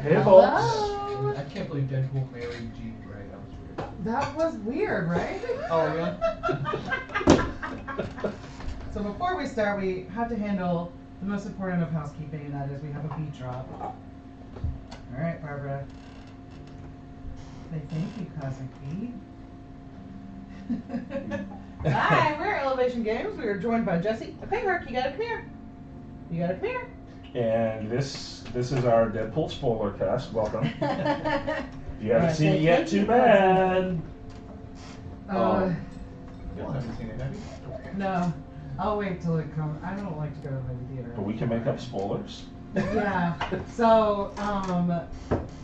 Hey, Hello. folks. I can't believe Deadpool married Jean Grey. That was weird. That was weird, right? Oh, yeah? So before we start, we have to handle the most important of housekeeping, and that is we have a beat drop. All right, Barbara. Say thank you, Cosmic Beat. Hi, we're Elevation Games. We are joined by Jesse. Okay, Herc, you gotta come here. You gotta come here. And this is our Deadpool spoiler cast. Welcome. If you haven't Alright, seen it thank yet, you, too bad. You guys haven't seen it, have you? No, I'll wait till it comes. I don't like to go to the movie theater. But we can make up spoilers. Yeah. So,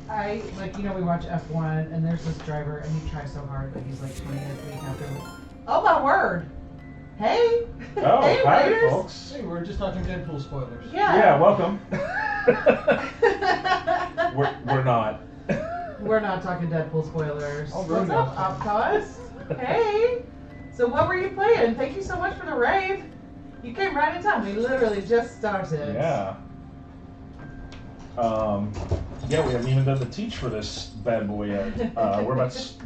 I we watch F1, and there's this driver, and he tries so hard, but he's like 20th week after. Oh my word! Hey. Oh, hey, hi, Raiders. folks. Hey, we're just talking Deadpool spoilers. Yeah. Welcome. we're not. We're not talking Deadpool spoilers. I'll What's ruin up, those. Opcos? Hey. So what were you playing? Thank you so much for the raid. You came right in time. We literally just started. Yeah. We haven't even done the teach for this bad boy yet.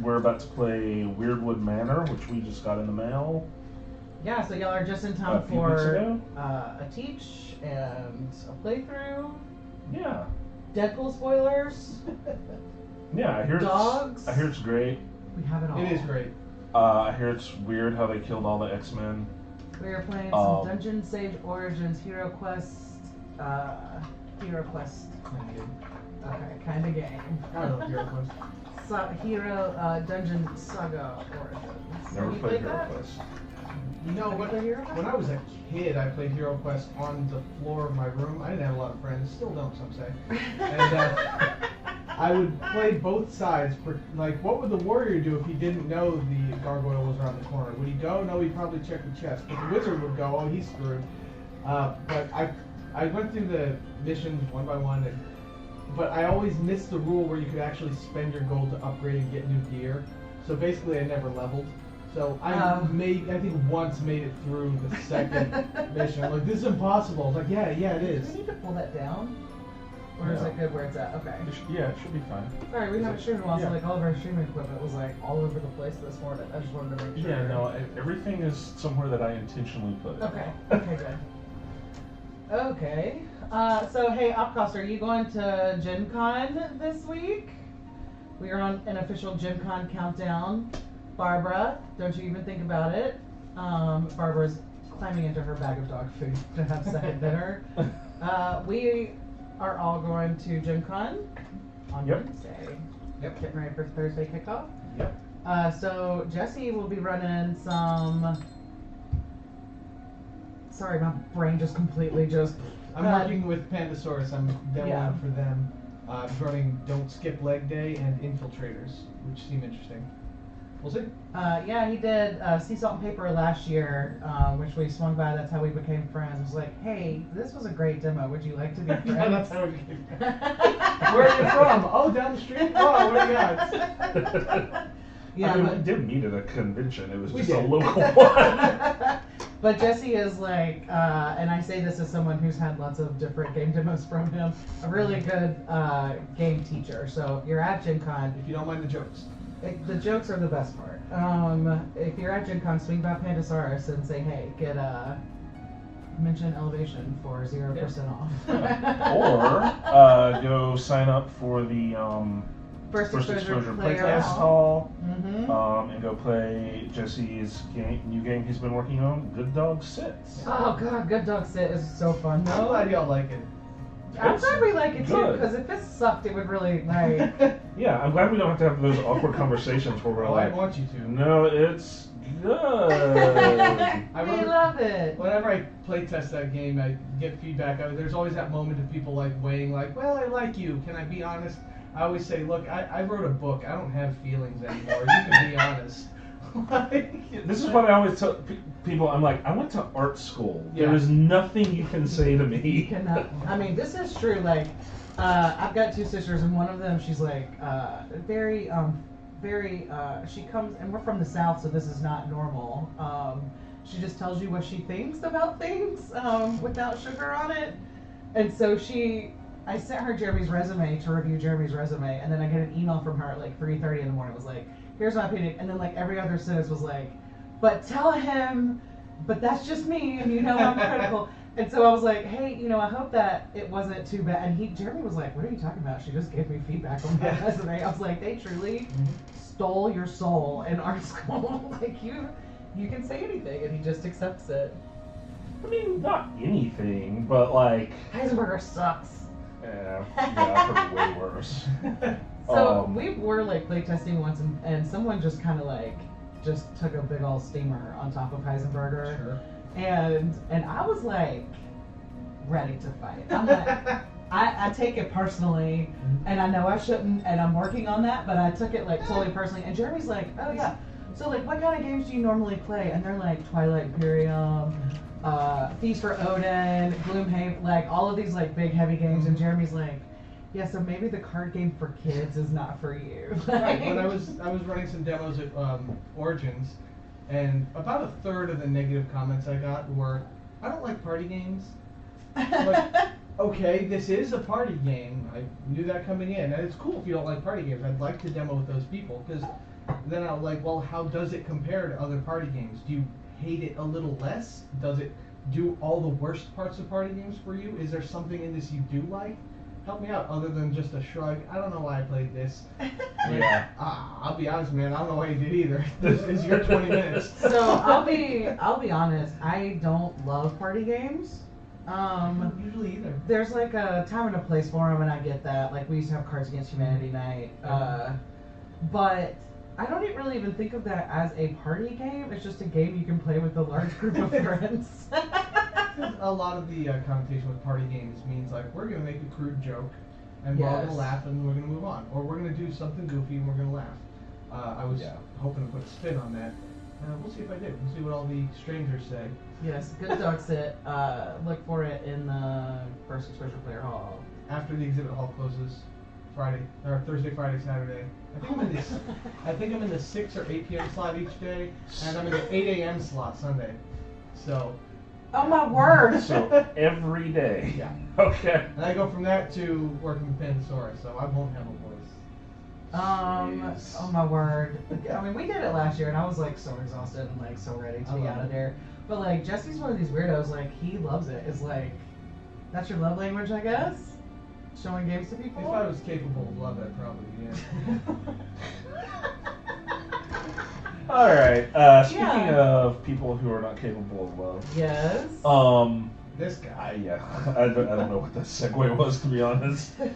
We're about to play Weirdwood Manor, which we just got in the mail. Yeah, so y'all are just in A time few weeks for ago? a teach and a playthrough. Yeah. Deadpool spoilers. Yeah, I hear Dogs. I hear it's great. We have it all. It is great. I hear it's weird how they killed all the X-Men. We are playing some Dungeon Sage Origins Hero Quest kind of game. I don't know if you're close. Dungeon Saga Origins. Never Have you played played Hero that? Quest. You know, Have you played Hero Quest? when I was a kid, I played Hero Quest on the floor of my room. I didn't have a lot of friends, still don't, some say. And I would play both sides. Like, what would the warrior do if he didn't know the gargoyle was around the corner? Would he go? No, he'd probably check the chest. But the wizard would go, oh, he's screwed. But I went through the missions one by one, but I always missed the rule where you could actually spend your gold to upgrade and get new gear. So basically, I never leveled. So I think once made it through the second mission. I'm like, this is impossible. I was like, yeah, it Do is. we need to pull that down? Or is Yeah. it good where it's at? Okay. It should be fine. Sorry, we haven't streamed in a while, Yeah. so like all of our streaming equipment was like all over the place this morning. I just wanted to make sure. Yeah, no, everything is somewhere that I intentionally put it. Okay. Okay, good. Okay. So hey, Opcost, are you going to Gen Con this week? We are on an official Gen Con countdown. Barbara, don't you even think about it. Barbara's climbing into her bag of dog food to have second dinner. We are all going to Gen Con on Yep. Wednesday. Yep. Getting ready for Thursday kickoff. Yep. So Jesse will be running some. Sorry, my brain just completely just. I'm working with Pandasaurus. I'm demoing Yeah. for them. Running Don't Skip Leg Day and Infiltrators, which seem interesting. We'll see. Yeah, he did Sea Salt and Paper last year, which we swung by. That's how we became friends. It was like, hey, this was a great demo. Would you like to be friends? Yeah, that's how we became friends. Where are you from? Oh, down the street? Oh, what do you got? Yeah, I mean, but, we did meet at a convention. It was We just a did. local one. but Jesse is like, and I say this as someone who's had lots of different game demos from him, a really good game teacher. So if you're at Gen Con, If you don't mind the jokes. the jokes are the best part. If you're at Gen Con, swing by Pandasaurus and say, hey, get mention Elevation for 0% off. Or go sign up for the First Exposure Player Playtest Hall. Hall, Mm-hmm. and go play Jesse's new game he's been working on, Good Dog Sits. Oh god, Good Dog Sit is so fun. I'm glad y'all like it. I'm glad we like it too, good. because if it sucked, it would really like. Yeah, I'm glad we don't have to have those awkward conversations where we're Oh, I like, want you to. no, it's good. I We remember- love it. Whenever I play test that game, I get feedback. There's always that moment of people like weighing, like, well, I like you. Can I be honest? I always say, look, I wrote a book. I don't have feelings anymore. You can be honest. This is what I always tell people. I'm like, I went to art school. Yeah. There is nothing you can say to You me. cannot. I mean, this is true. Like, I've got two sisters, and one of them, she's like very. She comes, and we're from the South, so this is not normal. She just tells you what she thinks about things without sugar on it, and so she I sent her Jeremy's resume to review Jeremy's resume, and then I get an email from her at like 3:30 in the morning. It was like, here's my opinion, and then like every other sentence was like, but tell him, but that's just me, and you know I'm critical. And so I was like, hey, you know, I hope that it wasn't too bad. And Jeremy was like, what are you talking about? She just gave me feedback on my resume. I was like, they truly stole your soul in art school. Like you can say anything, and he just accepts it. I mean, not anything, but like. Heisenberger sucks. Yeah, I've heard way worse. So we were like playtesting once, and someone just kind of like just took a big old steamer on top of Heisenberger. Sure. And I was like ready to fight. I'm like, I take it personally, and I know I shouldn't, and I'm working on that, but I took it like totally personally. And Jeremy's like, oh yeah, so like what kind of games do you normally play? And they're like Twilight Imperium, Feast for Odin, Gloomhaven, like all of these like big heavy games. And Jeremy's like, yeah, so maybe the card game for kids is not for you. Right, when I was running some demos at Origins, and about a third of the negative comments I got were, I don't like party games. Like, okay, this is a party game. I knew that coming in, and it's cool if you don't like party games. I'd like to demo with those people, because then I'm like, well, how does it compare to other party games? Do you hate it a little less? Does it do all the worst parts of party games for you? Is there something in this you do like? Help me out, other than just a shrug. I don't know why I played this. Yeah. I'll be honest, man. I don't know why you did either. This is your 20 minutes. So I'll be honest. I don't love party games. Not usually either. There's like a time and a place for them, and I get that. Like we used to have Cards Against Humanity night, but I don't really even think of that as a party game. It's just a game you can play with a large group of friends. A lot of the connotation with party games means like we're gonna make a crude joke, and we're all gonna laugh, and we're gonna move on, or we're gonna do something goofy and we're gonna laugh. I was hoping to put a spin on that. We'll see if I do. We'll see what all the strangers say. Yes, good dog sit. Look for it in the first exposure player hall. After the exhibit hall closes, Friday or Thursday, Friday, Saturday. I think I'm in the 6 or 8 p.m. slot each day, and I'm in the 8 a.m. slot Sunday. So. Oh my word! So every day. Yeah. Okay. And I go from that to working with Pandora, so I won't have a voice. Jeez. Oh my word. I mean, we did it last year, and I was like so exhausted and like so ready to be out of there. But like, Jesse's one of these weirdos. Like, he loves it. It's like, that's your love language, I guess. Showing games to people. If I was capable of love, I'd probably All right. Speaking of people who are not capable of love. Yes. This guy. I don't know what that segue was, to be honest. Do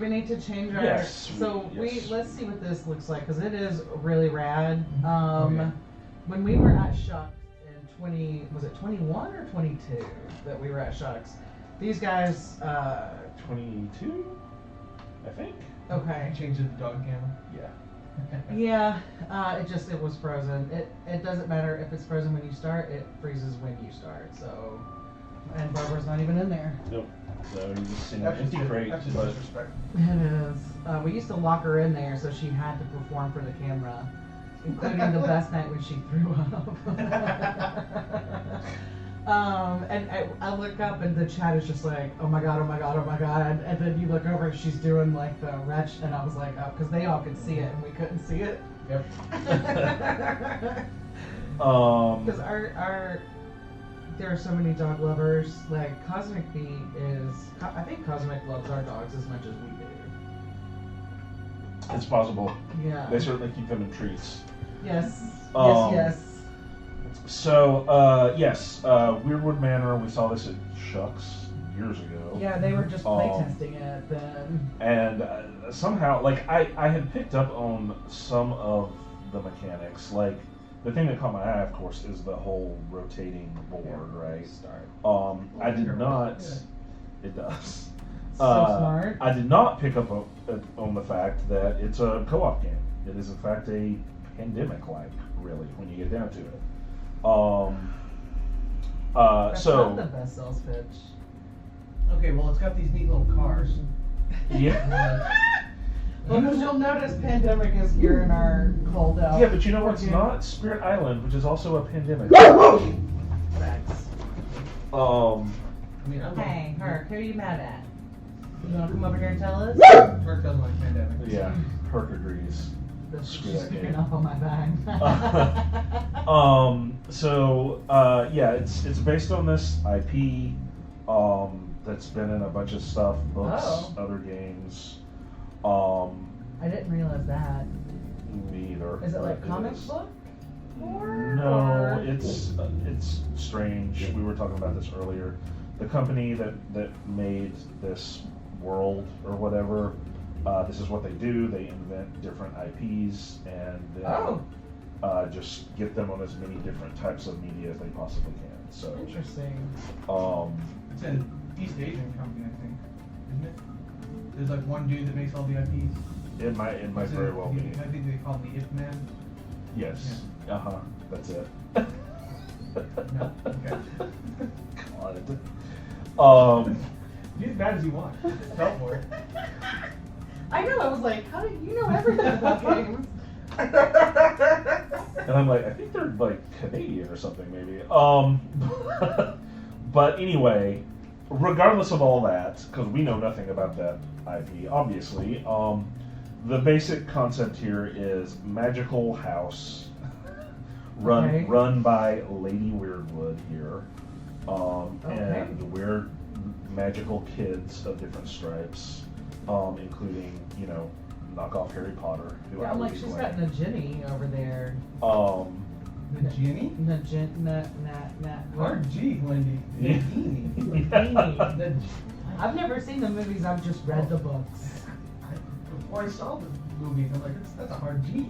we need to change our? Yes. Let's see what this looks like, because it is really rad. When we were at Shucks in 21 or 22 that we were at Shucks, these guys. 22, I think. Okay. Change the dog camera. Yeah. Yeah, it was frozen. It doesn't matter if it's frozen when you start, it freezes when you start, so. And Barbara's not even in there. Nope. So you're just seeing an empty crate. That's just disrespect. It is. We used to lock her in there so she had to perform for the camera, including the best night when she threw up. And I look up and the chat is just like, oh my god, oh my god, oh my god. And then you look over and she's doing like the retch, and I was like, oh, because they all could see it and we couldn't see it. Yep. Because there are so many dog lovers. Like Cosmic Bee I think Cosmic loves our dogs as much as we do. It's possible. Yeah. They certainly keep them in treats. Yes. Yes. So, yes, Weirdwood Manor, we saw this at Shucks years ago. Yeah, they were just playtesting it then. And somehow, like, I had picked up on some of the mechanics. Like, the thing that caught my eye, of course, is the whole rotating board, right? I did not... Yeah. It does. So smart. I did not pick up on the fact that it's a co-op game. It is, in fact, a pandemic-like, really, when you get down to it. That's not the best sales pitch. Okay, well, it's got these neat little cars. Yeah. Well, because you'll notice pandemic is here in our cold out. Yeah, but you know what's not? Spirit Island, which is also a pandemic. Facts. I mean, Hey, Herc, who are you mad at? You want to come over here and tell us? Mark doesn't like pandemic. Yeah, Herc agrees. Screw She's that picking game. up on my bag. Yeah, it's based on this IP that's been in a bunch of stuff, books, other games. I didn't realize that. Me either. Is it like but comic is. book? More, No, or? it's strange. We were talking about this earlier. The company that made this world or whatever, this is what they do. They invent different IPs and then just get them on as many different types of media as they possibly can. So Interesting. It's an East Asian company, I think, isn't it? There's like one dude that makes all the IPs. it might very well be. I think they call him the Ip Man. Yes. That's it. No. Okay. God. Be as bad as you want. Go for it. I know. I was like, how do you know everything about games? And I'm like, I think they're like Canadian or something, maybe. But anyway, regardless of all that, because we know nothing about that IP, obviously, the basic concept here is magical house run by Lady Weirdwood here, and we're magical kids of different stripes, including knockoff Harry Potter. Who Yeah, I I'm will like, be she's playing. got Nagini over there. The Ginny? Hard G, Wendy. Yeah. The I've never seen the movies. I've just read the books. Before I saw the movies, I'm like, that's a hard G.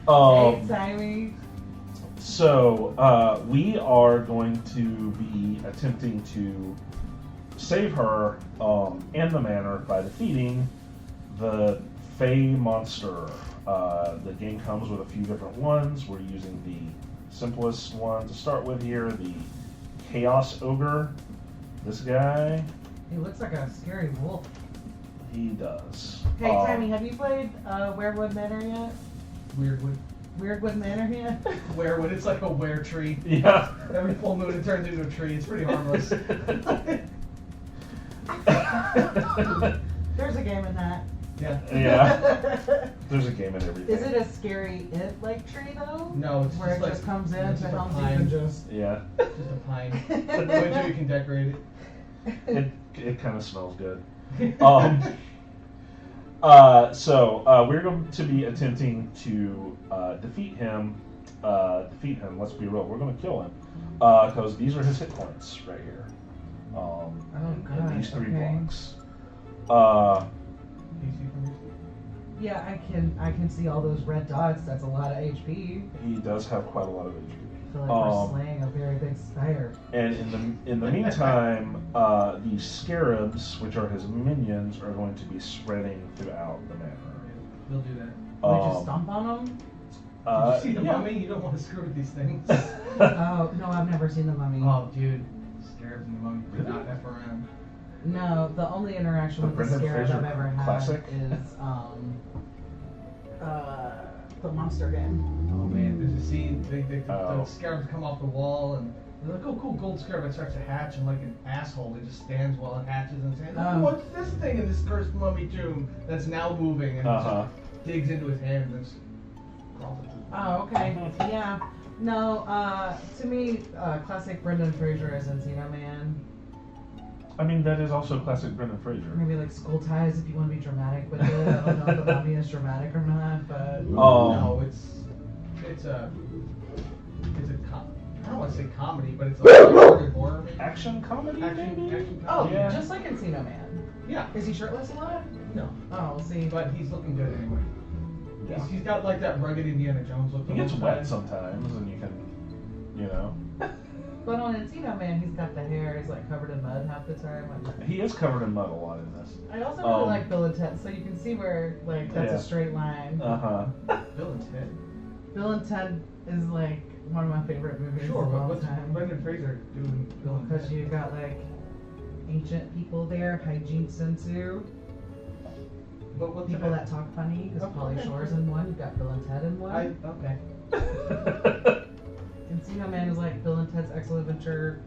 Hey, Timey. So we are going to be attempting to save her and the manor by defeating the Fey monster. The game comes with a few different ones. We're using the simplest one to start with here, the Chaos Ogre. This guy. He looks like a scary wolf. He does. Hey, Timey, have you played Weirdwood Manor yet? Weirdwood. Weirdwood Manor yet? Werewood, it's like a were tree. Yeah. Every full moon it turns into a tree. It's pretty harmless. There's a game in that. Yeah. Yeah. There's a game in everything. Is it a scary like tree though? No, it's where just it like just comes in it's to just a help you pine. and just. Yeah. Just a pine. The way too you can decorate it. It kind of smells good. We're going to be attempting to defeat him. Let's be real. We're going to kill him because these are his hit points right here. In these three blocks. Yeah, I can see all those red dots. That's a lot of HP. He does have quite a lot of HP. I feel like we're slaying a very big spire. And in the meantime, these scarabs, which are his minions, are going to be spreading throughout the manor. They'll do that. We just stomp on them? Did you see the mummy? You don't want to screw with these things. Oh, no, I've never seen the mummy. Oh, dude. Scarabs and the mummy do not F around. No, the only interaction The with the Brendan scarab Fraser I've ever had classic? is the monster game. Oh man, there's a scene, the Oh. scarabs come off the wall and they're like, oh cool, gold scarab, it starts to hatch and like an asshole, it just stands while it hatches and says, oh, what's this thing in this cursed mummy tomb that's now moving and just digs into his hand and just crawls into it. Oh, okay. Yeah. No, to me, classic Brendan Fraser is Encino Man. I mean, that is also classic Brendan Fraser. Maybe like School Ties if you want to be dramatic with it. I don't know if the mummy is dramatic or not, but... No, it's a I don't want to say comedy, but it's like horror maybe. Action comedy, maybe? Action Oh, comedy. yeah. just like Encino Man. Yeah. Is he shirtless a lot? No. Oh, see. But he's looking good anyway. Yeah. He's got like that rugged Indiana Jones look. He gets wet sometimes, and you can, But on Encino Man, he's got the hair. He's like covered in mud half the time. He is covered in mud a lot in this. I also really like Bill and Ted, so you can see where like that's Yeah. a straight line. Bill and Ted. Bill and Ted is like one of my favorite movies Sure, of but all what's time. Brendan Fraser doing Bill and Because Ted? you've got like ancient people there, hygiene sensu, But what's people that talk funny. Because Pauly Shore's in one. You've got Bill and Ted in one. Okay. Encino Man is like Bill and Ted's Excellent Adventure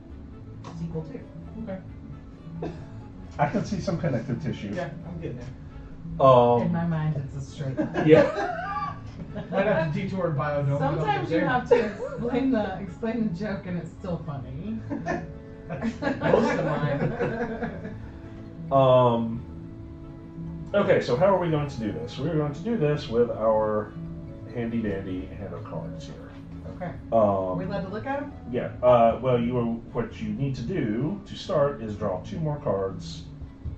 sequel 2. Okay. I can see some connective tissue. Yeah, I'm getting there. In my mind, it's a straight line. Yeah. Might have to detour biodome. Sometimes you have to explain the joke and it's still funny. Most of mine. Okay, so how are we going to do this? We're going to do this with our handy dandy hand of cards here. Okay. Are we allowed to look at them? Yeah. Well, what you need to do to start is draw 2 more cards,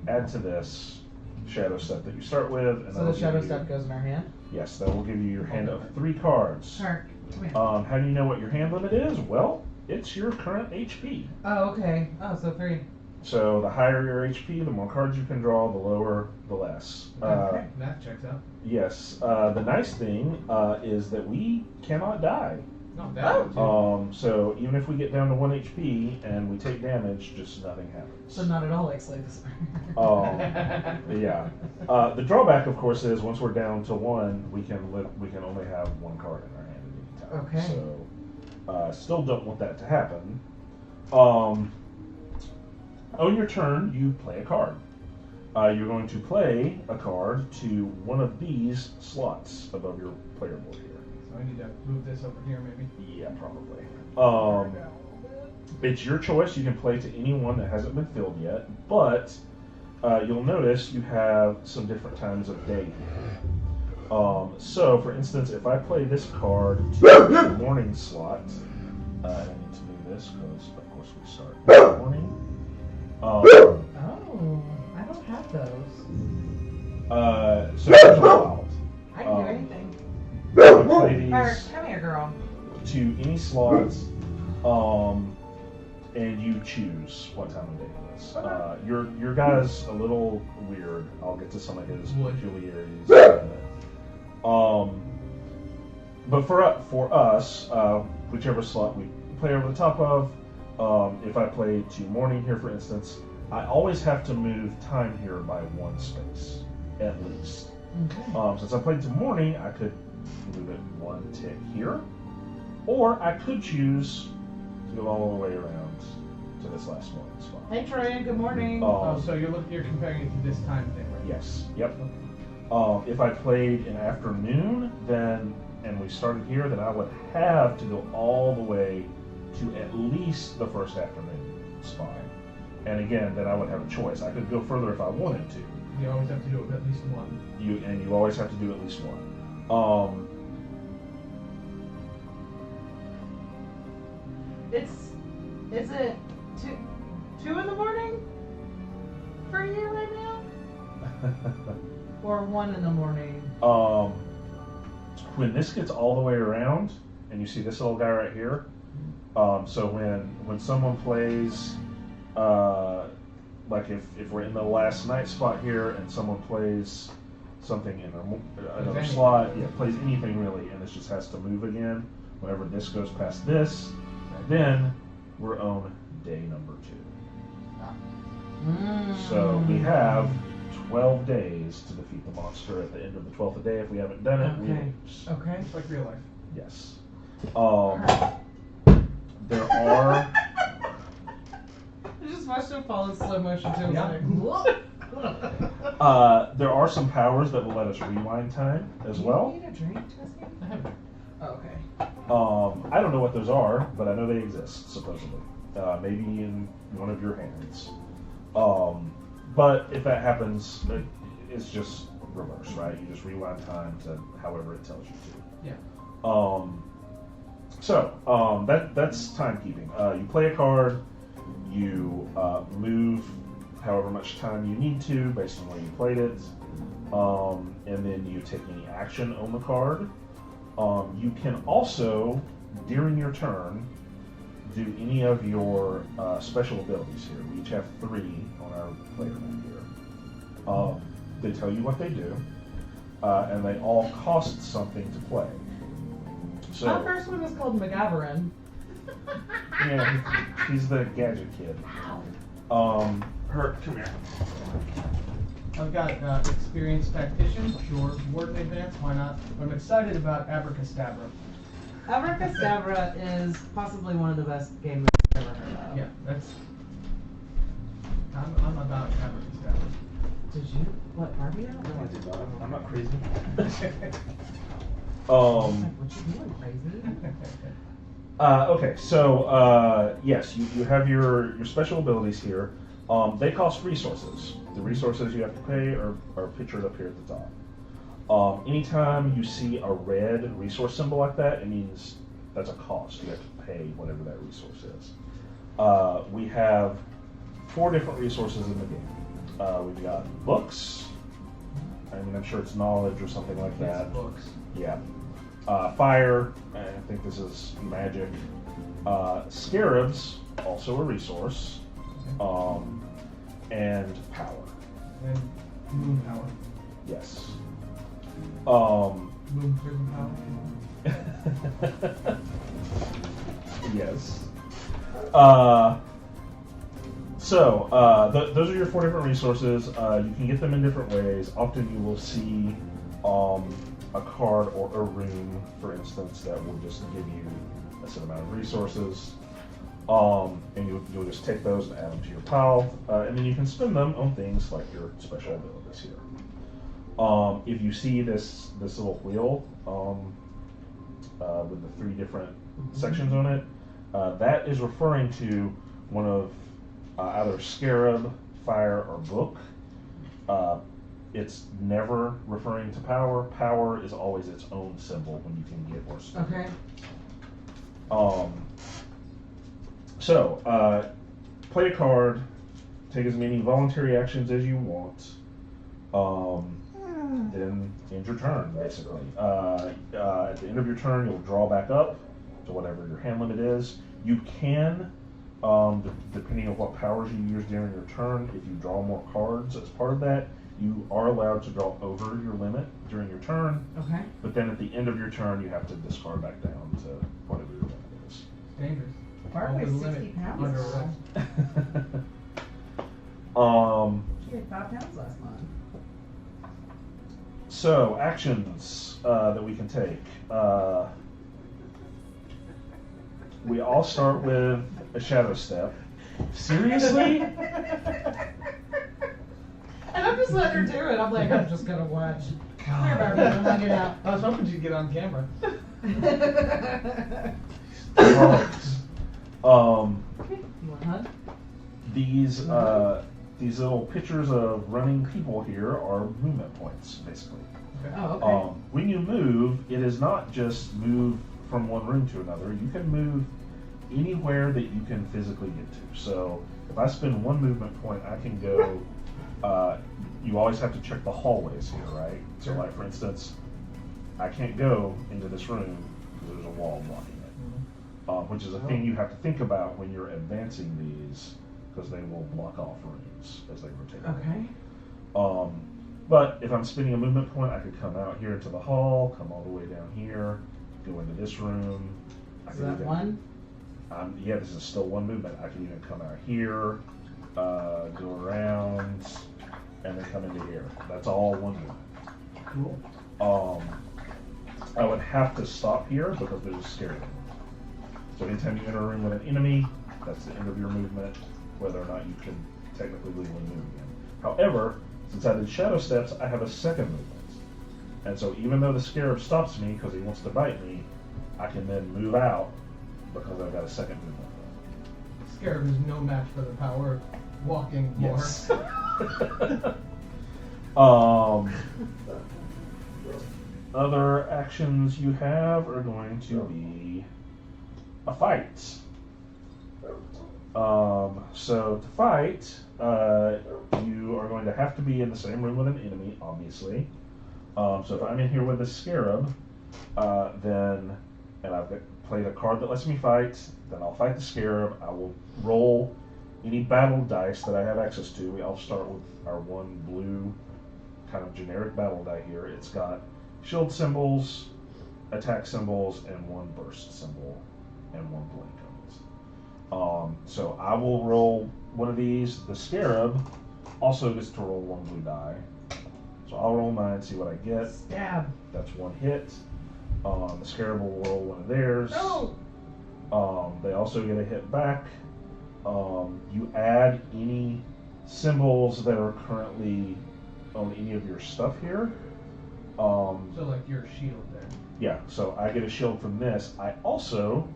add to this shadow step that you start with, and So the shadow step goes in our hand? Yes, that will give you your hand of 3 cards. Sure. Come here. How do you know what your hand limit is? Well, it's your current HP. Oh, okay. Oh, so 3. So the higher your HP, the more cards you can draw, the lower, the less. Okay, math checks out. Yes. The nice thing is that we cannot die. Not bad. So even if we get down to 1 HP and we take damage, just nothing happens. So not at all like Slay the Spire. Yeah. The drawback, of course, is once we're down to 1, we can only have 1 card in our hand at any time. Okay. So still don't want that to happen. On your turn, you play a card. You're going to play a card to one of these slots above your player board here. So I need to move this over here, maybe. Yeah, probably. It's your choice. You can play to any one that hasn't been filled yet, but you'll notice you have some different times of day here. So, for instance, if I play this card to the morning slot, I need to move this because, of course, we start in the morning. Oh, I don't have those. So here's a wild. I can do anything. You play these Come here, girl. to any slots, and you choose what time of day it is. Your guy's a little weird. I'll get to some of his peculiarities in a minute. But for us, whichever slot we play over the top of, if I play to morning here, for instance, I always have to move time here by 1 space, at least. Okay. Since I played to morning, I could move it 1 tick here, or I could choose to go all the way around to this last morning spot. Hey, Troy, good morning. So you're comparing it to this time thing, right? Yes. Yep. If I played in afternoon, and we started here, then I would have to go all the way to at least the first afternoon spot. And again, then I would have a choice. I could go further if I wanted to. You always have to do it with at least 1. You always have to do at least 1. Is it 2 in the morning for you right now? Or 1 in the morning? When this gets all the way around, and you see this little guy right here, so when someone plays, like if we're in the last night spot here, and someone plays something in another slot, plays anything really, and this just has to move again. Whenever this goes past this, then we're on day number 2. So we have 12 days to defeat the monster. At the end of the 12th day, if we haven't done it, we lose. Okay. It's like real life. Yes. There are. I just watched him fall in slow motion too. There are some powers that will let us rewind time as well. Do you need a drink, Jesse? I have it. Oh, okay. I don't know what those are, but I know they exist, supposedly. Maybe in one of your hands. But if that happens, it's just reverse, right? You just rewind time to however it tells you to. Yeah. That's timekeeping. You play a card, you move however much time you need to based on where you played it, and then you take any action on the card. You can also, during your turn, do any of your special abilities here. We each have 3 on our player map here. They tell you what they do, and they all cost something to play. So, my first one is called McGavarin. Yeah, he's the gadget kid. Come here. I've got experienced tactician, sure. Warden advance, why not? But I'm excited about Abracadabra. Abracadabra is possibly one of the best game moves I've ever heard of. Yeah, that's Did you let Barbie out? No, I did not. I'm not crazy. What you doing, crazy? Okay, so yes, you have your special abilities here. They cost resources. The resources you have to pay are pictured up here at the top. Anytime you see a red resource symbol like that, it means that's a cost. You have to pay whatever that resource is. We have 4 different resources in the game. We've got books. I mean, I'm sure it's knowledge or something like that. Yes, books. Yeah. Fire. I think this is magic. Scarabs, also a resource. And power. And moon power. Yes. Moon prison power. Yes. Those are your 4 different resources. You can get them in different ways. Often you will see a card or a rune, for instance, that will just give you a set amount of resources. And you'll just take those and add them to your pile. And then you can spend them on things like your special abilities here. If you see this little wheel with the 3 different sections on it, that is referring to one of either scarab, fire, or book. It's never referring to power. Power is always its own symbol when you can get or spend. Okay. Play a card, take as many voluntary actions as you want, then end your turn, basically. At the end of your turn, you'll draw back up to whatever your hand limit is. You can, depending on what powers you use during your turn, if you draw more cards as part of that, you are allowed to draw over your limit during your turn. Okay. But then at the end of your turn, you have to discard back down to whatever your limit is. Dangerous. Bart weighs 60 pounds. Under now. arrest. She weighed 5 pounds last month. So, actions that we can take. We all start with a shadow step. Seriously? And I'm just letting her do it. I'm like, I'm just gonna watch. Come here, Barbie, I'm hanging out. I was hoping you'd get on camera. Alright. You want a hug? These little pictures of running people here are movement points, basically. Oh, okay. When you move, it is not just move from one room to another. You can move anywhere that you can physically get to. So if I spend 1 movement point, I can go. You always have to check the hallways here, right? So, like for instance, I can't go into this room because there's a wall blocking it, which is a thing you have to think about when you're advancing these, because they will block off rooms as they rotate. Okay. But if I'm spending a movement point, I could come out here into the hall, come all the way down here, go into this room. Is that 1? Yeah, this is still 1 movement. I can even come out here, go around, and then come into here. That's all 1 movement. Cool. I would have to stop here because there's a scare room. So anytime you enter a room with an enemy, that's the end of your movement, whether or not you can technically legally move again. However, since I did shadow steps, I have a second movement. And so even though the scarab stops me because he wants to bite me, I can then move out because I've got a second movement. Scarab is no match for the power of walking more. Yes. Other actions you have are going to be a fight. So to fight, you are going to have to be in the same room with an enemy, obviously. So if I'm in here with a scarab, and I've played a card that lets me fight, then I'll fight the scarab. I will roll any battle dice that I have access to. We all start with our 1 blue kind of generic battle die here. It's got shield symbols, attack symbols, and 1 burst symbol, and 1 blink on it. So I will roll 1 of these. The scarab also gets to roll 1 blue die. So I'll roll mine, see what I get. Stab. That's 1 hit. The scarab will roll 1 of theirs. No. They also get a hit back. You add any symbols that are currently on any of your stuff here. So like your shield there. Yeah, so I get a shield from this. I also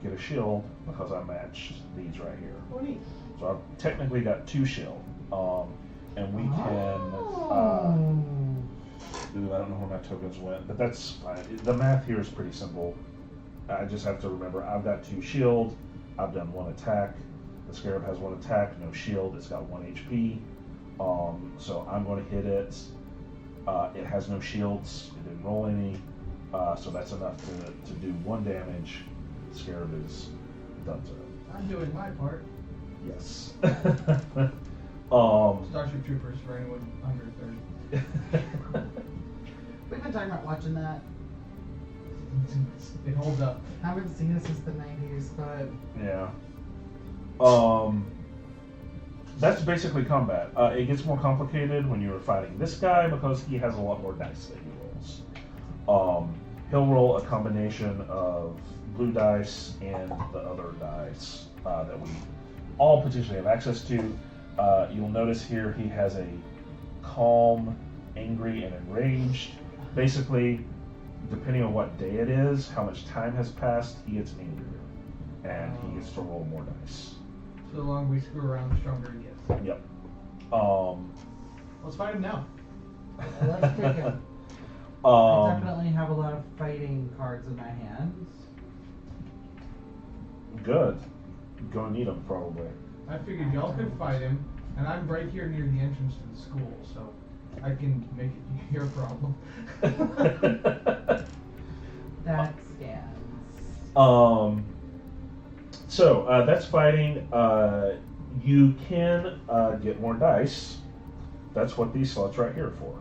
get a shield because I matched these right here. Oh, neat. So I've technically got 2 shield. And we can. Ooh, I don't know where my tokens went, but that's fine. The math here is pretty simple. I just have to remember I've got 2 shield. I've done 1 attack. The scarab has 1 attack, no shield. It's got 1 HP. So I'm going to hit it. It has no shields. It didn't roll any. So that's enough to do 1 damage. The scarab is done to it. I'm doing my part. Yes. Starship Troopers for anyone under 30. We've been talking about watching that. It holds up. I haven't seen it since the 90s, but Yeah. That's basically combat. It gets more complicated when you're fighting this guy because he has a lot more dice that he rolls. He'll roll a combination of blue dice and the other dice that we all potentially have access to. You'll notice here he has a calm, angry, and enraged. Basically, depending on what day it is, how much time has passed, he gets angrier. And he gets to roll more dice. So the longer we screw around, the stronger he gets. Yep. Let's fight him now. let's take it. I definitely have a lot of fighting cards in my hands. Good. Gonna need them probably. I figured y'all could fight him, and I'm right here near the entrance to the school, so I can make it your problem. That stands. So that's fighting. You can get more dice. That's what these slots right here are for.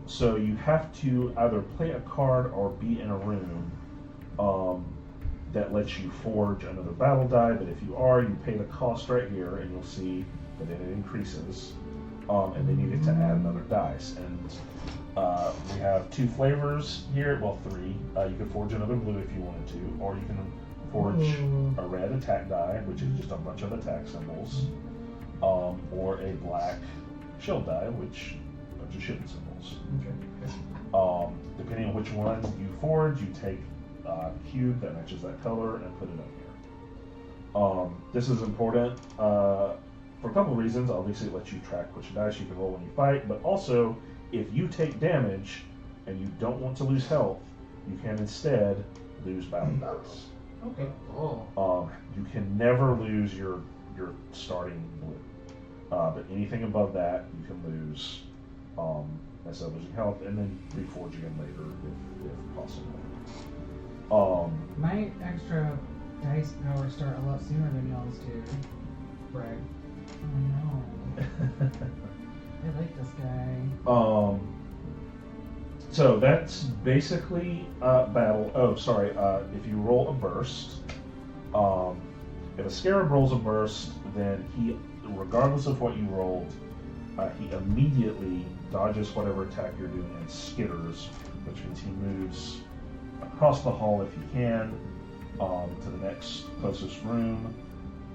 So you have to either play a card or be in a room that lets you forge another battle die. But if you are, you pay the cost right here, and you'll see that it increases. And then you get to add another dice. And we have 2 flavors here. Well, 3. You can forge another blue if you wanted to, or you can forge a red attack die, which is just a bunch of attack symbols, or a black shield die, which are just shield symbols. Okay. Depending on which one you forge, you take a cube that matches that color and put it up here. This is important for a couple of reasons. Obviously, it lets you track which dice you can roll when you fight, but also, if you take damage and you don't want to lose health, you can instead lose battle dice. Okay. You can never lose your starting blue, but anything above that you can lose instead of losing health, and then reforging them later if possible. My extra dice power start a lot sooner than y'all's do. Brag. I know. I like this guy. So that's basically battle. Oh, sorry. If you roll a burst, if a scarab rolls a burst, then he, regardless of what you rolled, he immediately dodges whatever attack you're doing and skitters, which means he moves across the hall if he can to the next closest room.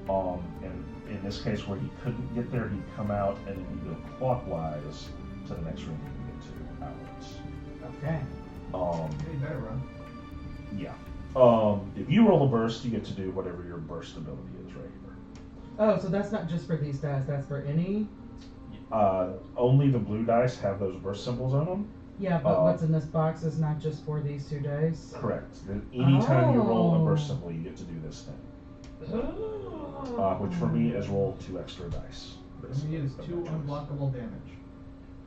And in this case, where he couldn't get there, he'd come out and then he'd go clockwise to the next room he can get to outwards. Okay. Hey, better run. Yeah. If you roll a burst, you get to do whatever your burst ability is right here. Oh, so that's not just for these dice, that's for any? Only the blue dice have those burst symbols on them. Yeah, but what's in this box is not just for these 2 dice? Correct. Anytime you roll a burst symbol, you get to do this thing. Which for me is roll 2 extra dice. For me, it is 2 unblockable damage.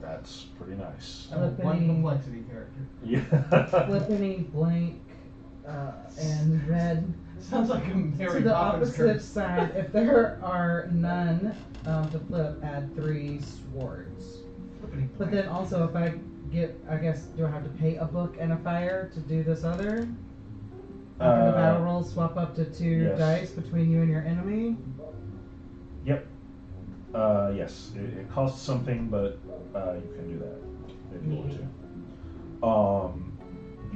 That's pretty nice. So 1 complexity character. Yeah. Flippity, blank, and red. Sounds like a Mary To the Poppins opposite curse. side, if there are none to flip, add 3 swords. Flippity But then also, if I get, I guess, do I have to pay a book and a fire to do this other? After the battle roll, swap up to 2 yes. dice between you and your enemy? Yep. Yes. It costs something, but you can do that if you want to.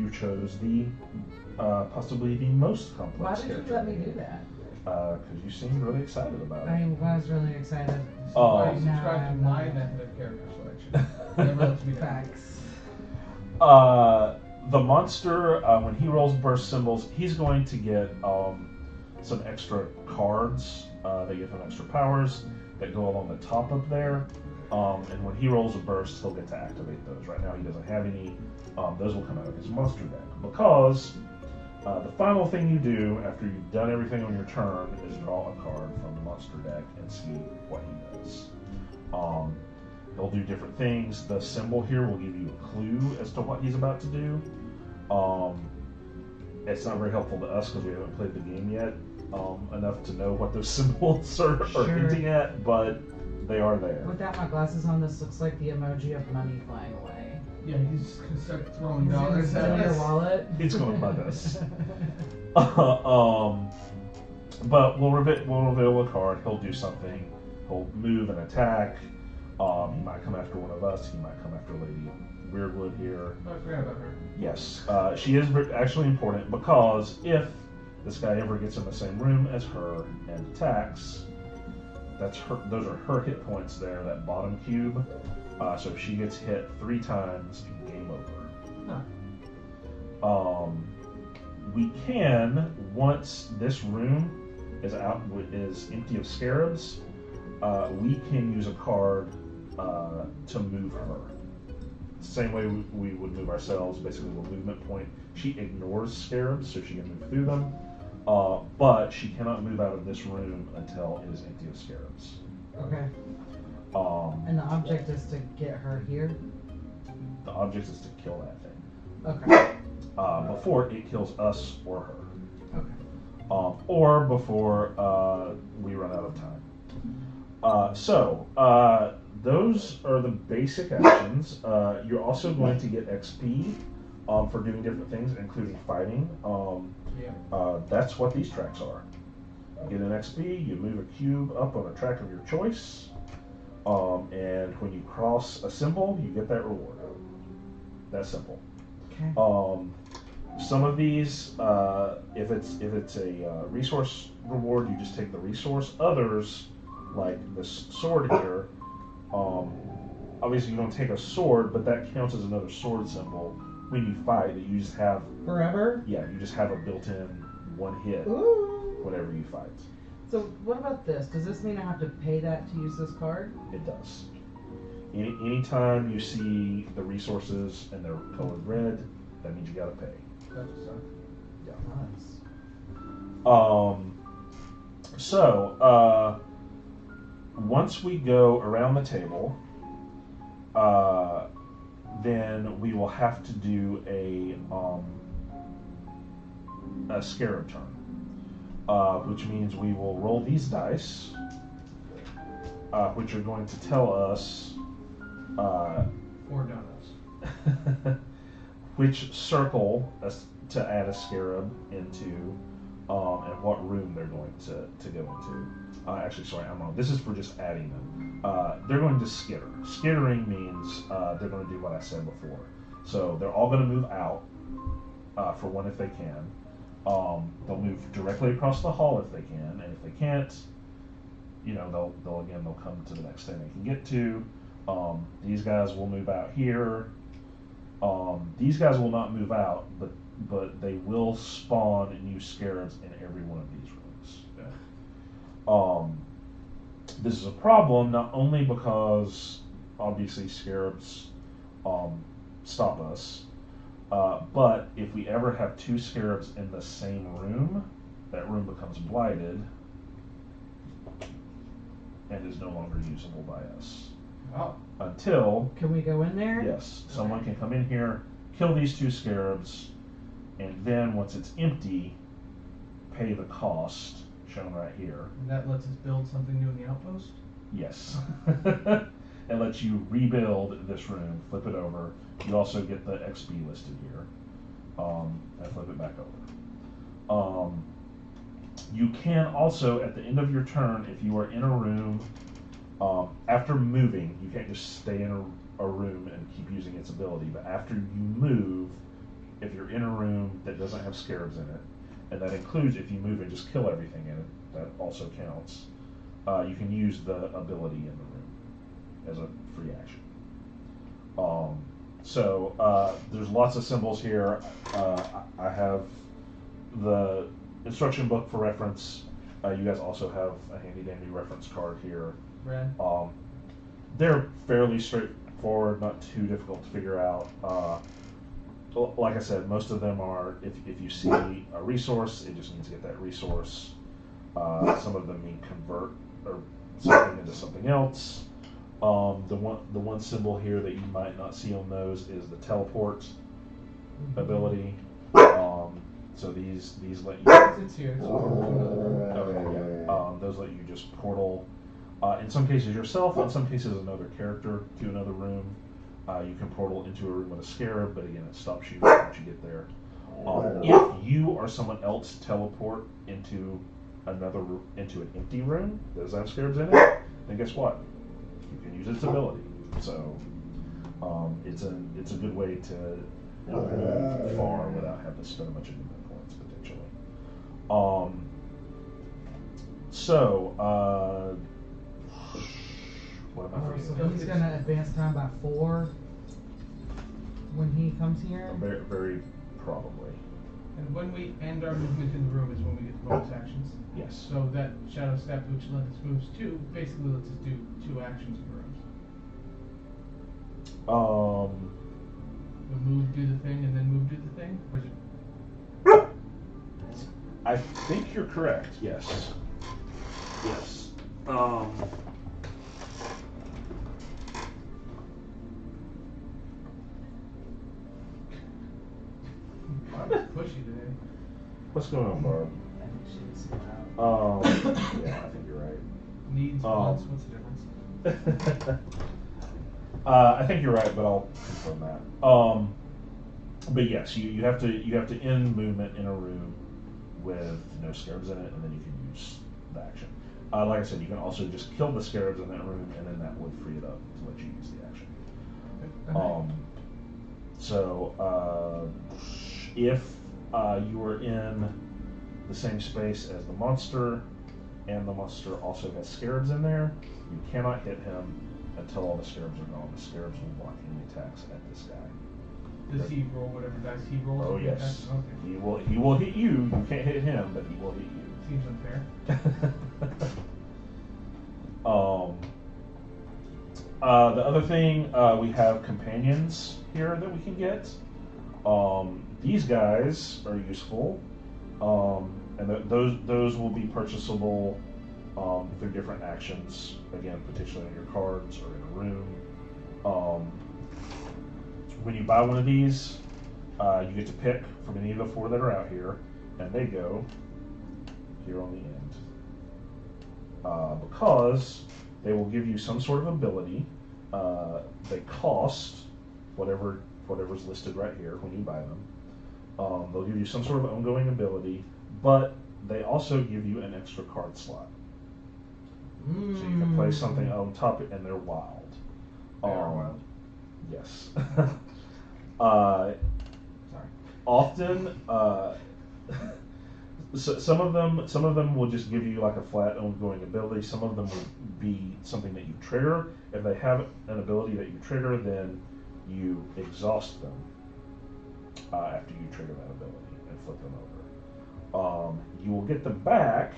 You chose the possibly the most complex Why did you character. let me do that? Because you seemed really excited about it. I was really excited. I Now subscribe to I'm my not. method of character selection. Never lets me down. Facts. The monster, when he rolls burst symbols, he's going to get some extra cards. They give him extra powers that go along the top up there. And when he rolls a burst, he'll get to activate those. Right now, he doesn't have any. Those will come out of his monster deck. Because the final thing you do after you've done everything on your turn is draw a card from the monster deck and see what he does. He'll do different things. The symbol here will give you a clue as to what he's about to do. It's not very helpful to us because we haven't played the game yet enough to know what those symbols are hinting at, but they are there. Without my glasses on, this looks like the emoji of money flying away. Yeah, he's gonna start throwing He's dollars in at your us. wallet. It's going to bug us. But we'll reveal a card. He'll do something. He'll move and attack. He might come after one of us. He might come after Lady Weirdwood here. Oh, I forgot about her. Yes, she is actually important because if this guy ever gets in the same room as her and attacks, that's her. Those are her hit points there. That bottom cube. So if she gets hit 3 times, game over. Huh. We can, once this room is empty of scarabs, we can use a card to move her. Same way we would move ourselves, basically a movement point. She ignores scarabs, so she can move through them, but she cannot move out of this room until it is empty of scarabs. Okay. And the object is to get her here? The object is to kill that thing. Okay. Before it kills us or her. Okay. Or before we run out of time. Those are the basic actions. You're also going to get XP for doing different things, including fighting. That's what these tracks are. You get an XP, you move a cube up on a track of your choice, and when you cross a symbol, you get that reward. That's simple. Okay. Some of these, if it's a resource reward, you just take the resource. Others, like this sword here, obviously you don't take a sword, but that counts as another sword symbol when you fight. That you just have Forever? Yeah, you just have a built-in one hit. Ooh. Whenever you fight. So what about this? Does this mean I have to pay that to use this card? It does. Anytime you see the resources and they're colored red, that means you gotta pay. That's what's up. Yeah. Once we go around the table, then we will have to do a scarab turn, which means we will roll these dice, which are going to tell us 4 donuts. which circle to add a scarab into, and what room they're going to go into. Actually, sorry, I'm wrong. This is for just adding them. They're going to skitter. Skittering means they're going to do what I said before. So they're all going to move out for one if they can. They'll move directly across the hall if they can, and if they can't, they'll come to the next thing they can get to. These guys will move out here. These guys will not move out, but they will spawn new scarabs in every one of these rooms. Okay. This is a problem not only because obviously scarabs stop us, but if we ever have 2 scarabs in the same room, that room becomes blighted and is no longer usable by us. Wow. Until... Can we go in there? Yes. Someone can come in here, kill these 2 scarabs, and then once it's empty, pay the cost shown right here. And that lets us build something new in the outpost? Yes. It lets you rebuild this room, flip it over. You also get the XP listed here. And flip it back over. You can also, at the end of your turn, if you are in a room, after moving, you can't just stay in a room and keep using its ability, but after you move, if you're in a room that doesn't have scarabs in it, and that includes if you move and just kill everything in it. That also counts. You can use the ability in the room as a free action. There's lots of symbols here. I have the instruction book for reference. You guys also have a handy dandy reference card here. Red. They're fairly straightforward, not too difficult to figure out. Like I said, most of them are, if you see a resource, it just means to get that resource. Some of them mean convert or something into something else. The one symbol here that you might not see on those is the teleport ability. So these let you. It's here. So Okay, yeah. Those let you just portal. In some cases yourself, in some cases another character to another room. You can portal into a room with a scarab, but again, it stops you once you get there. If you or someone else teleport into an empty room that doesn't have scarabs in it, then guess what? You can use its ability. So it's a good way to move far without having to spend a bunch of movement points potentially. What am I forgetting? So he's gonna advance time by 4 when he comes here. Very, very probably. And when we end our movement in the room is when we get the bonus actions. Yes. So that shadow step, which lets us move basically lets us do 2 actions in rooms. We move, do the thing, and then move, do the thing. Or is it... I think you're correct. Yes. Yes. I'm pushy today. What's going on, Barb? I think she was still Yeah, I think you're right. Needs, wants, what's the difference? I think you're right, but I'll confirm that. But yes, you have to end movement in a room with no scarabs in it, and then you can use the action. Like I said, you can also just kill the scarabs in that room, and then that would free it up to let you use the action. If you are in the same space as the monster, and the monster also has scarabs in there, you cannot hit him until all the scarabs are gone. The scarabs will block any attacks at this guy. Does he roll whatever dice he rolls? Oh yes. Okay. He will hit you. You can't hit him, but he will hit you. Seems unfair. The other thing, we have companions here that we can get. These guys are useful, and those will be purchasable through different actions. Again, potentially on your cards or in a room. When you buy one of these, you get to pick from any of the 4 that are out here, and they go here on the end. Because they will give you some sort of ability. They cost whatever's listed right here when you buy them. They'll give you some sort of ongoing ability, but they also give you an extra card slot. So you can play something on top, and they're wild. They are wild. Yes. Sorry. Often, some of them will just give you like a flat ongoing ability. Some of them will be something that you trigger. If they have an ability that you trigger, then you exhaust them after you trigger that ability and flip them over. You will get them back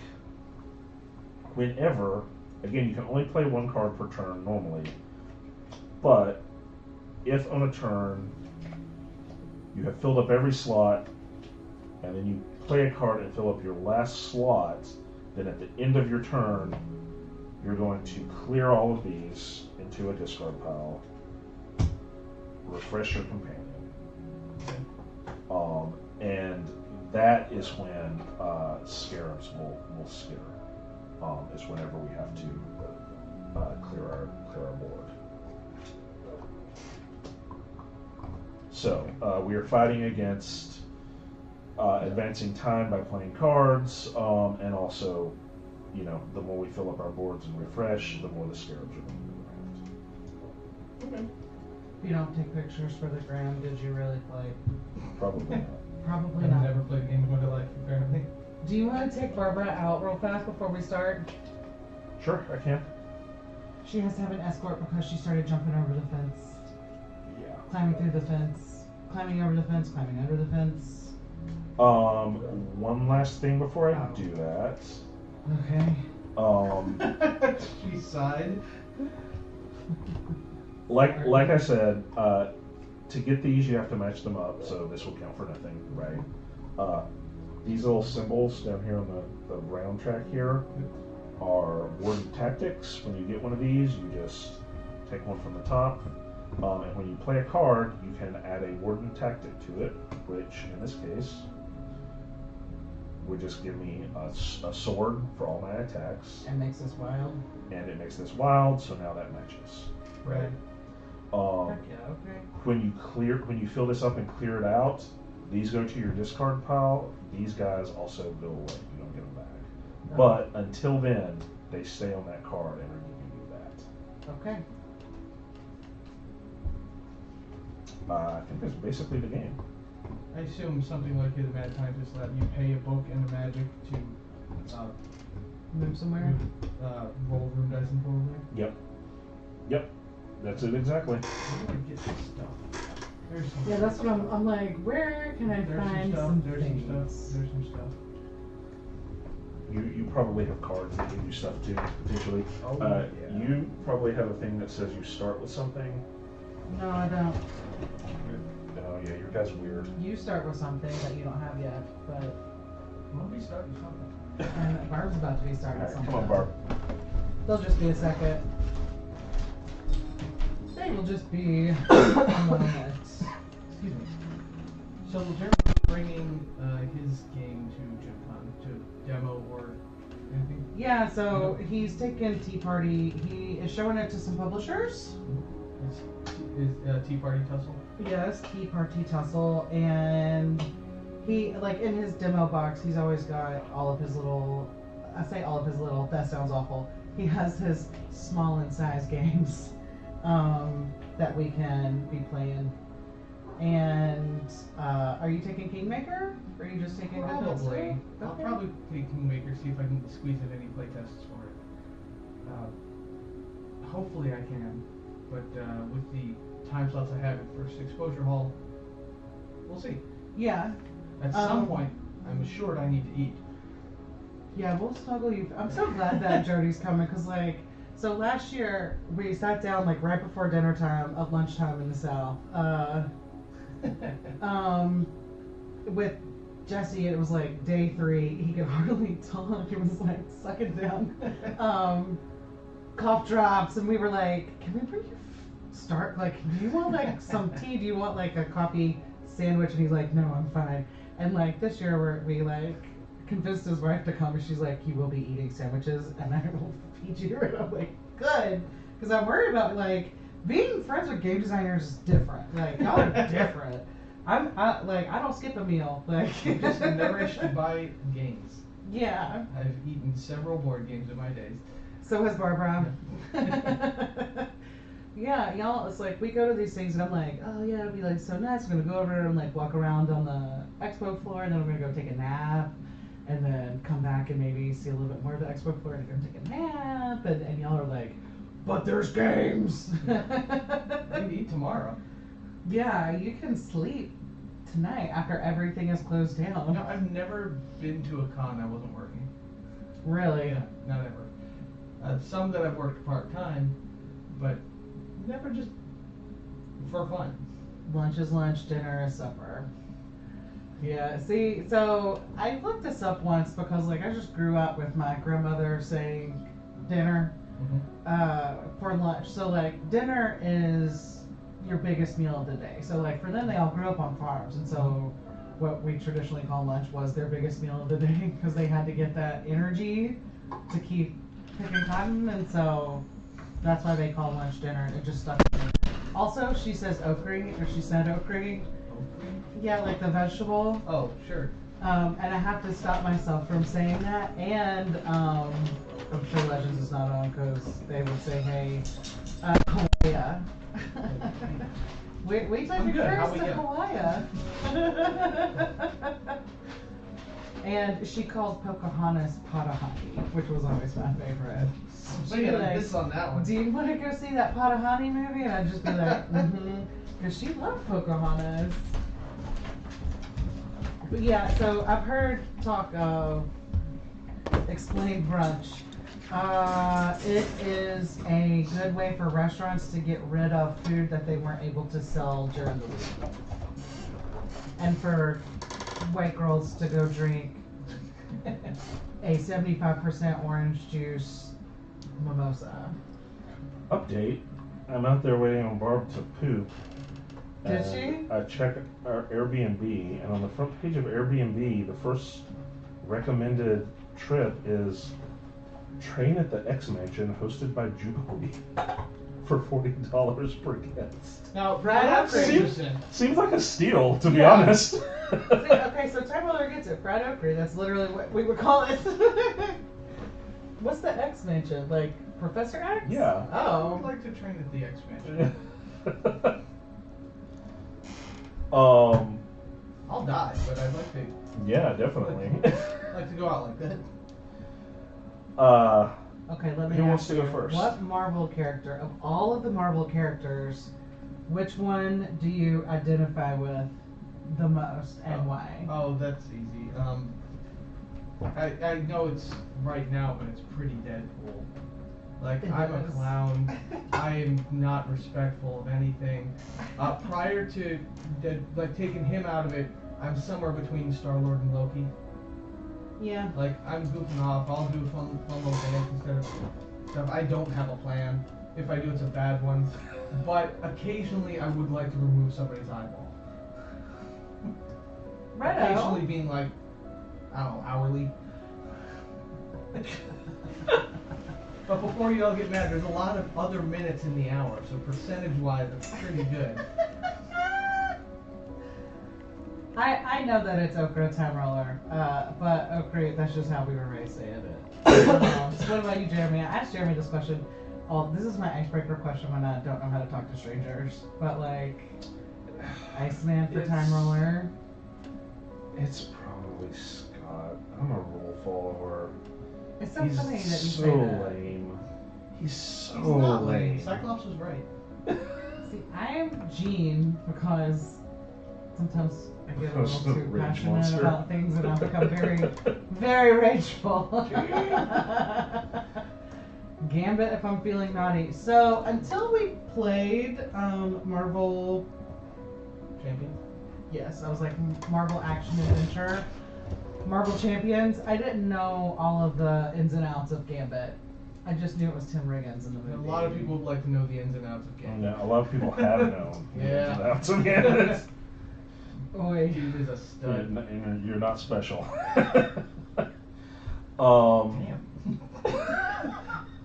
whenever. Again, you can only play 1 card per turn normally, but if on a turn you have filled up every slot, and then you play a card and fill up your last slot, then at the end of your turn, you're going to clear all of these into a discard pile, refresh your companion, and that is when scarabs will skitter. Is whenever we have to clear our board. So we are fighting against advancing time by playing cards, and also, the more we fill up our boards and refresh, the more the scarabs are going to be around. You don't take pictures for the gram, did you really play? Probably not. Probably I've not. never played a game in my life, apparently. Do you want to take Barbara out real fast before we start? Sure, I can. She has to have an escort because she started jumping over the fence. Yeah. Climbing through the fence. Climbing over the fence, climbing under the fence. One last thing before I do that. Okay. She sighed. Like I said, to get these you have to match them up, so this will count for nothing, right? These little symbols down here on the round track here are warden tactics. When you get one of these, you just take one from the top, and when you play a card, you can add a warden tactic to it, which in this case would just give me a sword for all my attacks. And makes us wild. And it makes this wild, so now that matches. Right. Heck yeah, okay. When you fill this up and clear it out, these go to your discard pile. These guys also go away. You don't get them back. But until then, they stay on that card and are giving you that. Okay. I think that's basically the game. I assume something like the Mad Scientist Lab, you pay a book and a magic to Move somewhere? roll room dice and forward there. Yep. That's it exactly. Where do I get this stuff? There's some Yeah, that's what I'm like, where can I There's find some some stuff. There's things? some stuff. There's some stuff. You probably have cards that give you stuff too, potentially. Oh, yeah. You probably have a thing that says you start with something. No, I don't. Oh yeah, your guy's weird. You start with something that you don't have yet, but Let me start with something. and Barb's about to be starting Alright, something. come on, Barb. They'll just be a second. They will just be a moment. Excuse me. So Jeremy bringing his game to Gen Con to demo or anything? Yeah, so he's taken Tea Party. He is showing it to some publishers. Is Tea Party Tussle? Yes, Tea Party Tussle, and he, like, in his demo box, he's always got all of his little, I say all of his little, that sounds awful. He has his small in size games that we can be playing. And are you taking Kingmaker? Or are you just taking Good Notes? Probably. I'll Okay. probably take Kingmaker, see if I can squeeze in any playtests for it. Hopefully I can, but with the time slots I have at First Exposure Hall, we'll see. Yeah. At some point, I'm assured I need to eat. Yeah, we'll snuggle you. I'm so glad that Jody's coming, because, like, so last year we sat down, like, right before dinner time of lunchtime in the South. With Jesse, it was like day 3. He could hardly talk. He was like sucking down cough drops, and we were like, "Can we bring you start? Like, do you want like some tea? Do you want like a coffee sandwich?" And he's like, "No, I'm fine." And like this year, we like convinced his wife to come, and she's like, "You will be eating sandwiches, and I will feed you." And I'm like, "Good," because I'm worried about like being friends with game designers is different. Like y'all are different. I don't skip a meal. Like I just never itched to buy games. yeah. I've eaten several board games in my days. So has Barbara. Yeah, y'all. It's like we go to these things, and I'm like, oh yeah, it'd be like so nice. We're gonna go over and like walk around on the expo floor, and then we're gonna go take a nap, and then come back and maybe see a little bit more of the expo floor and go take a nap. And y'all are like, but there's games. Maybe eat tomorrow. Yeah, you can sleep tonight after everything is closed down. You know, I've never been to a con I wasn't working. Really? Yeah, not ever. Some that I've worked part-time, but never just for fun. Lunch is lunch, dinner is supper. Yeah, see, so I looked this up once because, like, I just grew up with my grandmother saying dinner for lunch. So, like, dinner is your biggest meal of the day. So, like, for them, they all grew up on farms, and so what we traditionally call lunch was their biggest meal of the day because they had to get that energy to keep picking cotton, and so that's why they call lunch dinner. It just stuck with me. Also, she says okra, or she said okra. Yeah, like the vegetable. Oh, sure. And I have to stop myself from saying that. And I'm sure Legends is not on because they would say, hey, yeah. Wait till I'm you good. How first to about Hawaii. And she called Pocahontas Potahani, which was always my favorite. So She'd yeah, be like, this on that one. do you want to go see that Potahani movie? And I'd just be like, mm-hmm. Because she loved Pocahontas. But yeah, so I've heard talk of Explained Brunch. It is a good way for restaurants to get rid of food that they weren't able to sell during the week. And for white girls to go drink a 75% orange juice mimosa. Update. I'm out there waiting on Barb to poop. Did And she? I check our Airbnb, and on the front page of Airbnb, the first recommended trip is Train at the X Mansion, hosted by Jubilee, for $40 per guest. Now, Right that's after- interesting. Seems like a steal, to be Yeah. honest. Okay, so Time Miller gets it. Brad Oakley, that's literally what we would call it. What's the X Mansion? Like Professor X? Yeah. I would Oh. like to train at the X Mansion. I'll die, but I'd like to. Yeah, definitely. Like to go out like that. Okay, let me Who wants ask to go you, first? what Marvel character, of all of the Marvel characters, which one do you identify with the most and why? Oh, that's easy. I know it's right now, but it's pretty Deadpool. Like, It I'm a is. clown. I am not respectful of anything. Prior to taking him out of it, I'm somewhere between Star-Lord and Loki. Yeah. Like, I'm goofing off. I'll do a fun little dance instead of stuff. I don't have a plan. If I do, it's a bad one. But occasionally, I would like to remove somebody's eyeball. Occasionally Righto. being like, I don't know, hourly. But before you all get mad, there's a lot of other minutes in the hour, so percentage-wise, it's pretty good. I know that it's Okra Time Roller, but Okra, that's just how we were raised saying it. So what about you, Jeremy? I asked Jeremy this question. Oh, this is my icebreaker question when I don't know how to talk to strangers. But like, Iceman for Time Roller. It's probably Scott. I'm a rule follower. It's so He's funny that you so say that. lame. He's so He's not lame. lame. Cyclops was right. See, I am Jean because sometimes I get a Because little the too rage passionate monster. about things and I become very, very rageful. Gambit if I'm feeling naughty. So until we played Marvel, Champion. yes, I was like Marvel Action Adventure, Marvel Champions. I didn't know all of the ins and outs of Gambit. I just knew it was Tim Riggins in the A movie. lot of people would like to know the ins and outs of And games. a lot of people have known. Yeah. That's again. Oi. Dude is a stud. You're not special. Damn.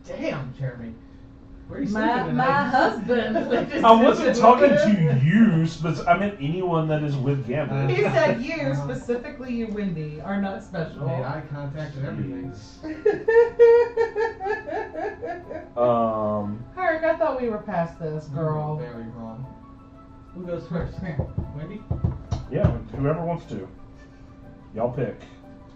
Damn, Jeremy. Where are you sleeping My tonight? husband. I wasn't talking to you, I meant anyone that is with Gambit. He said you, specifically you, Wendy, are not special. Made eye contact and everything. Herc, I thought we were past this, girl. Very wrong. Who goes first? Wendy? Yeah, whoever wants to. Y'all pick.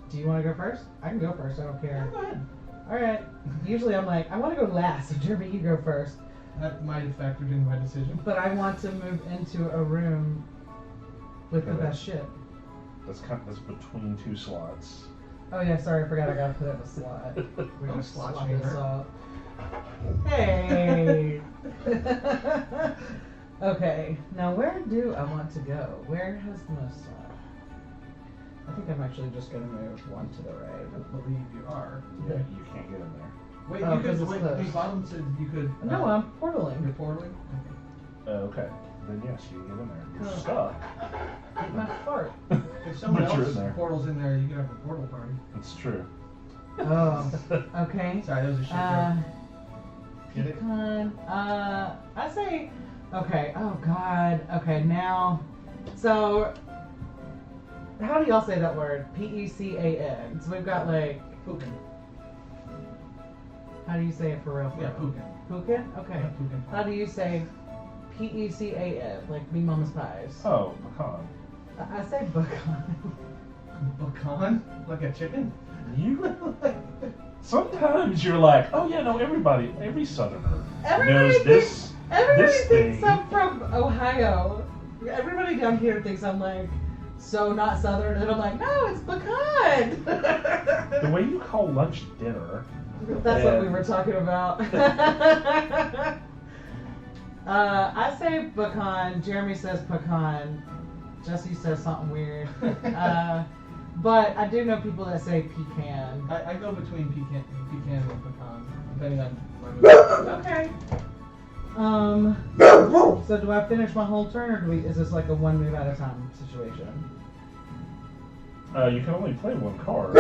Do you want to go first? I can go first. I don't care. Go ahead. All right. Usually I'm like, I want to go last. So Jeremy, you go first. That might have factored into my decision. But I want to move into a room with the Okay. best shit. That's between two slots. Oh yeah, sorry, I forgot I gotta put it in a slot. We're gonna slot slot chamber. this up. Hey. Okay, now where do I want to go? Where has the most slot? I think I'm actually just gonna move one to the I right. don't believe you are. Yeah, you can't get in there. Wait, Oh, you 'cause could. it's Wait, closed. the bottom said you could. No, I'm portaling. You're portaling? Okay. Then yes, you can get in there. You're Oh. stuck. Eat my fart. If someone But you're else in there. portals in there, you could have a portal party. It's true. Oh, okay. Sorry, that was a shit joke. Get it? Pecan. I say, okay. Oh God. Okay, now, so how do y'all say that word? P-E-C-A-N. So we've got like, Pukin. how do you say it for real? Yeah, Pukin. Pukin. Okay. Yeah, Pukin. How do you say Pecan, like me mama's pies. Oh, pecan. I say pecan. Pecan? Like a chicken? You sometimes you're like, oh yeah, no, every Southerner Everybody knows this. Everybody this thinks thing. I'm from Ohio. Everybody down here thinks I'm like so not Southern, and I'm like, no, it's pecan. The way you call lunch dinner. That's what we were talking about. I say pecan. Jeremy says pecan. Jesse says something weird. But I do know people that say pecan. I go between pecan and pecan, depending on my mood. Okay. So do I finish my whole turn, or is this like a one move at a time situation? You can only play one card.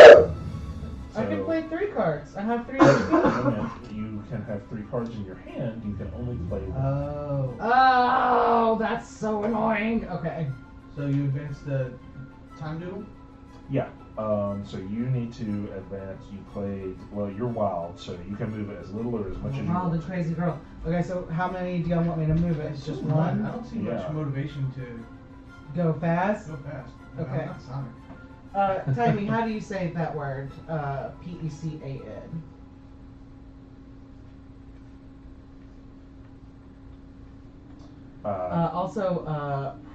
I can play 3 cards. I have 3 And HP. if you can have 3 cards in your hand. You can only play one. Oh, that's so annoying. Okay. So you advance the time doodle? Yeah. So you need to advance. You played. Well, you're wild, so you can move it as little or as much as you Wild want. and crazy girl. Okay, so how many do y'all want me to move it? It's just one? I don't see much motivation to Go fast? go fast. Okay. I'm not Sonic. Timey, how do you say that word? Pecan. Also,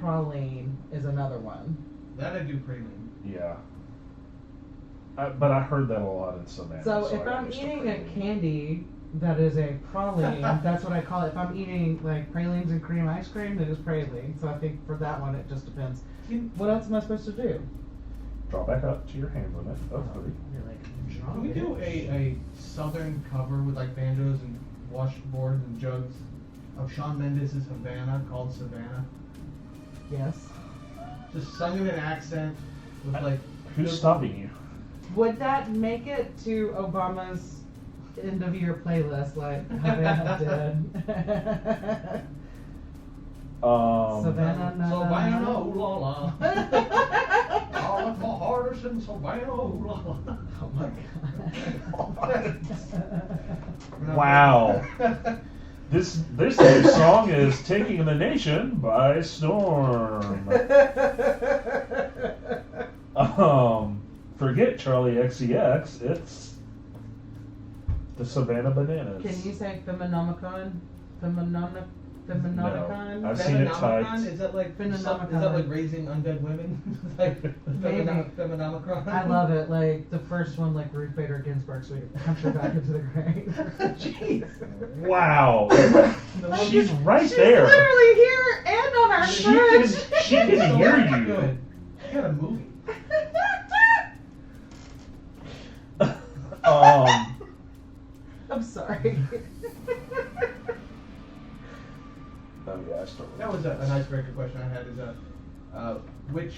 praline is another one. That I do praline. Yeah. But I heard that a lot in Savannah. So if I I'm used to eating a praline. candy that is a praline, that's what I call it. If I'm eating like pralines and cream ice cream, then it's praline. So I think for that one, it just depends. What else am I supposed to do? Draw back up to your hand limit of 3. You're like, Can we do a southern cover with like banjos and washboards and jugs of Shawn Mendes' Havana called Savannah? Yes. Just sung in an accent with like. Who's stopping you? Would that make it to Obama's end of year playlist like Havana did? Savannah, na, na, Savannah, na. ooh la la. All of my heart is in Savannah, ooh la la. Oh my god. Wow. This new song is taking the nation by storm. Forget Charlie XCX. It's the Savannah Bananas. Can you say Feminomicon? Feminomicon? No, I've seen it typed. Is that like Phenomenon. raising undead women? Like Maybe. Feminomicon? I love it. Like the first one, like Ruth Bader Ginsburg, so we can punch her back into the grave. Jeez. Wow. She's right She's there. literally here and on our She fridge. can hear you. Good. You got a movie. I'm sorry. Oh yeah, I started. That was an icebreaker question I had. Is which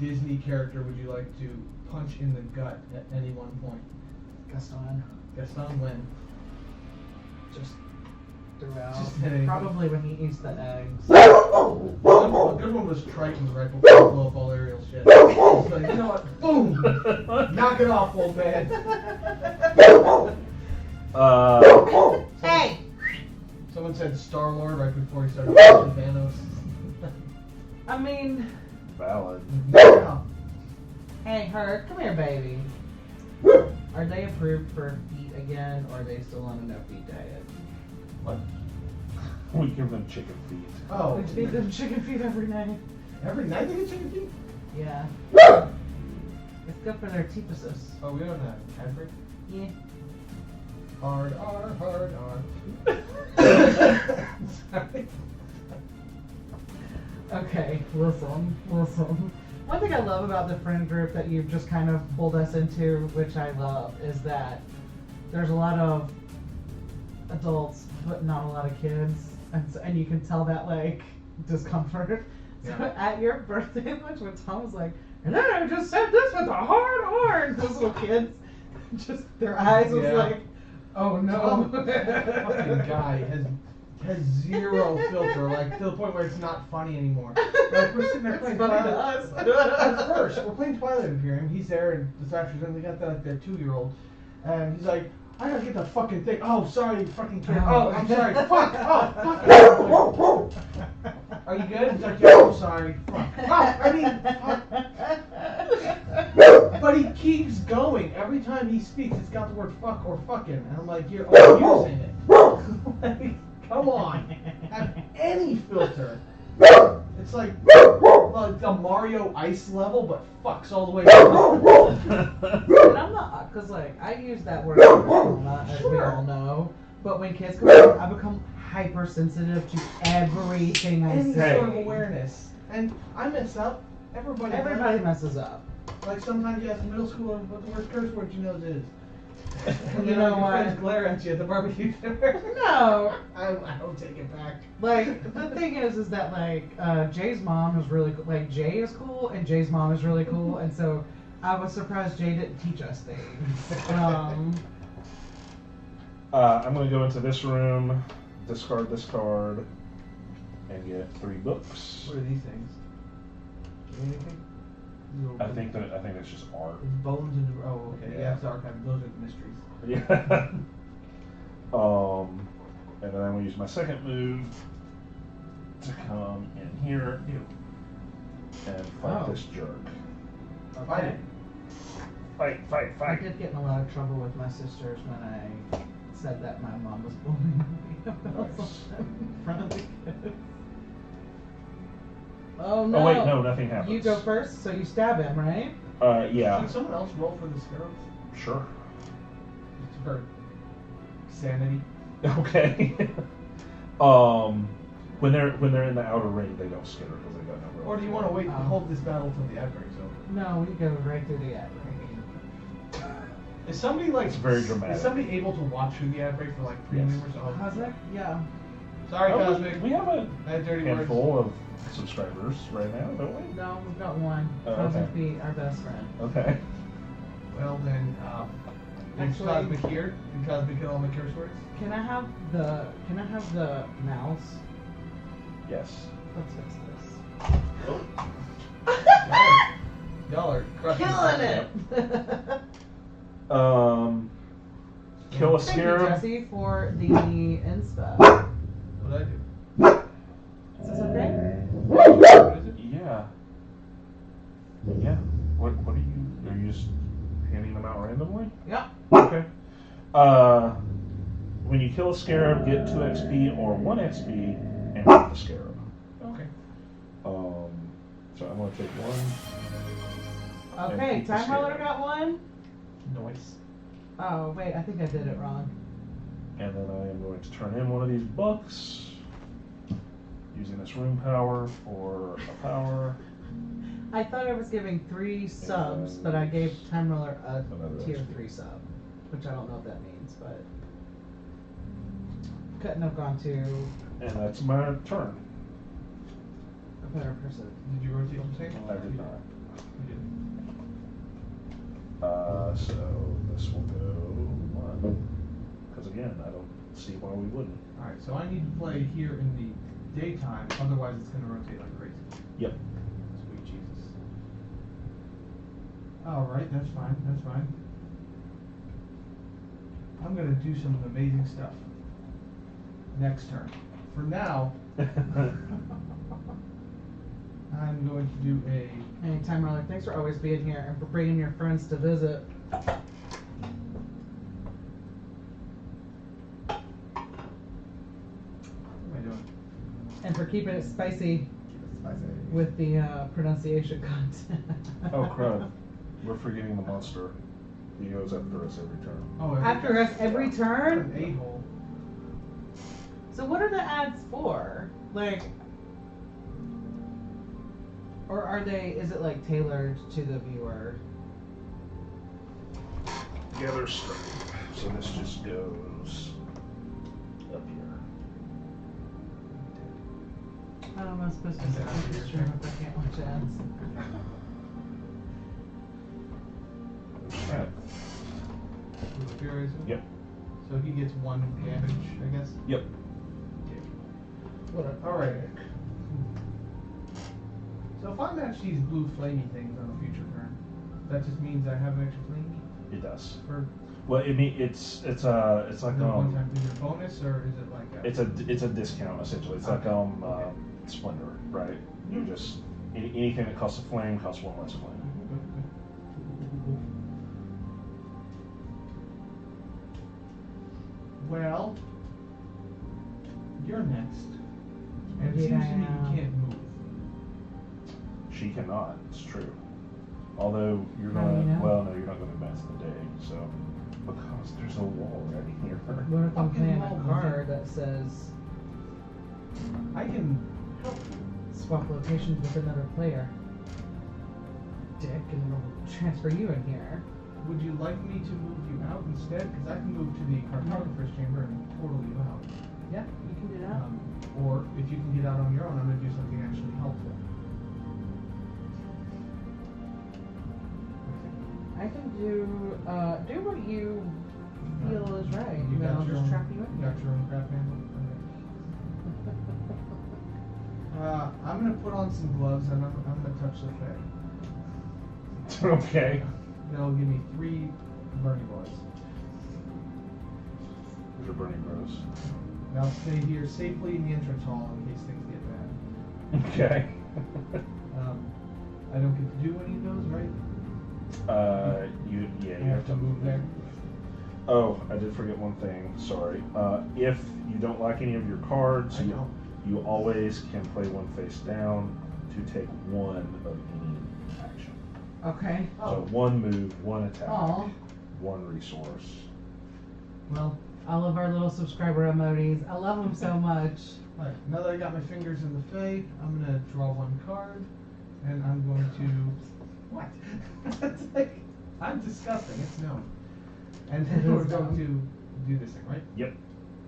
Disney character would you like to punch in the gut at any one point? Gaston. Gaston when? Just throughout. Just anything. Probably when he eats the eggs. A good one was Triton right before he blew up all Ariel's shit. It's like, you know what? Boom! Knock it off, old man. Hey! Someone said Star-Lord right before he started punching Thanos. I mean, Valid. Yeah. hey, her, come here, baby. Are they approved for feet again, or are they still on a no-feet diet? What? We give them chicken feet. Oh. We feed them chicken feet every night. Every night they get chicken feet? Yeah. It's good for their teepuses. Oh, we don't have Cadbury? Yeah. Hard R, hard R. Sorry. Okay, listen. One thing I love about the friend group that you've just kind of pulled us into, which I love, is that there's a lot of adults, but not a lot of kids, and you can tell that like discomfort. So Yeah. at your birthday lunch, when Tom was like, and then I just said this with a hard R, and those little kids, just their eyes was Yeah. like, oh no. Fucking guy has zero filter, like to the point where it's not funny anymore. Like we're sitting there It's playing funny to Twilight. us. At first, we're playing Twilight in here, and he's there, and this afternoon we got that 2-year-old, and he's like, I gotta get the fucking thing. Oh, sorry, fucking kid. Oh, I'm sorry. Fuck. Oh, fuck. Are you good? He's like, yeah, I'm sorry. Fuck. Oh, I mean, fuck. But he keeps going. Every time he speaks, it's got the word fuck or fucking. And I'm like, you're overusing it. Like, come on. Have any filter. It's like the Mario Ice level, but fucks all the way down. And I'm not, because like, I use that word as we all know. But when kids come over, I become hypersensitive to everything I Any say. sort of awareness. And I mess up. Everybody messes up. Like sometimes you ask a middle schooler what the worst curse word you know is. And You then know your what? friends glare at you at the barbecue dinner. No. I don't take it back. Like, the thing is that, like, Jay's mom is really cool. Like, Jay is cool, and Jay's mom is really cool, and so I was surprised Jay didn't teach us things. I'm going to go into this room, discard this card, and get 3 books. What are these things? Anything? I think that's just art. It's bones and oh, okay. Yeah. Yeah, it's archive. Those are the mysteries. Yeah. And then I'm going to use my second move to come in here and fight this jerk. Fight. Fight. I did get in a lot of trouble with my sisters when I said that my mom was bullying me about something in front of the kids. Oh no! Oh wait, no, nothing happens. You go first, so you stab him, right? Yeah. Can someone else roll for the scarabs? Sure. Just for sanity. Okay. When they're in the outer ring, they don't skitter because they got no. Or do you want to wait and hold this battle till the ad breaks over? No, we go right through the ad break. Is somebody like It's very dramatic. Is somebody able to watch through the ad break for like premium or something? Cosmic? Yeah. Sorry, Oh, Cosmic. we have a I had dirty words. handful of subscribers right now, don't we? No, we've got one. Oh, Cosmic okay. be our best friend. Okay. Well then, is Actually- Cosmic here? Can Cosmic hit all my curse words? Can I have the mouse? Yes. Let's fix this. Oh. Y'all are crushing Killing it. it! Kill a Thank you, scarab. Jesse, for the inspo. What did I do? Is this okay? What is it? Yeah. Yeah. What are you just handing them out randomly? Yep. Okay. When you kill a scarab, get 2 XP or 1 XP and hit the scarab. Okay. So I'm gonna take 1. Okay, keep the Time Roller scarab. got 1. Noise. Oh, wait, I think I did it wrong. And then I am going to turn in one of these books using this room power for a power. I thought I was giving 3 subs, but I gave Time Roller a Another tier XP. 3 sub, which I don't know what that means, but couldn't have gone to And that's my turn. a better person. Did you rotate some thing? I did not. You didn't. So this will go 1. Because again, I don't see why we wouldn't. Alright, so I need to play here in the daytime, otherwise it's going to rotate like crazy. Yep. Sweet Jesus. Alright, that's fine, that's fine. I'm going to do some amazing stuff. Next turn. For now, I'm going to do a... Hey, Time Roller, thanks for always being here and for bringing your friends to visit. What am I doing? And for keeping it spicy Spicy. with the pronunciation content. Oh crud. We're forgetting the monster. He goes after us every turn. Oh, After us every What turn? an a-hole. So what are the ads for? Like, or are they, is it like tailored to the viewer? Gather strength. So this just goes up here. How am I supposed to sit this stream if I can't watch ads? Alright. Yep. So he gets 1 damage, I guess? Yep. Alright. So if I match these blue flamey things on a future turn, that just means I have an extra flamey? It does. For Well, it's like Is it a one-time is it a bonus or is it like a? it's a discount essentially. It's like Okay. Splendor, right? You just anything that costs a flame costs one less flame. Well, you're next. And it seems to me you can't move. She cannot. It's true. Although you're How do going you to, know? well, no, you're not going to advance the day. So because there's a wall right here. What if I'm Fucking playing wall, a card that says I can help. swap locations with another player? Dick, and it'll transfer you in here. Would you like me to move you out instead? Because I can move to the cartographer's chamber and portal you out. Yeah, you can do that. Or if you can get out on your own, I'm going to do something actually helpful. I can do what you feel is right. You Then got I'll your just own, trap you in. you got your own crap handle? I'm going to put on some gloves and I'm going to touch the Fae. Okay. That'll give me 3 burning boys. These are burning bros. Now stay here safely in the entrance hall in case things get bad. Okay. I don't get to do any of those, right? You have to move there. Oh, I did forget one thing. Sorry. If you don't like any of your cards, I don't. you always can play one face down to take one of any action. Okay. So one move, one attack, Aw. one resource. Well, I love our little subscriber emojis. I love them so much. alright, now that I got my fingers in the Fae, I'm going to draw 1 card and I'm going to... What? That's like... I'm disgusting, it's known. And It we're is going known. to do this thing, right? Yep.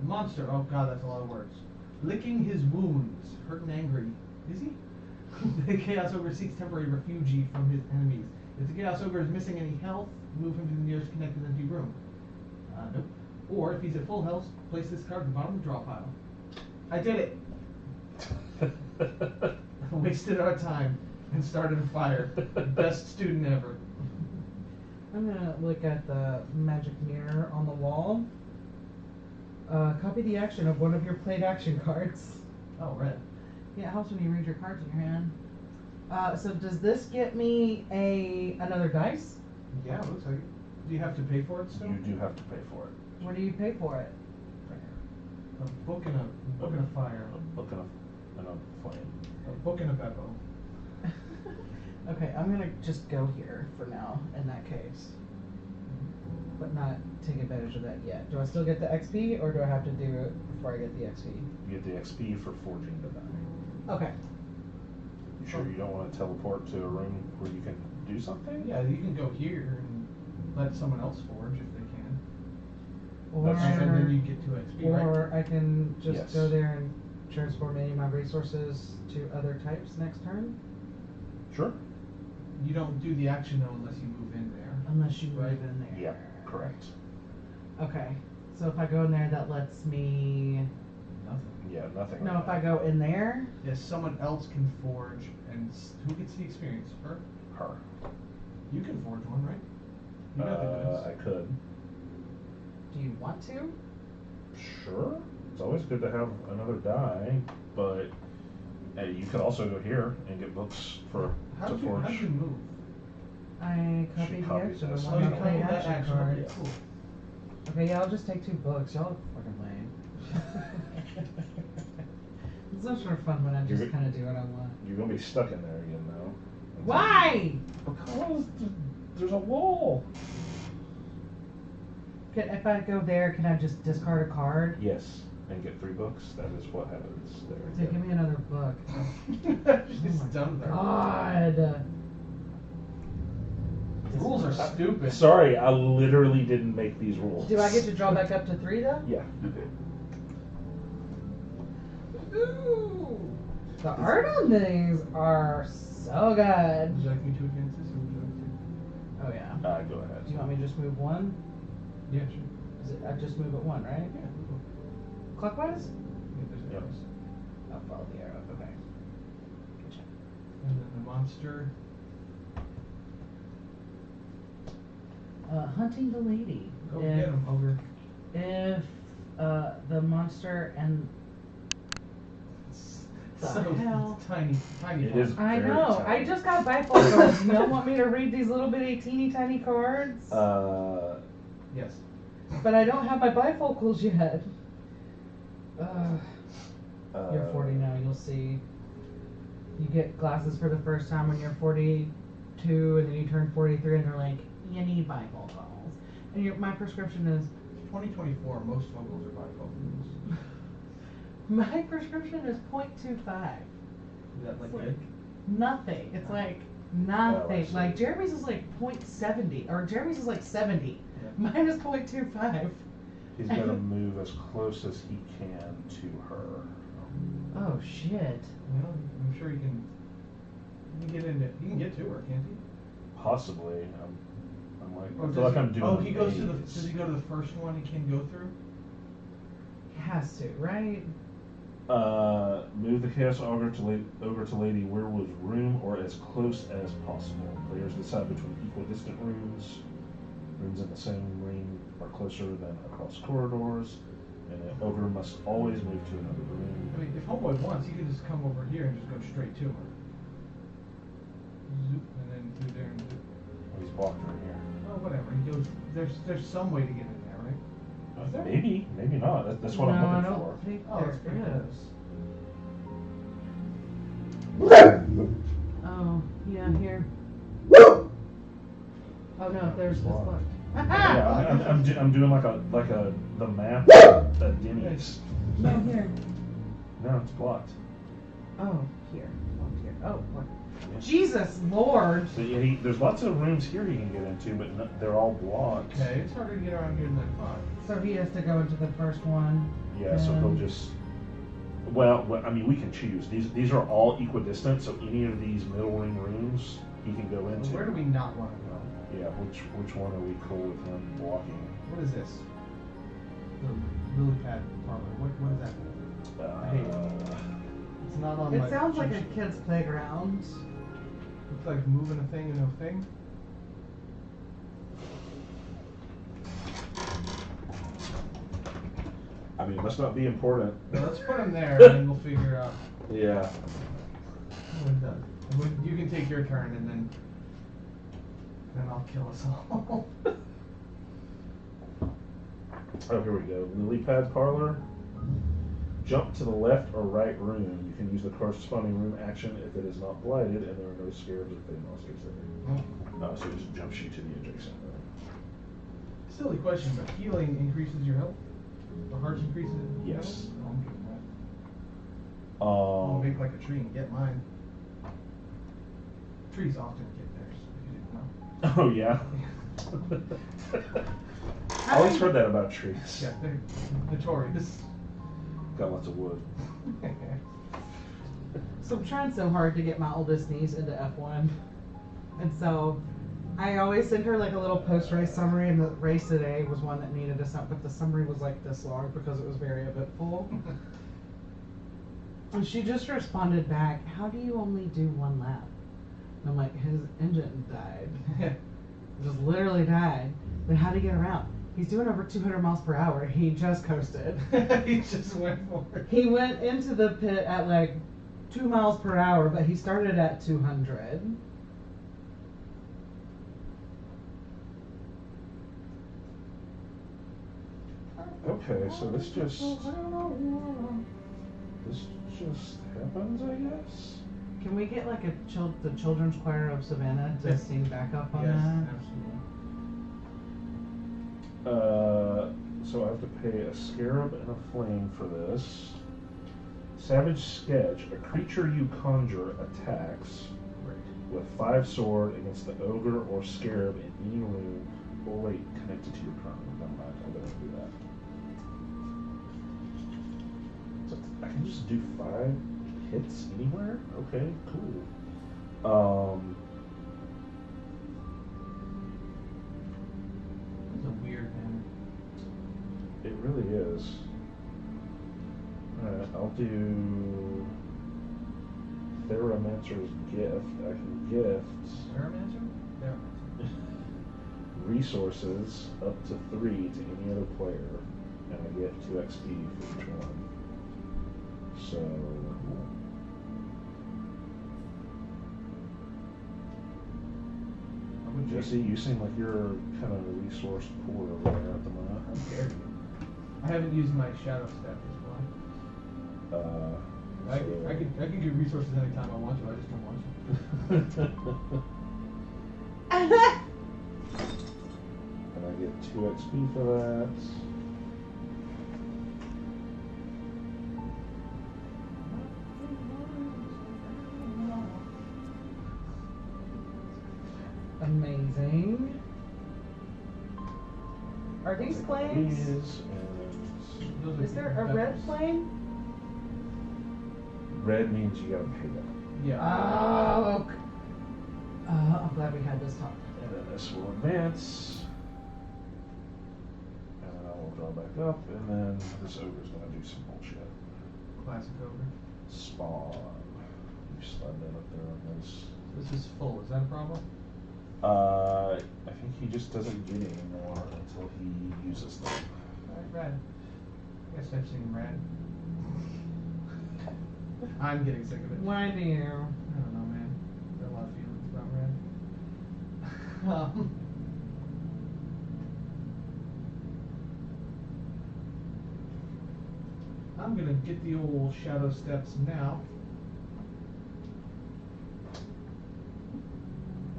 Monster, oh god, that's a lot of words. Licking his wounds, hurt and angry. Is he? The Chaos Ogre seeks temporary refuge from his enemies. If the Chaos Ogre is missing any health, move him to the nearest connected empty room. Nope. Or if he's at full health, place this card at the bottom of the draw pile. I did it! Wasted our time and started a fire. Best student ever. I'm gonna look at the magic mirror on the wall. Copy the action of one of your played action cards. Oh, red. Yeah, it helps when you read your cards in your hand. So does this get me another dice? Yeah, it looks like it. Do you have to pay for it still? You do have to pay for it. What do you pay for it? A book and a fire. A book and a flame. A book and a beppo. Okay, I'm gonna just go here for now in that case. But not take advantage of that yet. Do I still get the XP or do I have to do it before I get the XP? You get the XP for forging the die. Okay. You sure you don't want to teleport to a room where you can do something? Yeah, you can go here and let someone else forge if they can. Or, That's And then you get 2 XP, right? or I can just Yes. go there and transform any of my resources to other types next turn? Sure. You don't do the action though unless you move in there. Unless you move Right. in there. Yeah, correct. Okay. So if I go in there, that lets me... Nothing. Yeah, nothing. No, like if I that. go in there... Yes, someone else can forge, and who gets the experience? Her? Her. You can forge one, right? You got the goods. I could. Do you want to? Sure. It's always good to have another die, but you could also go here and get books to How'd forge. you move? I She copied the copied action this. of Oh, one you of my copied played that action action. cards. Okay, cool. Okay, yeah, I'll just take 2 books. Y'all are fucking lame. It's so much more fun when I just You're- kind of do what I want. You're gonna be stuck in there again, though. Why? Because there's a wall. If I go there, can I just discard a card? Yes, and get 3 books. That is what happens there. So give me another book. She's Oh my done there. God. The rules are stupid. Sorry, I literally didn't make these rules. Do I get to draw back up to 3 though? Yeah, you do. Ooh. The art on these are so good. Would you like me to advance this, or would you like Oh yeah. Go ahead. Do you want me to just move 1? to? Yeah, sure. Is it? I just move it 1, right? Yeah, cool. Clockwise? Yeah, there's Yep. arrows. I'll follow the arrow. Okay. Gotcha. And then the monster. Hunting the lady. Go get him, ogre. If the monster and So hell? tiny. It is. I very know. tiny. I just got bifocals. You don't want me to read these little bitty teeny tiny cards? Yes. But I don't have my bifocals yet. You're 40 now. You'll see. You get glasses for the first time when you're 42, and then you turn 43, and they're like, you need bifocals. And my prescription is 2024, most focals are bifocals. my prescription is 0.25. Is that like It's good? Nothing. It's like Oh, nothing. I see. Like Jeremy's is like 0.70, or Jeremy's is like 70. Yeah. Mine is 0.25. He's gonna move as close as he can to her. Oh shit. Well, I'm sure you can get into. You can get to her, can't he? Possibly. I'm like. Or I feel like I'm doing. Oh, he goes to the. maze. Does he go to the first one he can go through? He has to, right? Move the Chaos Ogre to Lady Weirdwood's room or as close as possible. Players decide between equidistant rooms. Rooms in the same ring are closer than across corridors, and an ogre must always move to another room. I mean, if Homeboy wants, he could just come over here and just go straight to her. Zoop, and then through there and zoop. He's blocked right here. Oh, whatever. He goes. There's some way to get in there, right? Is there? Maybe, maybe not. That's what no, I'm I looking don't for. think Oh, that's pretty there close. is. Oh, yeah, here. Oh no, there's this Blocked. book. Yeah, I'm doing like the map at Denny's. No, here. No, it's blocked. Oh, here. Blocked here. Oh, what? Yeah. Jesus Lord. So yeah, there's lots of rooms here he can get into, but they're all blocked. Okay, it's harder to get around here than I thought. So he has to go into the first one. Yeah, so he'll just. Well, I mean, we can choose. These are all equidistant, so any of these middle ring rooms he can go into. Where do we not want to go? Yeah, which one are we cool with him blocking? What is this? The lily pad parlor. What is that? I hate it. It's not on my. It sounds like a cheat sheet. kid's playground. It's like moving a thing into a thing. I mean, it must not be important. Well, let's put him there, and then we'll figure out Yeah. what it does. And you can take your turn, and then I'll kill us all. Oh, here we go. Lily pad parlor. Jump to the left or right room. You can use the corresponding room action if it is not blighted and there are no scarabs or fey monsters there. So it just jumps you to the adjacent room. Silly question, but healing increases your health? Or hearts increases your Yes. health? Oh, I'm doing that. I'll make like a tree and get mine. Trees often get theirs, if you didn't know. Oh yeah. I always heard that about trees. Yeah, they're notorious. Got lots of wood. So I'm trying so hard to get my oldest niece into F1. And so I always send her like a little post-race summary, and the race today was one that needed a summary, but the summary was like this long because it was very eventful. And she just responded back, how do you only do one lap? And I'm like, his engine died. It just literally died. Then how to get around? He's doing over 200 miles per hour. He just coasted. He just went for it. He went into the pit at like 2 miles per hour, but he started at 200. Okay, so this just happens, I guess. Can we get like the Children's Choir of Savannah to sing back up on Yes, that? absolutely. So I have to pay a scarab and a flame for this. Savage Sketch. A creature you conjure attacks with 5 sword against the ogre or scarab in any room. Oh wait, connected to your crown. Never mind, I better do that. So I can just do 5 hits anywhere? Okay, cool. It's a weird man. It really is. Alright, I'll do Theramancer's Gift. I can gift Theramancer? Theramancer. resources up to 3 to any other player, and I get 2 XP for each one. So, Jesse, you seem like you're kind of resource poor over there at the moment. I'm scared. I haven't used my shadow step as well. I can get resources anytime I want to. I just don't want to. And I get 2 XP for that. Amazing. Are these flames? Is there a red flame? Red means you gotta pay them. Yeah. Oh, okay. I'm glad we had this talk. And then this will advance. And then I will draw back up, and then this ogre's gonna do some bullshit. Classic ogre. Spawn. You slide that up there on this. This is full. Is that a problem? I think he just doesn't get any more until he uses them. Alright, red. I guess I've seen red. I'm getting sick of it. Why do you? I don't know, man. There are a lot of feelings about red. I'm gonna get the old shadow steps now.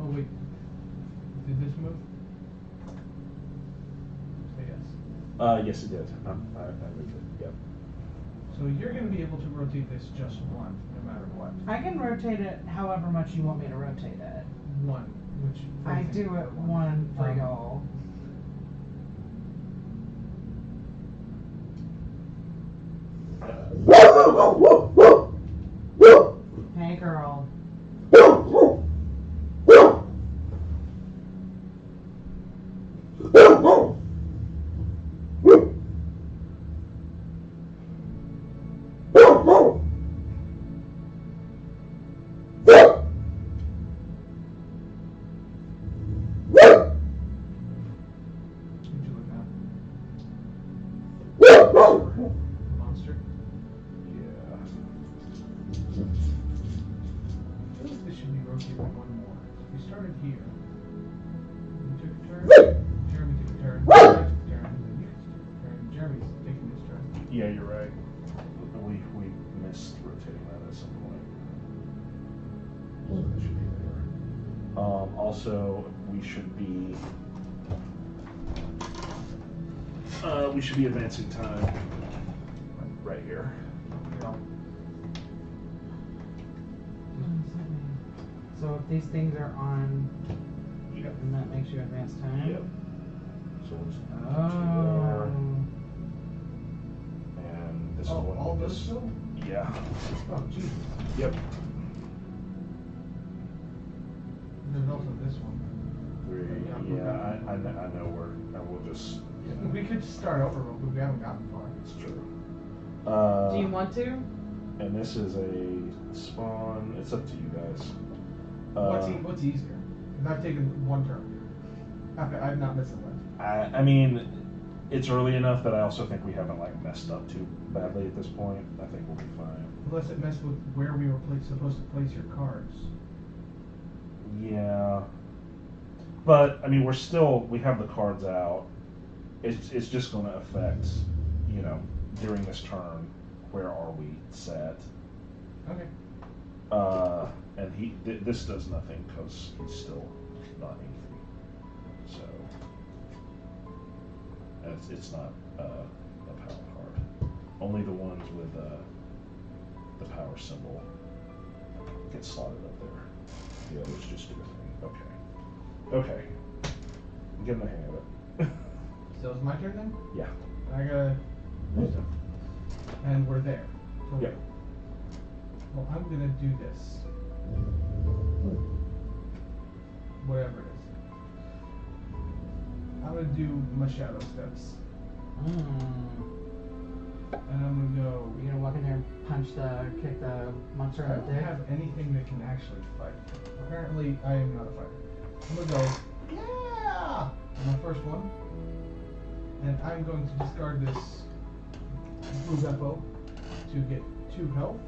Oh wait, did this move? Say yes. Yes, it did. I moved it. Yep. So you're gonna be able to rotate this just one, no matter what. I can rotate it however much you want me to rotate it. One, which I do it one for y'all. Hey, girl. Monster. Yeah. I feel like this should be rotated one more. So we started here. You took a turn. Jeremy took a turn. I took a turn. And then you took a turn. Jeremy's taking his turn. Yeah, you're right. We missed rotating that at some point. So that should be there. Also, we should be advancing time right here. So if these things are on, Yep. then that makes you advance time? Yep. So we'll just Oh. and this is Oh, one all with those this. still? Yeah. Oh, Jesus. Yep. There's also this one. 3. Yeah, I know where. I will just. You know, We could just start over, but we haven't gotten far. it's true. Do you want to? And this is a spawn. It's up to you guys. What's easier? 'Cause I've taken one turn. I've not missed a left. I mean, it's early enough that I also think we haven't messed up too badly at this point. I think we'll be fine. Unless it messed with where we were supposed to place your cards. Yeah. But I mean, we have the cards out. It's just going to affect, during this turn, where are we set? Okay. And this does nothing because he's still not anything. So, and it's not a power card. Only the ones with the power symbol get slotted up there. The others just do a thing. Okay. I'm getting the hang of it. So it's my turn then? Yeah. I gotta do stuff. And we're there. So Yep. Well, I'm gonna do this. Whatever it is. I'm gonna do my shadow steps. And I'm gonna go. You're gonna walk in there and kick the monster I in the don't dick? have anything that can actually fight. Apparently, I am not a fighter. I'm gonna go. Yeah! my first one. And I'm going to discard this blue Beppo to get 2 health.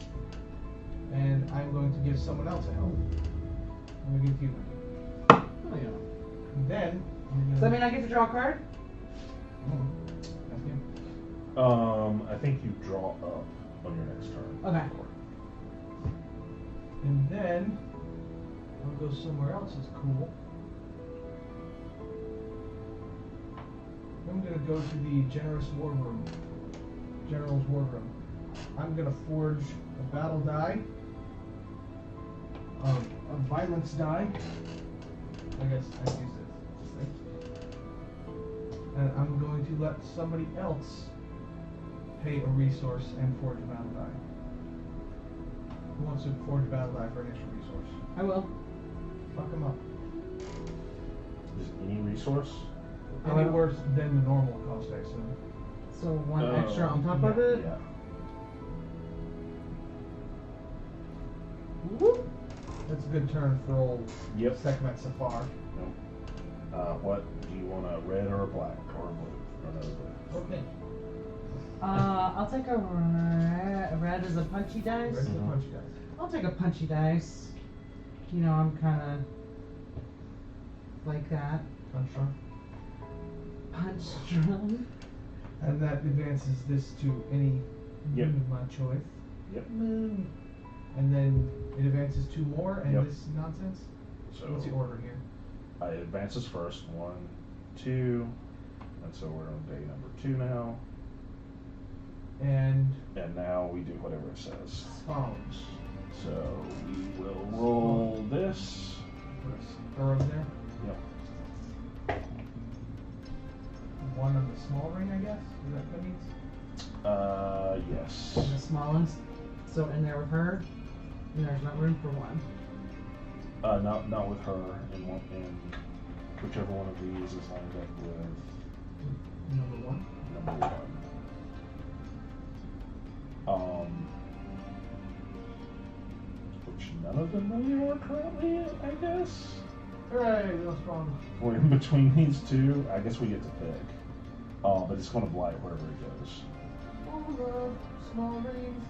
And I'm going to give someone else a health. I'm going to give you one. Oh, yeah. And then... Does that mean I get to draw a card? That's him. I think you draw up on your next turn. Okay. And then I'll go somewhere else that's cool. I'm gonna go to the General's Wardroom. I'm gonna forge a battle die, a violence die. I guess I use it. And I'm going to let somebody else pay a resource and forge a battle die. Who wants to forge a battle die for an extra resource? I will. Fuck them up. Is any resource? Any worse than the normal cost, I assume. So 1 extra on top of it? Yeah. Whoop. That's a good turn for old Yep. Sekhmet Safar. No. What do you want, a red or a black or a blue or no blue? Okay. I'll take a red as a punchy dice. Red's the punchy dice. I'll take a punchy dice. You know, I'm kind of like that. Punch strong. Punch strong. And that advances this to any Yep. moon of my choice. Yep. Moon. And then it advances 2 more, and Yep. this nonsense. So What's the order here? It advances first. 1, 2, and so we're on day number 2 now. And And now we do whatever it says. follows. So we will roll this. Put a star over there. Yep. 1 on the small ring, I guess. Is that what that means? Yes. And the smallest. So in there with her, and there's not room for 1. Not with her, and whichever one of these is lined up with Number 1. number 1. Which none of them really are currently, I guess. Hooray, we lost one. We're in between these 2. I guess we get to pick. But it's going to blight wherever it goes. Oh, the small rings.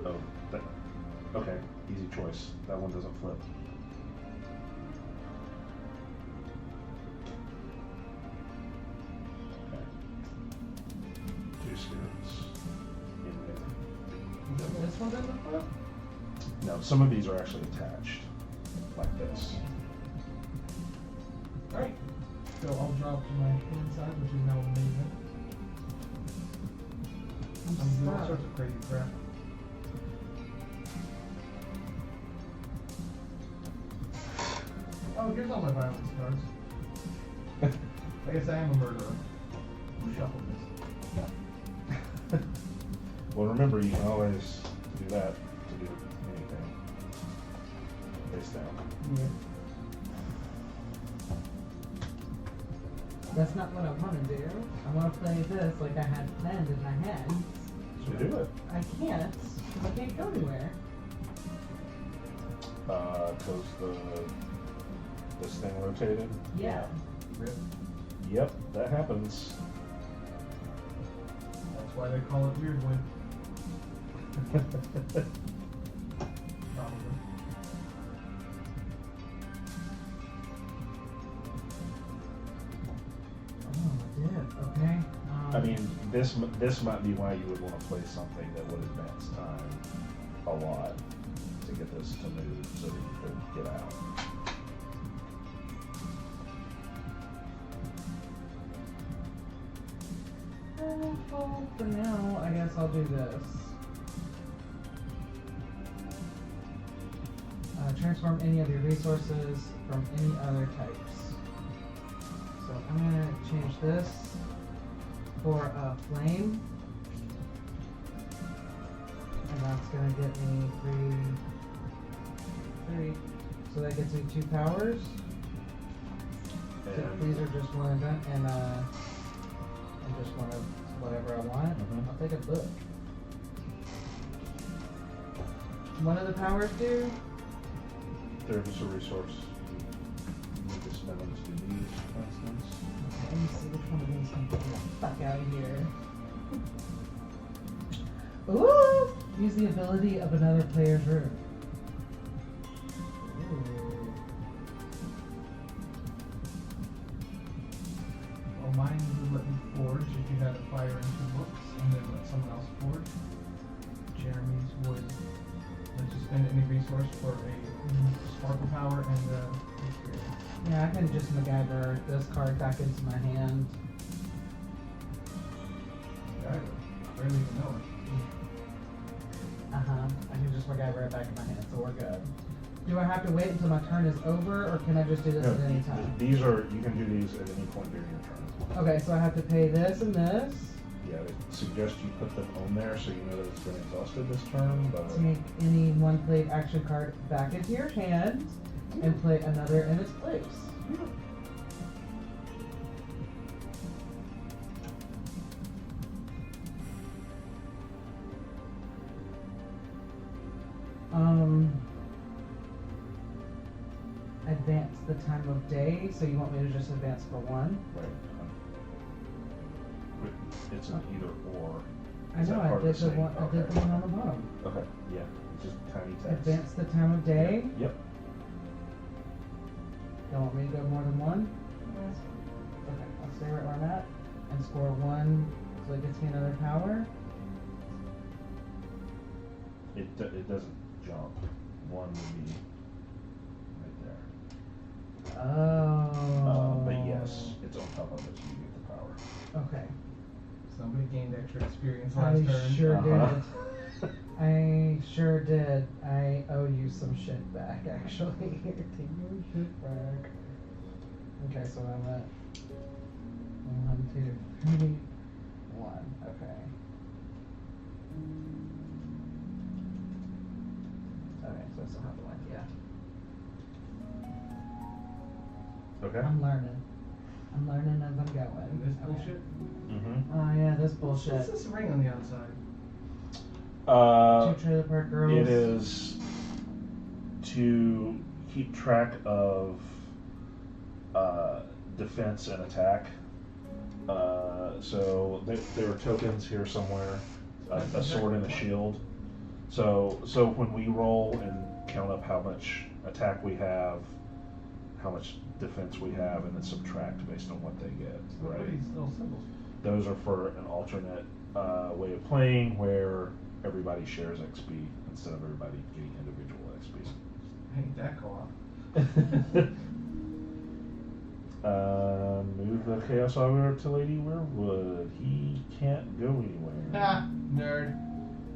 Oh, okay. Easy choice. That one doesn't flip. Okay. 2 spirits in there. This one doesn't flip? No, some of these are actually attached, like this. Alright. So I'll drop to my hand side, which is now amazing. I'm doing all stuck. sorts of crazy crap. Oh, here's all my violence cards. I guess I am a murderer. Shuffle this. Well, remember, you can always do that to do anything. Face down. Yeah. That's not what I want to do. I want to play this like I had planned in my head. So do it. I can't, because I can't go anywhere. Because this thing rotated? Yeah. Rip. Yep, that happens. That's why they call it Weirdwood. Probably. Oh, I did. Okay. I mean, this might be why you would want to play something that would advance time a lot to get this to move so that you could get out. Well, for now, I guess I'll do this. Transform any of your resources from any other types. So I'm gonna change this for a flame. And that's gonna get me three. So that gets me 2 powers. So these are just one and done, and just one of whatever I want. Mhm. I'll take a book. one of the powers do? They're just a resource. You need to spend them to be used, for instance. Okay, let me see which one of these can get the fuck out of here. Ooh! Use the ability of another player's room. Ooh. Well, mine would let you forge if you had a fire into books, and then let someone else forge. Jeremy's would let you spend any resource for a sparkle power and experience. Yeah, I can just MacGyver this card back into my hand. I barely even know it. Uh-huh. I can just MacGyver it back in my hand, so we're good. Do I have to wait until my turn is over, or can I just do this No, at any time? you can do these at any point during your turn. Okay, so I have to pay this and this. Yeah, I suggest you put them on there so you know that it's been exhausted this turn, but Take any one played action card back into your hand and play another in its place. Advance the time of day, so you want me to just advance for one? right. It's an either or. I Is know, that I part of did the the same? one, I did the one on the bottom. Okay, yeah, it's just tiny text. Advance the time of day. Yep. Don't want me to go more than one? Okay, I'll stay right where I'm at and score one, so it gets me another power. It doesn't jump. One would be right there. Oh. But yes, it's on top of it, so you get the power. Okay. Somebody gained extra experience I last turn. sure Uh-huh. did. I sure did. I owe you some shit back, actually. Take your shit back. Okay, so I'm at 1, 2, 3, 1. Okay. Okay, so I still have the one, yeah. Okay. I'm learning. I'm learning as I'm going. And this Okay. bullshit? Mm-hmm. Oh yeah, this What's bullshit. this ring on the outside? Two Trailer Park Girls. It is to keep track of defense and attack. So there are tokens here somewhere, a sword and a shield. So when we roll and count up how much attack we have, how much defense we have, and then subtract based on what they get. What are Right. these little symbols? Those are for an alternate way of playing where everybody shares XP instead of everybody getting individual XP. Ain't that co-op? Move the Chaos Augur to Lady Weirdwood. He can't go anywhere. Ah, nerd.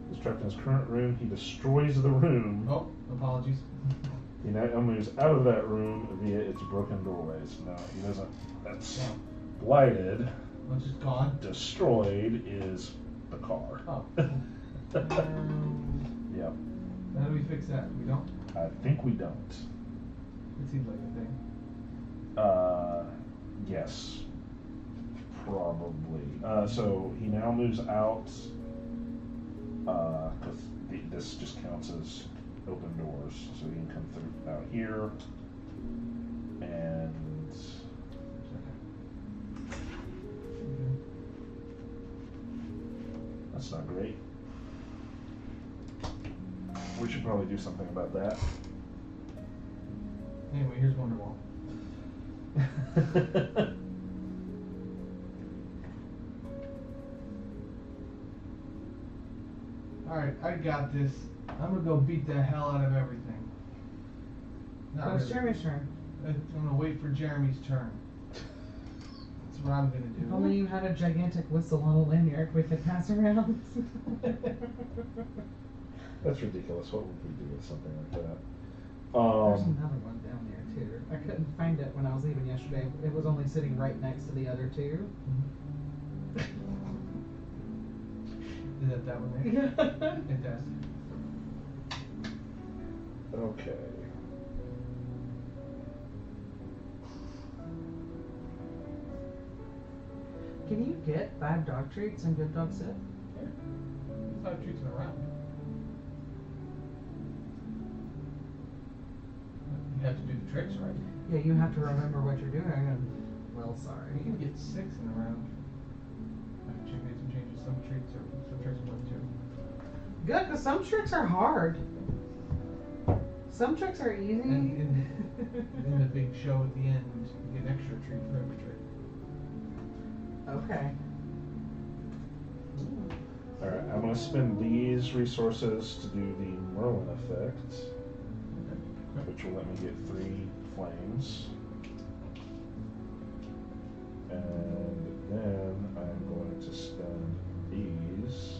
He's trapped in his current room. He destroys the room. Oh, apologies. He now moves out of that room via its broken doorways. No, he doesn't. That's No. blighted. Once it's gone. Destroyed is the car. Oh. Yep. How do we fix that? We don't? I think we don't. It seems like a thing. Yes. Probably. So he now moves out, because this just counts as open doors. So he can come through out here, and that's not great. We should probably do something about that. Anyway, here's Wonderwall. Alright, I got this. I'm gonna go beat the hell out of everything. Not Oh, it's really. Jeremy's turn. I'm gonna wait for Jeremy's turn. That's what I'm gonna If do. only you had a gigantic whistle on a lanyard we could pass around. That's ridiculous. What would we do with something like that? There's another one down there too. I couldn't find it when I was leaving yesterday. It was only sitting right next to the other two. Is that one there? Yeah. Fantastic. Okay. Can you get 5 dog treats and good dog sit? Yeah. 5 treats in a round. tricks, right? Yeah, you have to remember what you're doing, and well, sorry. You can get 6 in a round. I can make some changes. Some tricks are worth 2. Good, because some tricks are hard. Some tricks are easy. And in the big show at the end, you get an extra treat for every trick. Okay. Alright, I'm gonna spend these resources to do the Merlin effect, which will let me get 3 flames. And then I'm going to spend these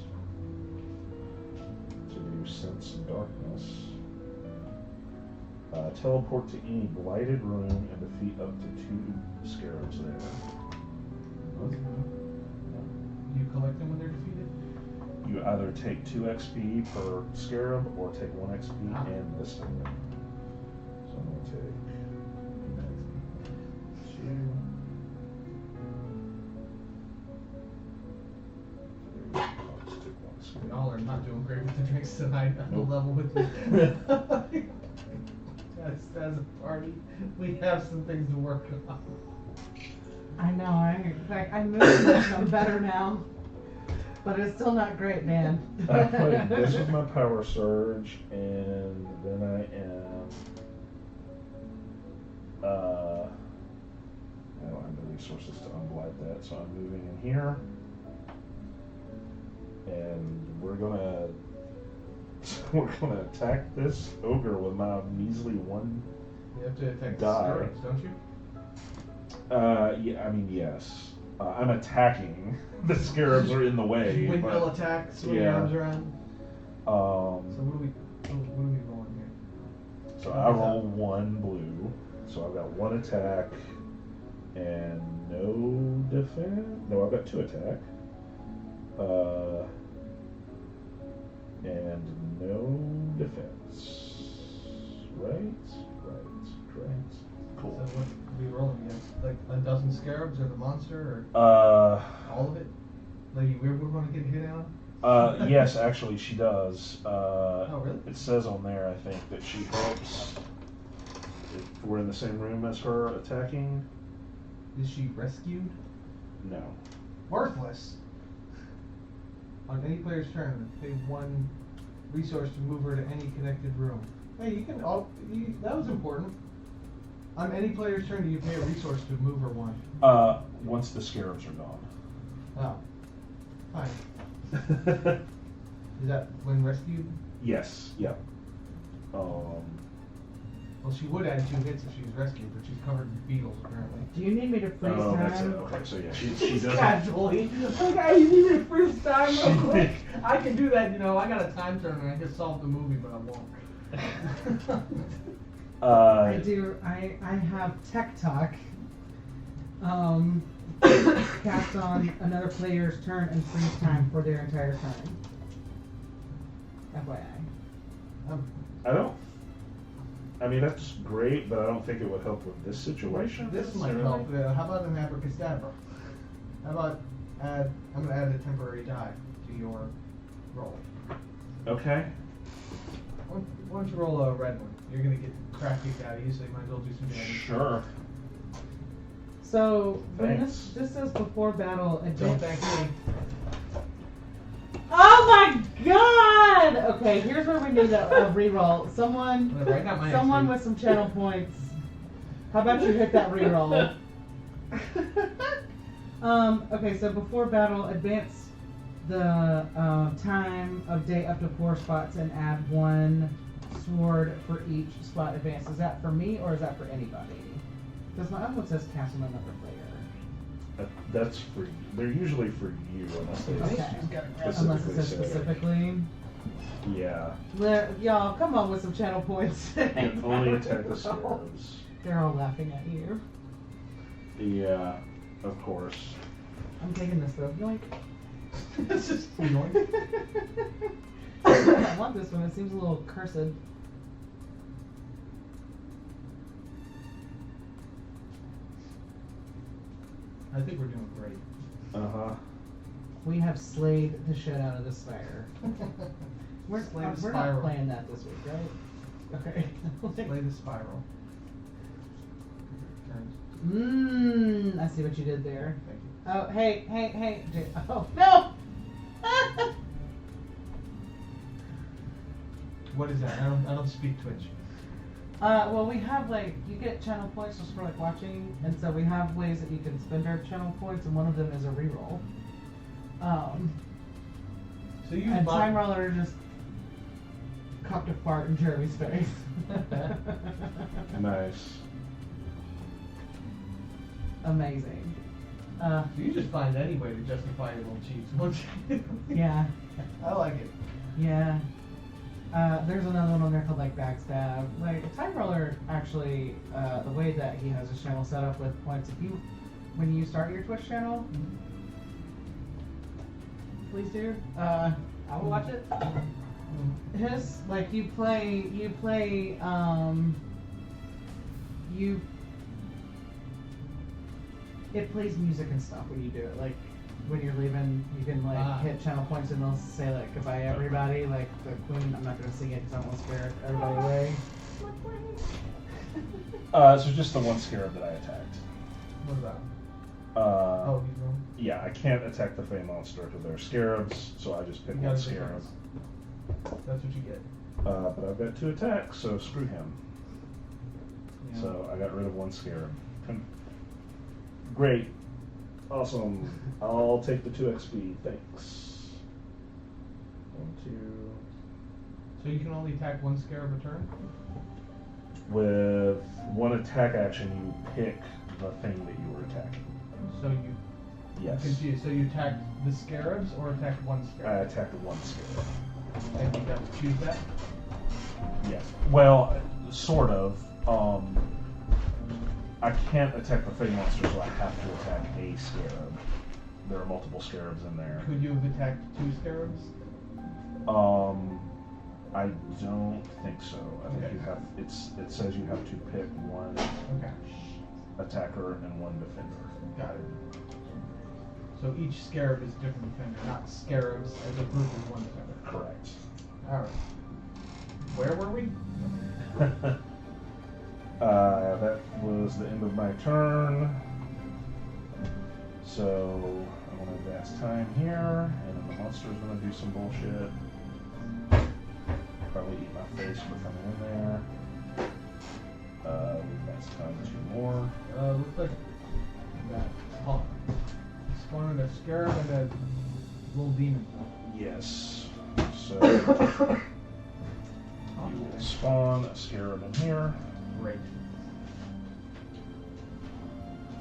to do Sense Darkness. Teleport to any blighted room and defeat up to 2 scarabs there. Do you collect them when they're defeated? You either take 2 XP per scarab or take 1 XP and this thing. So I'm going to take 2. I'll just take 1 scarab. Y'all are not doing great with the drinks tonight. I'm Nope. level with you. As a party, we have some things to work on. I know, I'm moving some better now. But it's still not great, man. I played this with my power surge, and then I am. I don't have the resources to unblight that, so I'm moving in here, and we're gonna attack this ogre with my measly 1. You have to attack the Die. scarabs, don't you? Yeah, I mean yes. I'm attacking. The scarabs are in the way. Windmill but, attack, swing yeah. your arms around. So what are we rolling here? So I roll 1 blue. So I've got 1 attack and no defense. No, I've got 2 attack. And no defense. Right? Correct. Cool. So what are we rolling against? Like a dozen scarabs or the monster or all of it? Lady Weirdwood want to get hit on? Yes, actually she does. Oh, really? It says on there, I think, that she helps if we're in the same room as her attacking. Is she rescued? No. Worthless. On any player's turn, pay 1 resource to move her to any connected room. Hey, you can. That was important. On any player's turn, you pay a resource to move her 1. Once the scarabs are gone. Oh. Fine. Is that when rescued? Yes. Yep. Well, she would add 2 hits if she was rescued, but she's covered in beetles apparently. Do you need me to freeze Oh, that's it. time? Okay, so yeah, she doesn't. Casually. Okay, you need me to freeze time real quick. I can do that, I got a time turn and I can solve the movie, but I won't. I do. I have Tech Talk. Cast on another player's turn and freeze time for their entire turn. FYI. I mean, that's great, but I don't think it would help with this situation. This might help. How about an abracadabra? How about I'm going to add a temporary die to your roll. Okay. Why don't you roll a red one? You're going to get crap kicked out of you, so you might as well do some damage. Sure. So when Thanks. this says before battle, Don't thank me. Oh my God! Okay, here's where we need a reroll. Someone with some channel points. How about you hit that reroll? Okay, so before battle, advance the time of day up to 4 spots and add 1 sword for each spot advanced. Is that for me or is that for anybody? Because my other one says cast on another player. That's for you. They're usually for you unless they Unless it says specifically. Yeah. Y'all, come on with some channel points. You can only attack the scarabs. They're all laughing at you. Yeah, of course. I'm taking this though. Yoink. It's just yoink. I want this one. It seems a little cursed. I think we're doing great. Uh-huh. We have slayed the shit out of this spire. We're not playing that this week, right? Okay. Play the spiral. see what you did there. Thank you. Oh, hey. Oh, no! What is that? I don't speak Twitch. Well, we have you get channel points just for watching, and so we have ways that you can spend our channel points, and one of them is a reroll. So you and Time Roller just cocked a fart in Jeremy's face. Nice. Amazing. You just find any way to justify your little cheats. Yeah. I like it. Yeah. There's another one on there called Backstab. Time Roller actually, the way that he has his channel set up with points, when you start your Twitch channel, please do. I will watch it. His it plays music and stuff when you do it. When you're leaving, you can hit channel points and they'll say goodbye everybody. The Queen. I'm not gonna sing it because I don't want to scare everybody away. So just the one scarab that I attacked. What's that? Oh, he's wrong. Yeah, I can't attack the Fey monster because they're scarabs, so I just pick one scarab. That's what you get. But I've got 2 attacks, so screw him. Yeah. So I got rid of 1 scarab. Great. Awesome. I'll take the 2 XP. Thanks. 1, 2. So you can only attack 1 scarab a turn? With 1 attack action, you pick the thing that you were attacking. So you... Yes. I'm confused. So you attacked the scarabs or attacked 1 I scarab? attacked 1 scarab. And you got to choose that? Yes. Well, sort of. I can't attack the Fey monster, so I have to attack a scarab. There are multiple scarabs in there. Could you have attacked 2 scarabs? I don't think so. I think Okay. you have. It says you have to pick 1 Okay. attacker and 1 defender. Got it. So each scarab is a different defender, not scarabs as a group is 1 defender. Correct. Alright. Where were we? That was the end of my turn. So I'm gonna advance time here, and then the monster's gonna do some bullshit. Probably eat my face for coming in there. Advance time 2 more. Looks like that spawned a scarab and a little demon. Yes. So you will spawn a scarab in here. Great.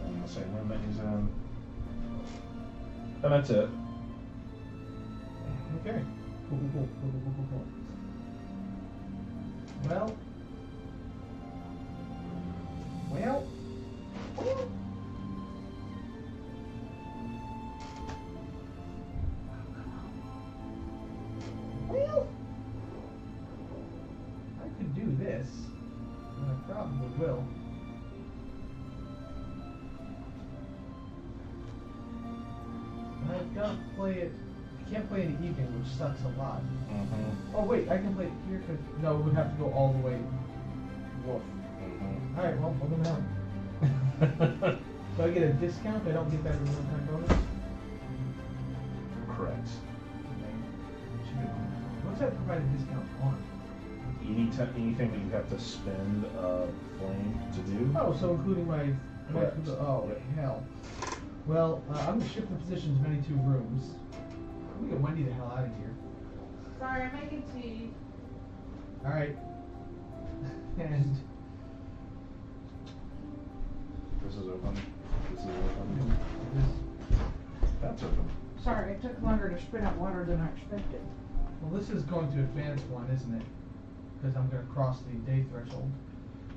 In the same room that he's in. And that's it. Okay. Cool. Well. I could do this, and I probably will. I've got to play it. I can't play in the evening, which sucks a lot. Mm-hmm. Oh wait, I can play it here because no, it would have to go all the way north. Mm-hmm. All right, well, we'll go down. Do I get a discount? I don't get that in one-time bonus. Correct. What's that provide a discount on? Anything that you have to spend a flame to do. Oh, so including my. Correct. Oh Yep. hell. Well, I'm gonna shift the positions of any 2 rooms. Let me get Wendy the hell out of here. Sorry, I'm making tea. All right. And This is open. This is open. That's open. Sorry, it took longer to spit out water than I expected. well, this is going to advance 1, isn't it? Because I'm gonna cross the day threshold.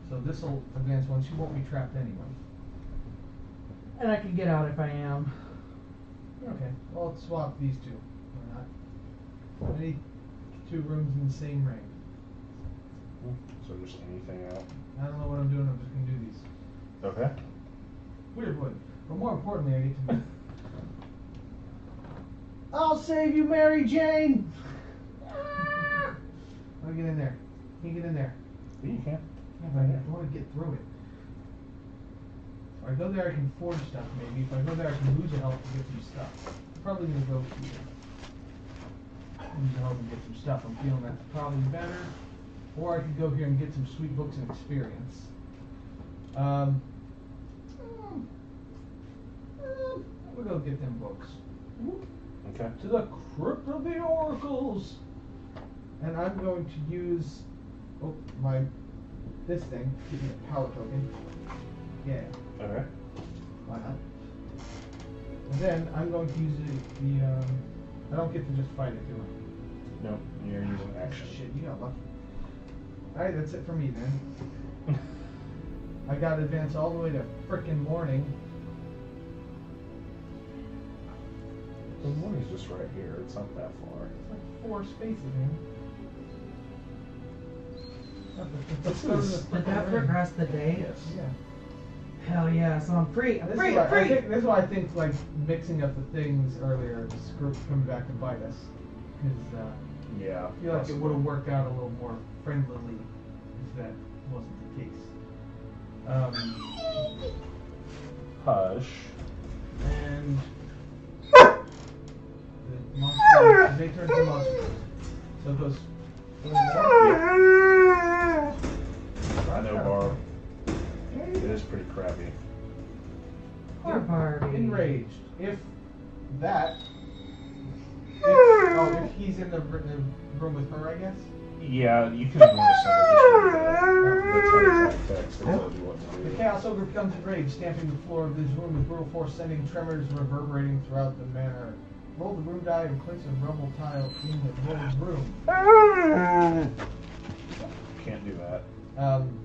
So this will advance 1. She won't be trapped anyway. And I can get out if I am. Okay. Well, let's swap these 2. Why not? Any 2 rooms in the same range. So just anything out. I don't know what I'm doing. I'm just gonna do these. Okay. Weirdwood. But more importantly, I get to. I'll save you, Mary Jane. Let me get in there. Can you get in there? Yeah, you can. Yeah, but I want to get through it. If I go there, I can forge stuff, maybe. If I go there, I can lose a health and get some stuff. I'm probably going to go here. Lose a health and get some stuff. I'm feeling that's probably better. Or I could go here and get some sweet books and experience. We'll go get them books. Okay. To the Crypt of the Oracles! And I'm going to use this thing, give me a power token. Yeah. Okay. Why not? And then I'm going to use I don't get to just fight it, do I? No, you're using action. Shit, you got lucky. Alright, that's it for me then. I gotta advance all the way to frickin' morning. The morning's just right here. It's not that far. It's like 4 spaces, man. Did that progress the day? Yes. Yeah. Hell yeah, so I'm free. I'm free. I'm free. This is why I think like mixing up the things earlier is coming back to bite us. Because Yeah. I feel like it would have worked out a little more friendlily if that wasn't the case. Hush. And the monster, they turn to monsters. So it goes. I know, Barb. It is pretty crappy. Poor Barbie. Enraged. If he's in the room with her, I guess. Yeah, you can ignore some of the text that tells you what to The do. Chaos Ogre becomes enraged, stamping the floor of this room with brutal force, sending tremors reverberating throughout the manor. Roll the room die and place a rubble tile in the rolled room. Can't do that. Um,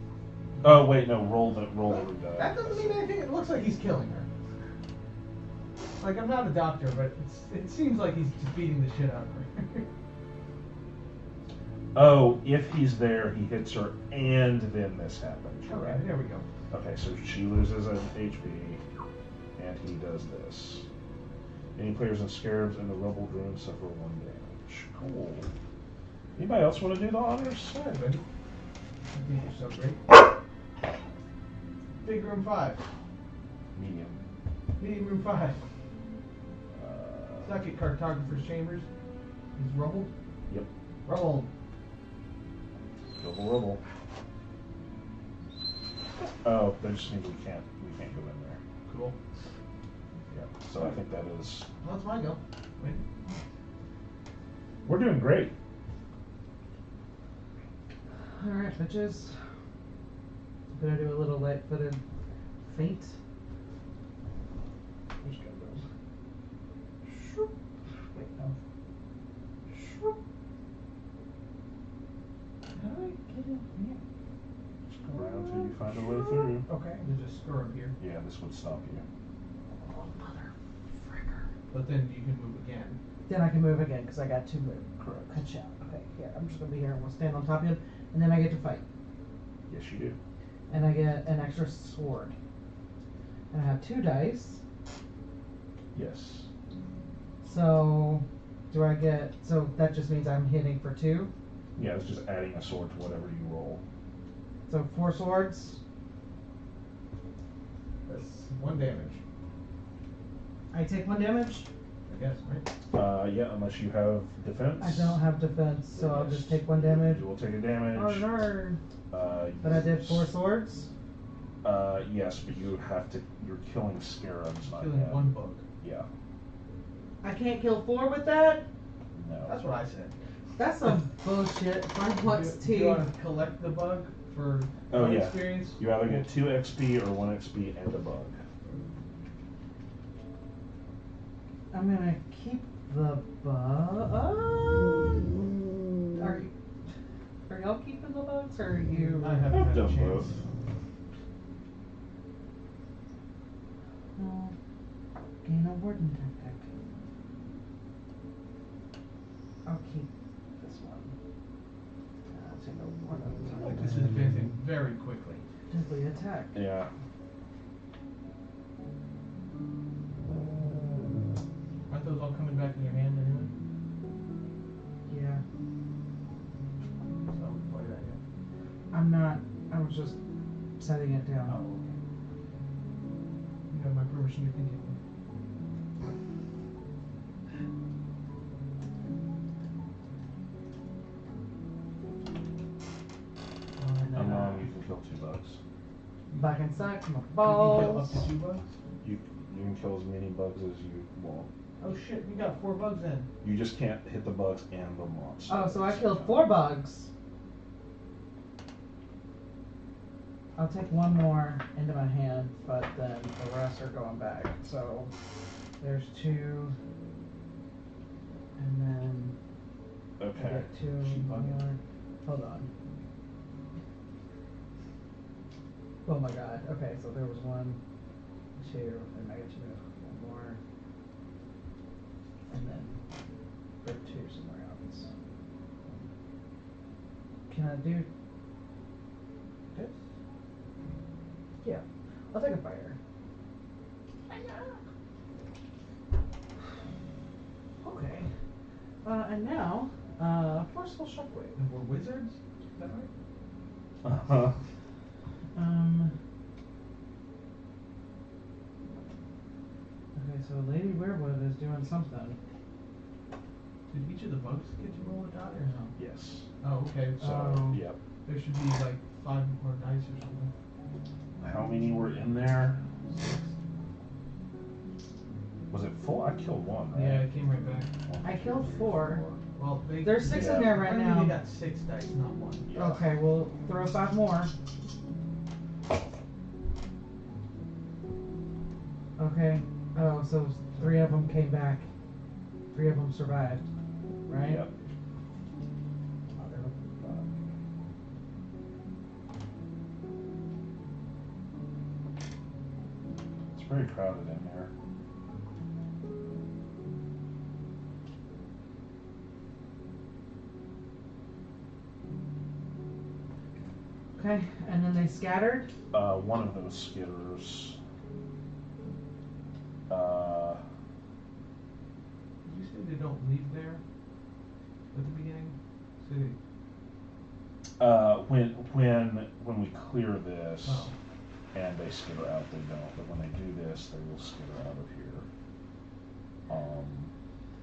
wait, no, roll the room die. that doesn't mean anything. It looks like he's killing her. Like, I'm not a doctor, but it seems like he's just beating the shit out of her. Oh, if he's there, he hits her, and then this happens. You're Okay, right. there we go. Okay, so she loses an HP, and he does this. Any players and scarabs in the rubble room suffer 1 damage. Cool. Anybody else want to do the honors? Sorry, buddy. You think you're so great. Big room 5. Medium. Medium room 5. Second cartographer's chambers is rubbled. Yep. Rubbled. Rubble. Oh, that just means we can't go in there. Cool. Yeah. So I think that is. Well, that's my go. Wait. We're doing great. Alright, bitches. I'm gonna do a little light-footed feint. Where's Gundam? Wait, no. How do I get in here? Just go around till you find a way through. Okay. There's a skirm here. Yeah, this would stop you. Oh, mother fricker. But then you can move again. Then I can move again because I got 2 moves. Correct. Gotcha. Okay, yeah, I'm just gonna be here and we'll stand on top of him, and then I get to fight. Yes, you do. And I get an extra sword. And I have 2 dice. Yes. So, do I get? So that just means I'm hitting for 2. Yeah, it's just adding a sword to whatever you roll. So 4 swords. That's 1 damage. I take 1 damage. I guess, right? Yeah, unless you have defense. I don't have defense, so I'll just take 1 damage. You will take a damage. No. But I did 4 swords. Yes, but you have to. You're killing scarabs, not Killing him. 1 bug. Yeah. I can't kill 4 with that. No. That's what I said. That's some bullshit. 5 plus Do you T. want to collect the bug for Oh, yeah. experience? You either get 2 XP or 1 XP and a bug. I'm gonna keep the bug. Are y'all keeping the bugs, or are you? I haven't I've had a done chance. both. No. Gain a warden tactic. I'll keep this one. I'll take a I feel like this is advancing very quickly. deadly attack. Yeah. Aren't those all coming back in your hand anyway? Yeah. So, play that yet. I'm not. I was just setting it down. Oh, okay. permission to continue. How long you can kill 2 bugs? Back inside, come on, You can balls. kill up to 2 bugs? You can kill as many bugs as you want. Oh shit, you got 4 bugs in. You just can't hit the bugs and the monster. Oh, so I killed 4 bugs. I'll take 1 more into my hand, but then the rest are going back. So there's 2, and then I Okay. get 2 more. Hold on. Oh my god. Okay, so there was 1, 2, and I get to move 1 more, and then put 2 somewhere else. Can I do this? Yeah, I'll take a fire. Okay. And now, forceful shockwave. And we're wizards? Is that right? Uh-huh. Okay, so Lady Weirdwood is doing something. Did each of the bugs get to roll a die or no? Yes. Oh, okay. So, Oh. yep. There should be like 5 more dice or something. How many were in there? Was it full? I killed 1, right? Yeah, it came right back. I killed 4. Well, There's 6 in Yeah. there right apparently now. they got 6 dice, not 1. Yeah. Okay, we'll throw 5 more. Okay. Oh, so 3 of them came back. 3 of them survived, right? Yep. It's very crowded in here. Okay, and then they scattered. One of those skitters. Did you say they don't leave there at the beginning? So When we clear this Oh. and they skitter out, they don't. But when they do this, they will skitter out of here.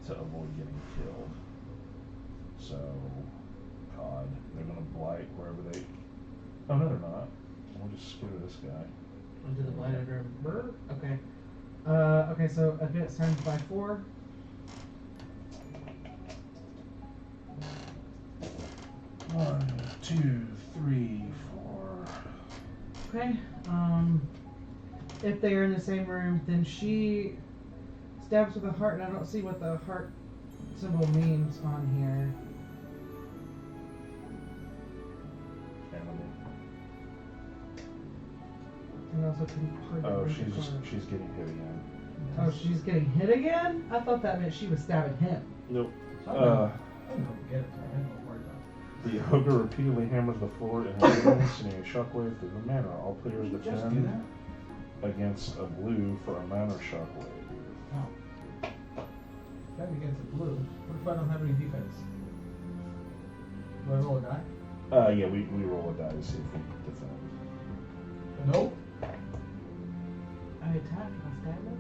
To avoid getting killed. So, God, they're gonna blight wherever they. Oh no, they're not. We'll just skitter this guy. Into the blighted room. Brr. Okay. Okay, so advance times by 4. One, 2, 3, 4. Okay. If they are in the same room, then she stabs with a heart, and I don't see what the heart symbol means on here. And also can Oh, she's getting hit again. Oh, she's getting hit again? I thought that meant she was stabbing him. Nope. I don't know. I don't know if we get it, so I don't know what worry about. The ogre repeatedly hammers the floor in his hands, sending a shockwave through the manor. All players Did you just do defend that? against a blue for a manor shockwave. Oh. Defend against a blue. What if I don't have any defense? Do I roll a die? Yeah, we roll a die to see if we defend. Nope. I attack if I stab him?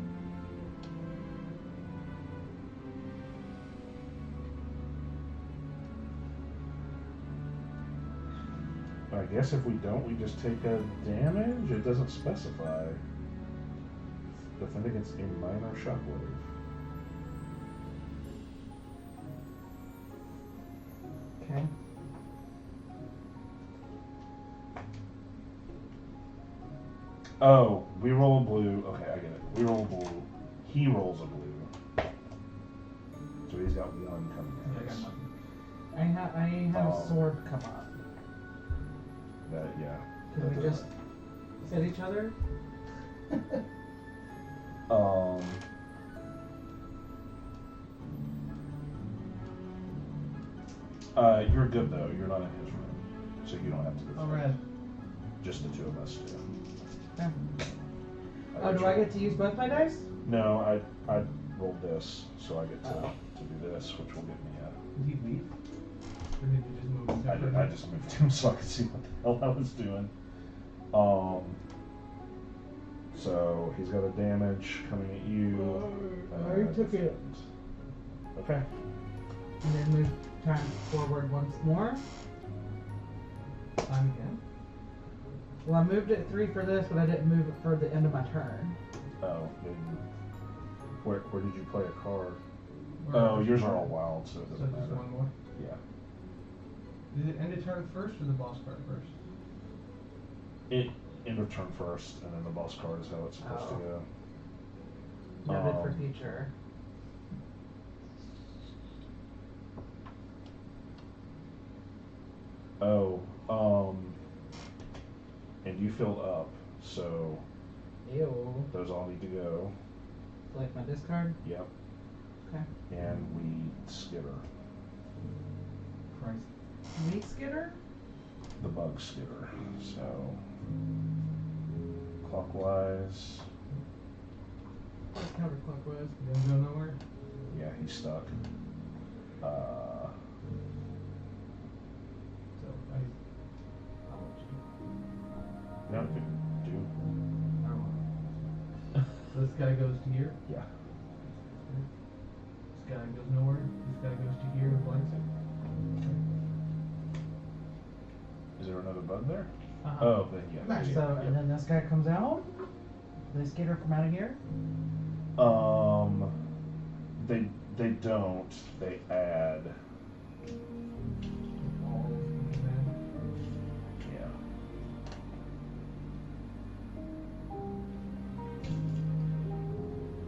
I guess if we don't, we just take a damage? It doesn't specify. Defend against a minor shockwave. Okay. Oh, we roll a blue. Okay, I get it. We roll a blue. He rolls a blue. So he's got 1 coming Yeah, I at got us. nothing. I have a sword come up. That, yeah. Can we just hit each other? You're good though. You're not in his room, so you don't have to defend. Alright. Just the 2 of us do. Yeah. Oh, do I get to use both my dice? No, I rolled this, so I get to do this, which will get me a. Did he leave? Or did you just move him I separately? just moved him so I could see what the hell I was doing. So he's got a damage coming at you. I took it. Okay. And then move time forward once more. Time again. Well, I moved it 3 for this, but I didn't move it for the end of my turn. Oh, where did you play a card? Where Oh, is yours it? are all wild, so it So doesn't just matter. one more. Yeah. Did it end a turn first or the boss card first? It end of turn first, and then the boss card is how it's supposed to go. Noted for future. And you fill up, so Ew. those all need to go. Like my discard? Yep. Okay. And we skitter. Christ. Meat skitter? The bug skitter. So clockwise. Counterclockwise. You didn't go nowhere? Yeah, he's stuck. So I'll let you. Yeah, could do. I don't know. So this guy goes to here. Yeah. This guy goes nowhere. This guy goes to here and blanks it. Is there another bug there? Uh-huh. Oh, then yeah. Nice. yeah, So, yeah. and then this guy comes out. They skitter from out of here. They don't. They add. All Yeah.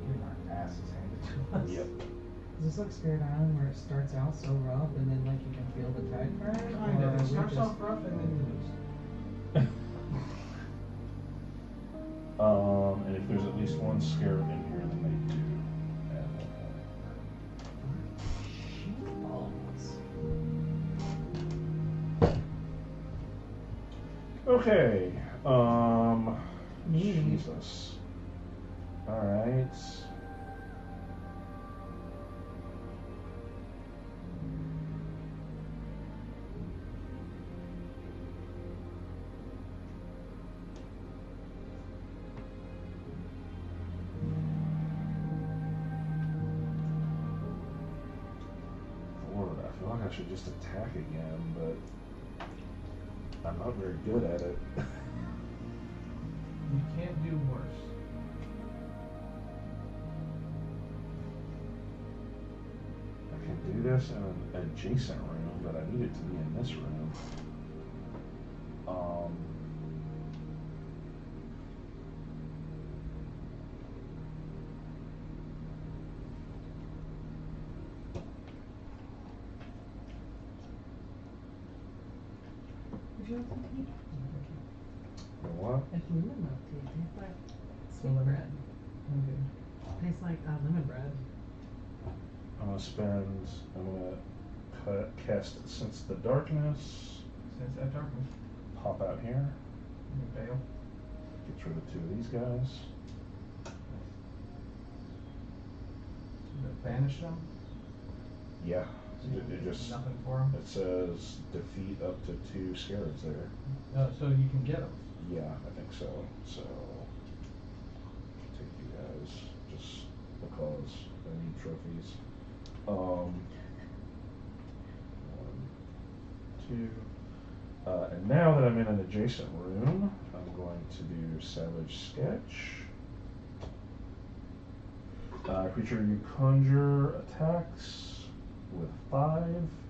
Getting our asses handed to us. Yep. Is this like Spirit Island where it starts out so rough and then like you can feel the tide burn? Kind of. Or It we starts just- off rough and then you lose. And if there's at least one scarab in here, then they do add one point. Okay. Neat. Jesus. Alright. Lord, I feel like I should just attack again, but I'm not very good at it. You can't do worse. I can do this in an adjacent room, but I need it to be in this room. Would you like some tea? You know what? It's lemon milk tea. It tastes like sweet bread. Okay. Tastes like lemon bread. I'm gonna cast Sense the Darkness, Sense that darkness. pop out here, You fail. get rid of 2 of these guys. Banish them. Yeah, So you it just, nothing for them. it says defeat up to 2 scarabs there. So you can get them. Yeah, I think so. So, take you guys, just because I need trophies. 1, 2. And now that I'm in an adjacent room, I'm going to do Savage Sketch. Creature you conjure attacks with 5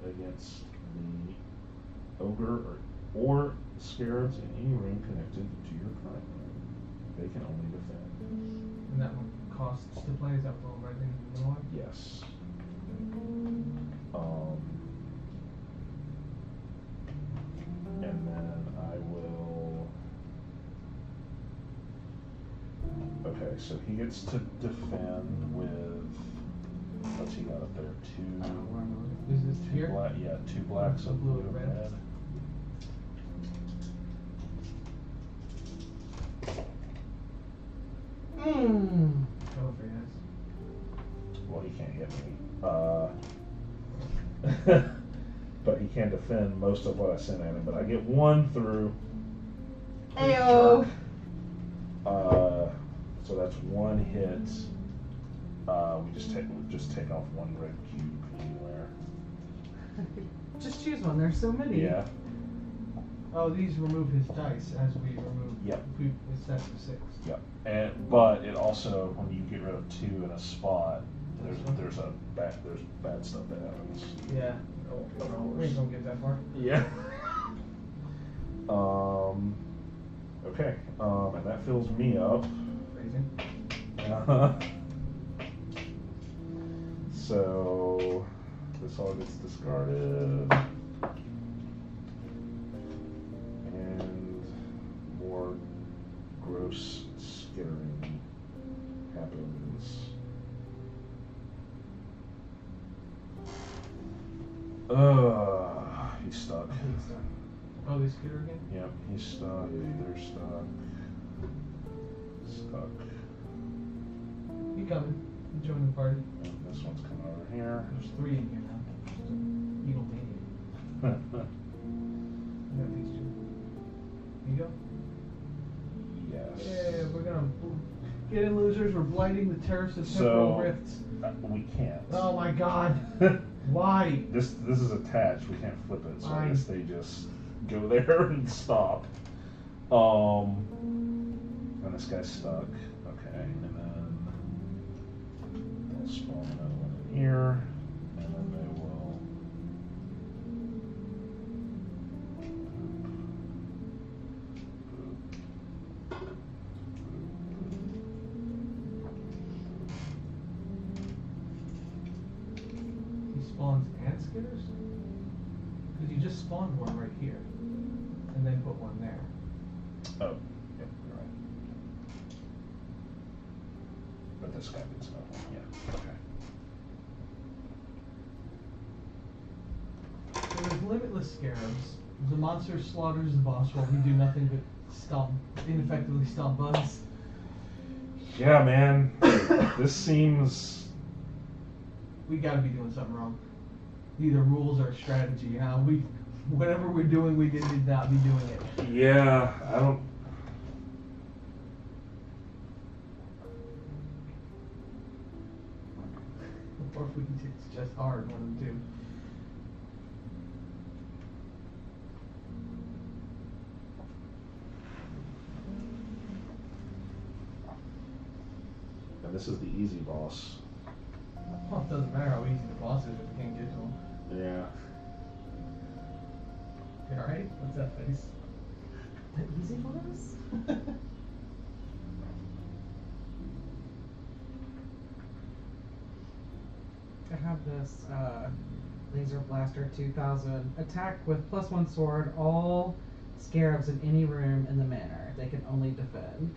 against the ogre or scarabs in any room connected to your current room. They can only defend. And that one costs to play. Is that the one right in the middle one? Yes. And then I will. Okay, so he gets to defend with. What's he got up there? 2. Is this here? Black, yeah, 2 blacks, a blue, and red. red. Mmm. Oh, very nice. Well, he can't hit me. But he can defend most of what I sent at him. But I get 1 through. Ayo. So that's one hit. We just take off one red cube anywhere. Just choose one. There's so many. Yeah. Oh, these remove his dice as we remove. Yep. We set to 6. Yep. But it also, when you get rid of 2 in a spot, there's bad stuff that happens. Yeah. We ain't gonna get that far. Yeah. Okay. And that fills me up. Phrasing. So this all gets discarded. And more gross skittering happens. He's stuck. Oh, they skitter again? Yep, he's stuck. They're stuck. Stuck. You coming? You join the party. And this one's coming over here. There's 3 in here now. Just an eagle maniac. I got these 2. You go? Yes. Yeah, we're gonna get in, losers. We're blinding the terrorists of temporal rifts. We can't. Oh my god. Why? This is attached. We can't flip it, so I Fine. guess they just go there and stop. And this guy's stuck. Okay, and then they'll spawn another one in here, and then they will. He spawns and skitters? Because you just spawned one right here. And then put one there. Oh, yep, you're right. But this guy gets another one. Yeah. Okay. So there's limitless scarabs. The monster slaughters the boss while we do nothing but ineffectively stomp bugs. Yeah, man. This seems. We gotta be doing something wrong. Either rules or strategy. Whatever we're doing, we did not be doing it. Yeah, I don't. Or if it's just hard, one of the two. And this is the easy boss. Well, it doesn't matter how easy the boss is if we can't get to him. Yeah. You alright? What's that face? The easy ones? I have this laser blaster 2000 attack with +1 sword. All scarabs in any room in the manor. They can only defend.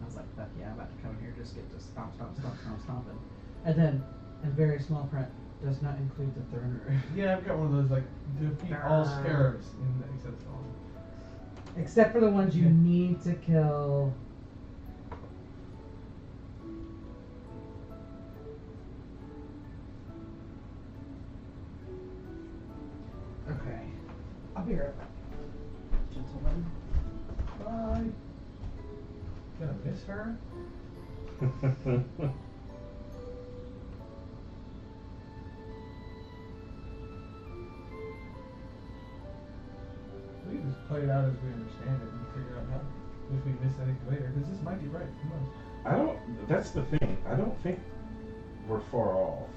I was like, fuck yeah, I'm about to come here, just get to stomp, stomping. And then, in very small print, does not include the throne room. Yeah, I've got one of those, like, defeat all scarabs except all. Except for the ones you need to kill. Okay. I'll be right back. Gentlemen. Bye. Gonna miss her? We can just play it out as we understand it and figure out how, if we miss anything later, because this might be right. Who knows? That's the thing. I don't think we're far off.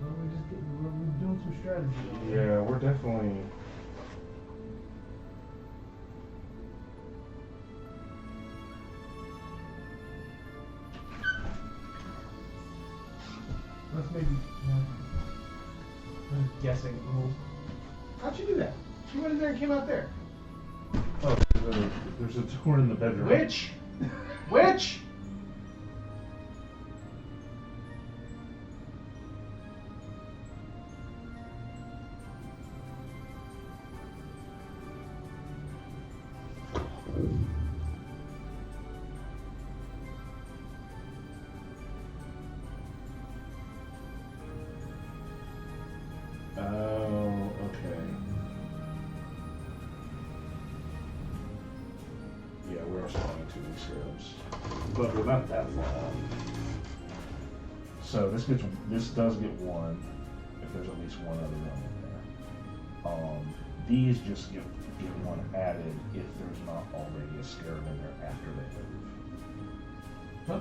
Well, we're doing some strategy. Yeah, we're definitely. Let's maybe. I'm guessing rules. How'd you do that? She went in there and came out there. Oh, there's a door in the bedroom. Witch! Witch! Oh, okay. Yeah, we're responding to these scarabs. but we're not that far off. So this does get one, if there's at least one other one in there. These just get one added if there's not already a scarab in there after they move. Huh?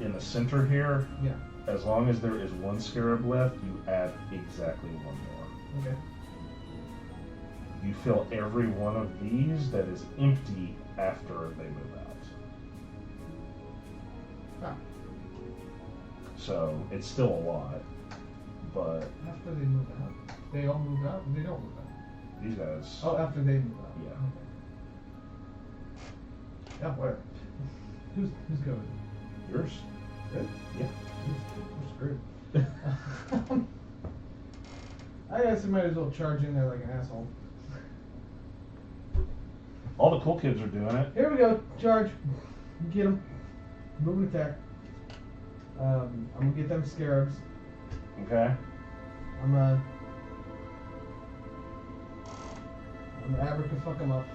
In the center here, Yeah. as long as there is one scarab left, you add exactly one more. Okay. You fill every one of these that is empty after they move out. Ah. So it's still a lot, but After they move out. They all move out and they don't move out. these guys. Oh, after they move out. Yeah. Okay. Yeah, whatever. Who's going? Yours? Good? Yeah. We're screwed. I guess I might as well charge in there like an asshole. All the cool kids are doing it. Here we go. Charge. Get them. Move and attack. I'm gonna get them scarabs. Okay. I'm gonna abraca-fuck them up.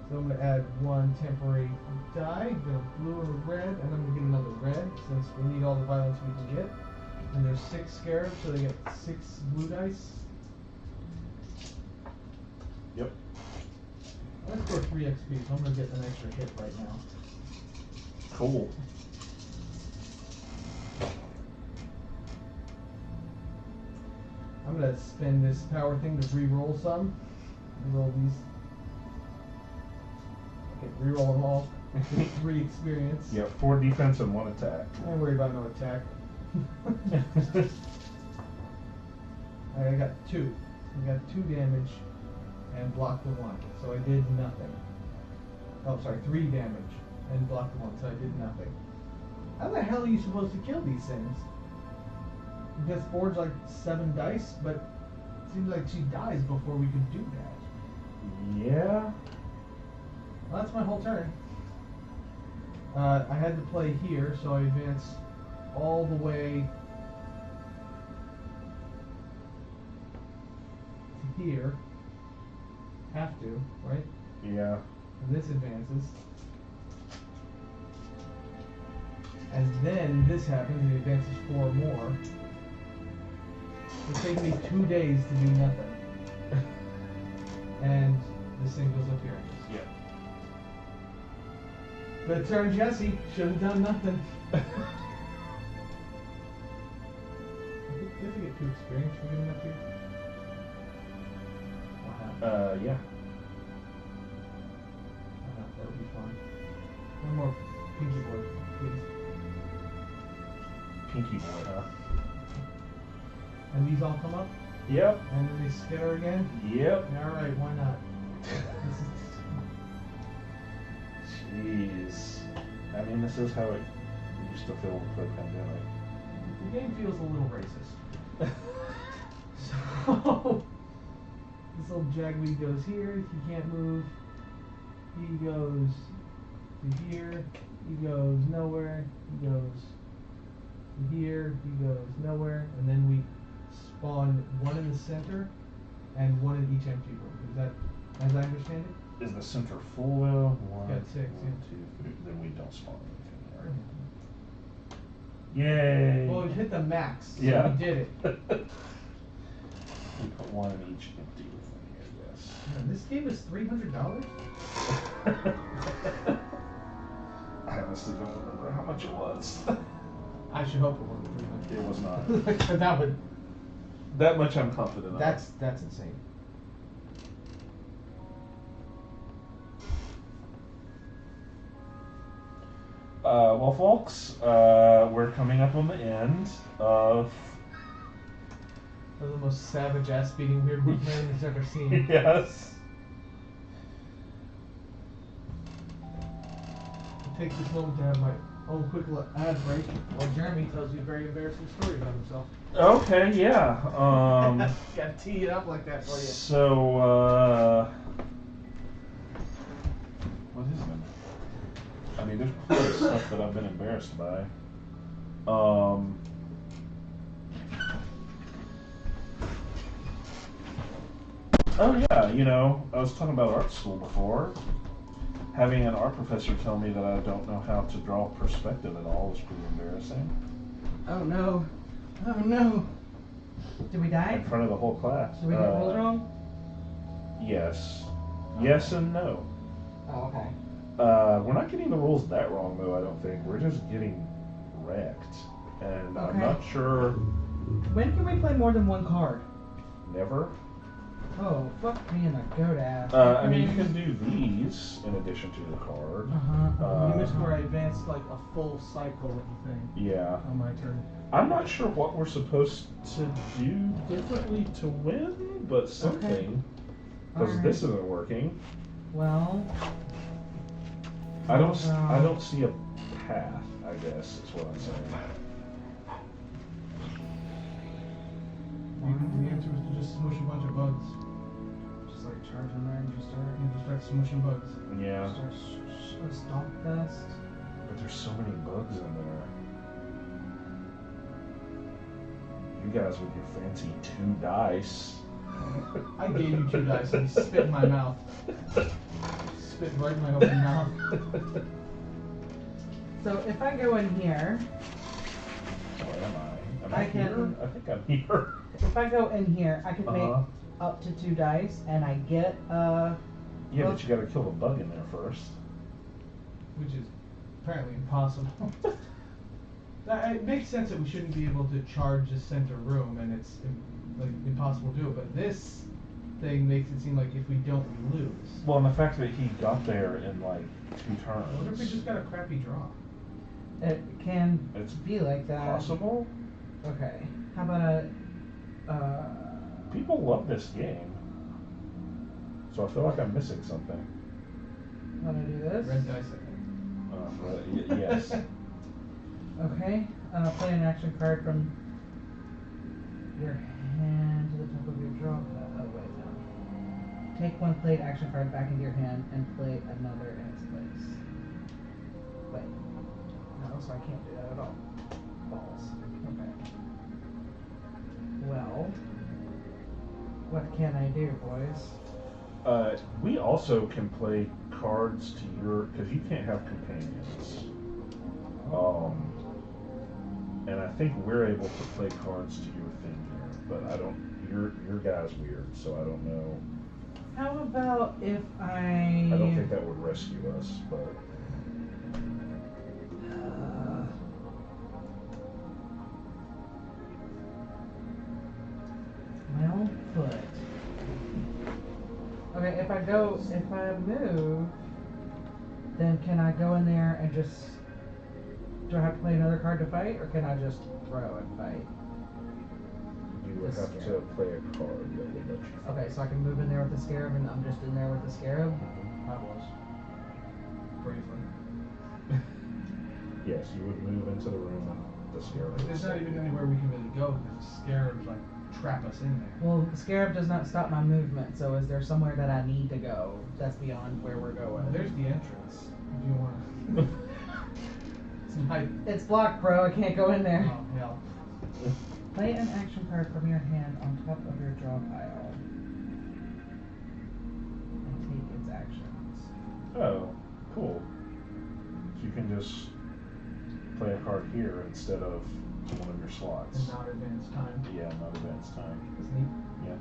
So I'm gonna add one temporary die, then a blue and a red, and I'm gonna get another red since we need all the violence we can get. And there's 6 scarabs, so they get 6 blue dice. Yep. Let's go 3 XP, so I'm gonna get an extra hit right now. Cool. I'm gonna spend this power thing to re-roll some. Roll these. Okay, re-roll them all. 3 experience. Yeah, 4 defense and 1 attack. Don't worry about no attack. I got 2. I got 2 damage and blocked the 1, so I did nothing. Oh, sorry, 3 damage and blocked the 1, so I did nothing. How the hell are you supposed to kill these things? Because 4's like 7 dice, but it seems like she dies before we could do that. Yeah. Well, that's my whole turn. I had to play here, so I advanced all the way to here. Have to, right? Yeah. And this advances. And then this happens, and it advances 4 more. It takes me 2 days to do nothing. And this thing goes up here. Yeah. Good turn, Jesse. Should have done nothing. You have to get 2 experience for getting up here? Yeah. That would be fun. One more pinky board, please. Pinky boy, huh? And these all come up? Yep. And then they scatter again? Yep. Alright, why not? Jeez. I mean, this is how it used to feel before the pandemic. The game feels a little racist. So, this little jagweed goes here, he can't move. He goes to here, he goes nowhere, he goes to here, he goes nowhere, and then we spawn 1 in the center and 1 in each empty room. Is that, as I understand it? Is the center full though? Got 6, one, yeah. 2, 3. Then we don't spawn anything there. Yay! Well, we hit the max, so Yeah. we did it. We put 1 in each empty room here, yes. Man, this gave us $300? I honestly don't remember how much it was. I should hope it wasn't 300. It was not. That would. That much I'm confident of. That's insane. Well, folks, we're coming up on the end of. That was the most savage ass beating Weirdwood man has ever seen. Yes. I'll take this moment to have my own quick ad break while Jeremy tells you a very embarrassing story about himself. Okay, yeah. Gotta tee it up like that for you. So, what is it? I mean, there's plenty of stuff that I've been embarrassed by. Oh yeah, you know, I was talking about art school before. having an art professor tell me that I don't know how to draw perspective at all was pretty embarrassing. Oh no. Oh no. Did we die? In front of the whole class. Did we get rolls wrong? Yes. Yes and no. Oh, okay. We're not getting the rules that wrong, though, I don't think. We're just getting wrecked. And I'm Okay. not sure. When can we play more than one card? Never. Oh, fuck me in the goat ass. I mean, you can do these in addition to the card. Uh-huh. You missed where I advanced like a full cycle of the thing Yeah. on my turn. I'm not sure what we're supposed to do differently to win, but something. Because Alright. this isn't working. Well. I don't see a path, I guess, is what I'm saying. The answer was to just smush a bunch of bugs. Just like charge in there and just start. You just start smushing bugs. Yeah. Start a stomp fest. But there's so many bugs in there. You guys with your fancy 2 dice. I gave you 2 dice and you spit in my mouth. Spit right in my open mouth. So if I go in here, Where am I? Am I I here? can- I think I'm here. if I go in here, I can Uh-huh. make up to 2 dice, and I get Yeah, but you gotta kill the bug in there first. Which is apparently impossible. It makes sense that we shouldn't be able to charge the center room, and it's like impossible to do it. But this thing makes it seem like if we don't, we lose. Well, and the fact that he got there in like 2 turns. What if we just got a crappy draw? It can It's be like that. possible. Okay. How about People love this game. So I feel like I'm missing something. how do I do this? Red dice, I think. Yes. Okay. Play an action card from your hand to the top of your draw pile. Oh wait, no. Take one played action card back into your hand and play another in its place. Wait. No, so I can't do that at all. Balls. Okay. Well, what can I do, boys? We also can play cards to your, because you can't have companions. And I think we're able to play cards to your thing here, but I don't. Your guy's weird, so I don't know. How about if I don't think that would rescue us, but my own foot. Okay, if I move, then can I go in there and just, do I have to play another card to fight, or can I just throw and fight? you would have to play a card that would let you. Okay, so I can move in there with the scarab, and I'm just in there with the scarab? I was. Bravely. Yes, you would move into the room and the scarab. But there's not even anywhere we can really go because the scarabs like trap us in there. Well, the scarab does not stop my movement, so is there somewhere that I need to go that's beyond where we're going? There's the entrance. If you want to. It's night. It's blocked, bro. I can't go in there. Oh hell. Play an action card from your hand on top of your draw pile. And take its actions. Oh, cool. So you can just play a card here instead of one of your slots. And not advance time. Yeah, not advanced time. That's neat. Yeah.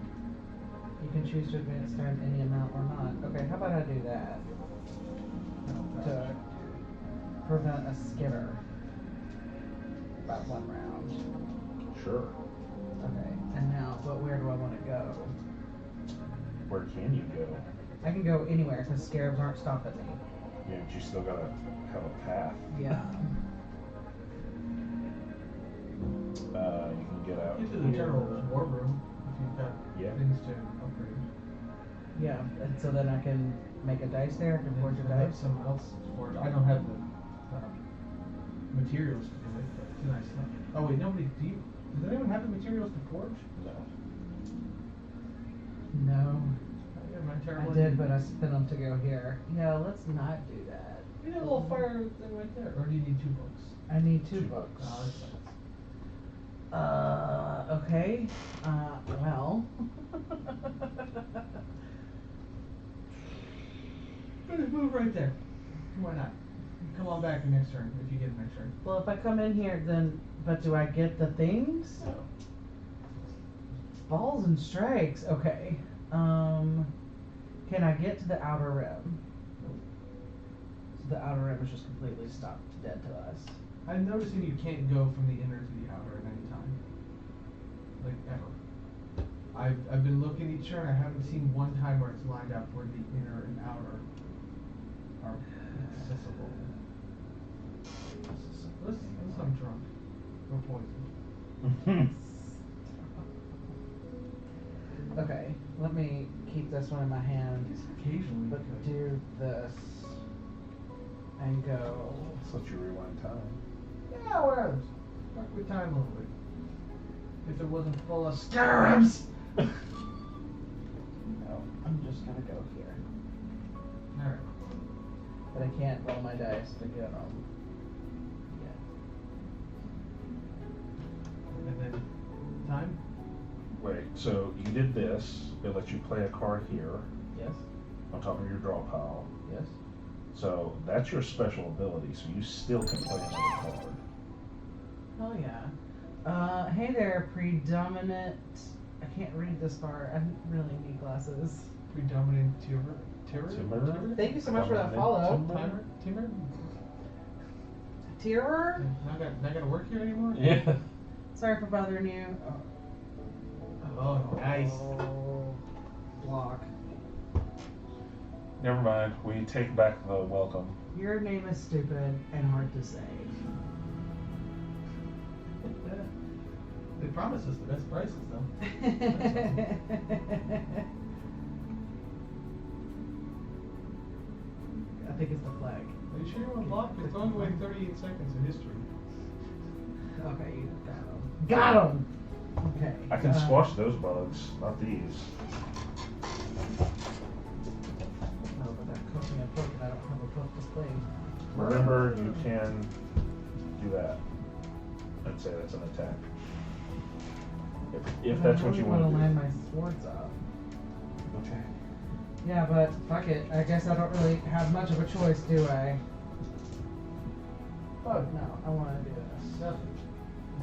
You can choose to advance time any amount or not. Okay, how about I do that? To prevent a skitter. About 1 round. Sure. Okay, and now, where do I want to go? Where can you go? I can go anywhere because scarabs aren't stopping me. Yeah, but you still gotta have a path. Yeah. You can get out Get to the here. general war room if you've got Yeah. things to upgrade. Yeah, and so then I can make a dice there. I can forge a If I have dice. someone else forge. I don't have the materials to do it, but it's nice stuff. Oh wait, nobody. Does anyone have the materials to forge? No. No, Yeah, my I terrible did, idea. but I spent them to go here. Yeah, let's not do that. You need a little fire thing right there. Or do you need 2 books? I need 2 2 books. Oh, that's nice. Okay. Well. Just move right there. Why not? Come on back the next turn if you get the next turn. Well, if I come in here, then, but do I get the things? No. Balls and strikes. Okay. Can I get to the outer rim? So the outer rim is just completely stopped dead to us. I'm noticing you can't go from the inner to the outer at any time. Like, ever. I've been looking each turn, I haven't seen one time where it's lined up where the inner and outer are accessible. Unless I'm drunk. Or poisoned. Okay, let me keep this one in my hand. Just occasionally. But do this and go. Let's let you rewind time. Yeah, whatever. Fuck with time a little bit. If it wasn't full of scarabs! No, I'm just gonna go here. Alright. But I can't roll my dice to get them. And then time? Wait, so you did this. It lets you play a card here Yes, on top of your draw pile. yes. So that's your special ability, so you still can play another card. Oh yeah. Hey there, predominant. I can't read this far. I really need glasses. Predominant terror? Timber? Thank you so much for that follow. Timber? Terror? Not gonna work here anymore? Yeah. Sorry for bothering you. Oh, nice. Oh, block. Never mind. We take back the welcome. Your name is stupid and hard to say. They promised us the best prices though. I think it's the flag. Are you sure you want to block? It's going away 38 seconds of history. Okay, you got him. Got him! Okay. I can squash those bugs, not these. No, but that cooking and poke, and I don't have a poke to play. Remember, you can do that. I'd say that's an attack. If that's what you want to to land do. my swords up. Okay. Yeah, but fuck it. I guess I don't really have much of a choice, do I? Oh, no. I want to do this. Nothing.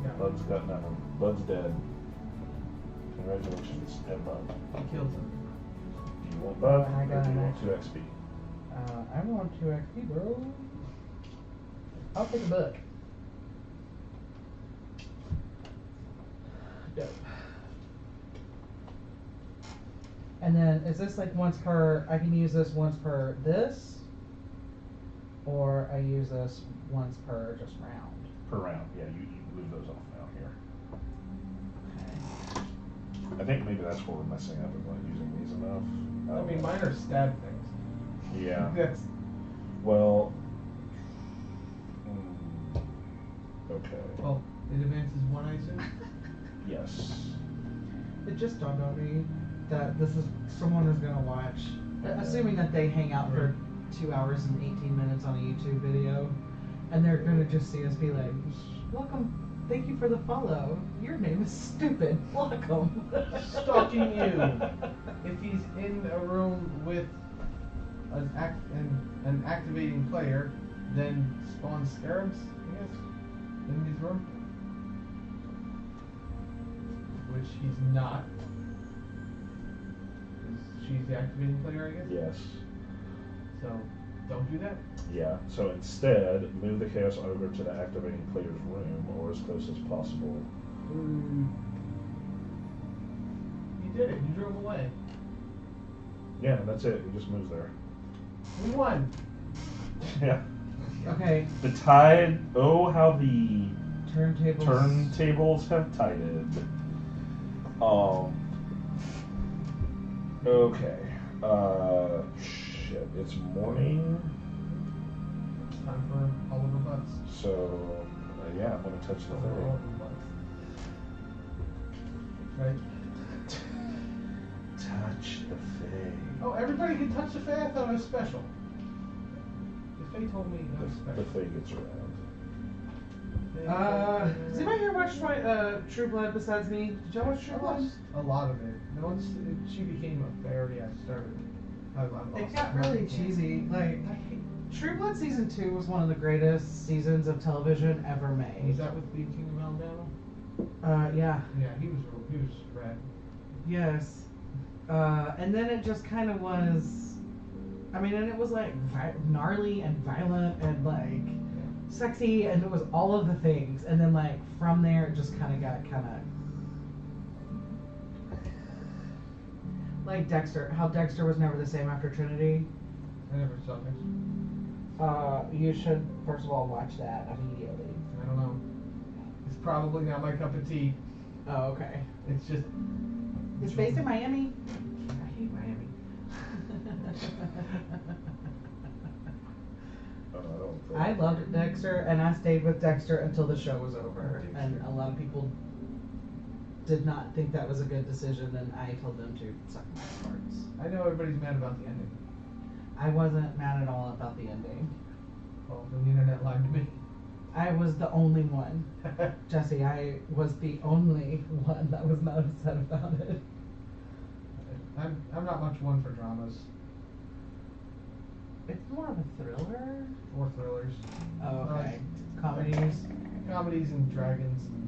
No. Bud's got nothing. Bud's dead. Congratulations, dead Bud. I killed him. Do you want Bud, And I or got do you an want 2 XP? I want 2 XP, bro. I'll take a book. Dope. And then, is this like once per, I can use this once per this? Or I use this once per just round? Per round, yeah, you move those off now here. Okay. I think maybe that's where we're messing up, is not using these enough. I mean, mine are stab things. Yeah. That's. Well. Okay. Well, it advances one, I assume? Yes. It just dawned on me that this is, someone is gonna watch, assuming that they hang out for 2 hours and 18 minutes on a YouTube video, and they're gonna just see us be like, welcome, thank you for the follow, your name is stupid, welcome. Stalking you. If he's in a room with an activating player, then spawn scarabs, I guess, in his room. Which he's not. Because she's the activating player, I guess? Yes. So, don't do that. Yeah. So instead, move the Chaos Ogre to the activating player's room, or as close as possible. You did it. You drove away. Yeah, that's it. He just moves there. We won. Yeah. Okay, The tide. Oh, how the turntables. have tided. Okay. Shit. It's morning. It's time for Oliver Butts. So, yeah, I'm gonna touch the fairy. Oliver Butts. Right? Touch the fae. Oh, everybody can touch the Fae? I thought it was special. The Fae told me that was The special. fae gets around. Does anybody here watch True Blood besides me? Did y'all watch True I Blood? watched a lot of it. And once she became a fairy, I started It got really cheesy. Like, True Blood season 2 was one of the greatest seasons of television ever made. Was that with the King of Alabama? Yeah. Yeah, he was rad. Yes. And then it just kind of was. I mean, and it was like gnarly and violent and like sexy, and it was all of the things. And then like from there, it just kind of got like Dexter. How Dexter was never the same after Trinity. I never saw Dexter. You should first of all watch that immediately. I don't know. It's probably not my cup of tea. Oh, okay. It's just. It's based in Miami. I hate Miami. I loved Dexter, and I stayed with Dexter until the show was over. And a lot of people did not think that was a good decision, and I told them to suck my farts. I know everybody's mad about the ending. I wasn't mad at all about the ending. Well, the internet lied to me. I was the only one. Jesse, I was the only one that was not upset about it. I'm not much one for dramas. It's more of a thriller. Or thrillers. Oh, okay. Comedies. Comedies and dragons and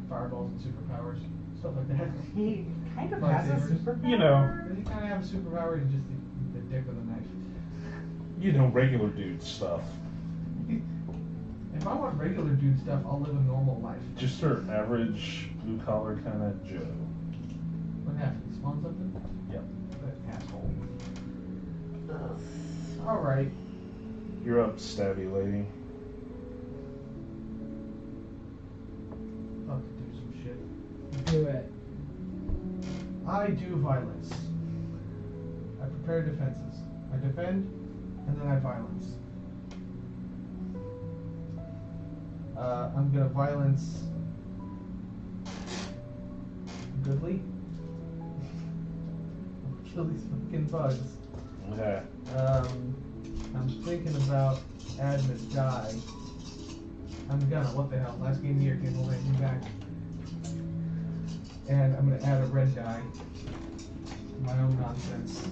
fireballs and superpowers. Stuff like that. He kind of has a Lightsabers. superpower. You know. Does he kind of have a superpower? He's just the dick with a knife. You know, regular dude stuff. If I want regular dude stuff, I'll live a normal life. Just your average blue collar kind of Joe. What happened? You spawn something? Yep. That asshole. Alright. You're up, stabby lady. About to do some shit. Do it. I do violence. I prepare defenses. I defend, and then I violence. I'm gonna violence Goodly. Kill these fucking bugs. Okay. I'm thinking about adding a die. I'm gonna, what the hell? Last game of the year, can't hold anything back. And I'm gonna add a red die. My own nonsense.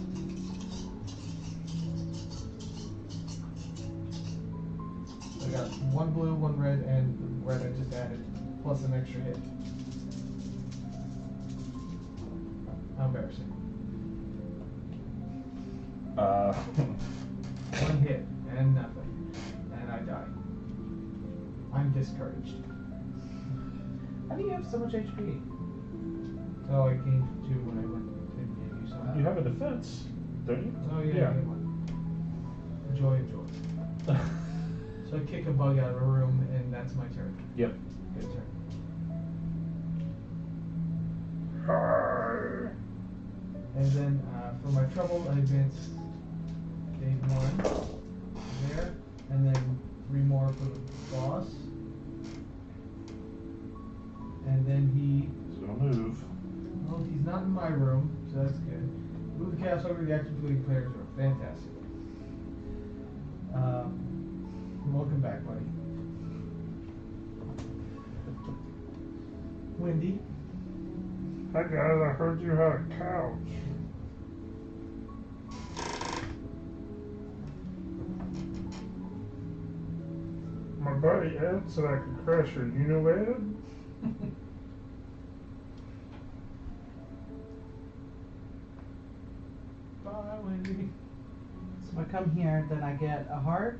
I got one blue, one red, and the red I just added, plus an extra hit. How embarrassing. One hit, and nothing. And I die. I'm discouraged. How do you have so much HP? Oh, I gained 2 when I went and gave you some. You have a defense, don't you? Oh, yeah, Yeah. I get one. Enjoy. So I kick a bug out of a room, and that's my turn. Yep. Good turn. And then for my trouble, I advance game 1 there, and then 3 more for the boss. And then he. He's gonna move. Well, he's not in my room, so that's good. Move the chaos over to the active fleeting player's room. Fantastic. Welcome back, buddy. Wendy. Hi guys, I heard you had a couch. My buddy Ed said I could crash her. You know Ed? Bye, Wendy. So I come here, then I get a heart.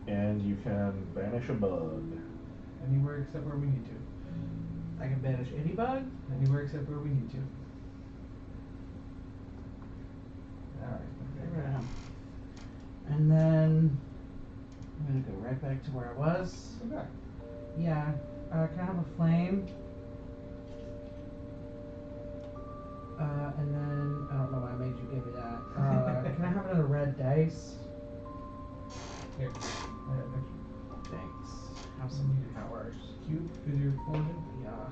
And you can banish a bug. Anywhere except where we need to. I can banish any bug. Anywhere except where we need to. Alright. Get rid of him. And then I'm gonna go right back to where I was. Come back. Yeah. Can I have a flame? And then I don't know why I made you give me that. Can I have another red dice? Here. I have extra. Thanks. Have some powers. Cube, because you're forging. Yeah.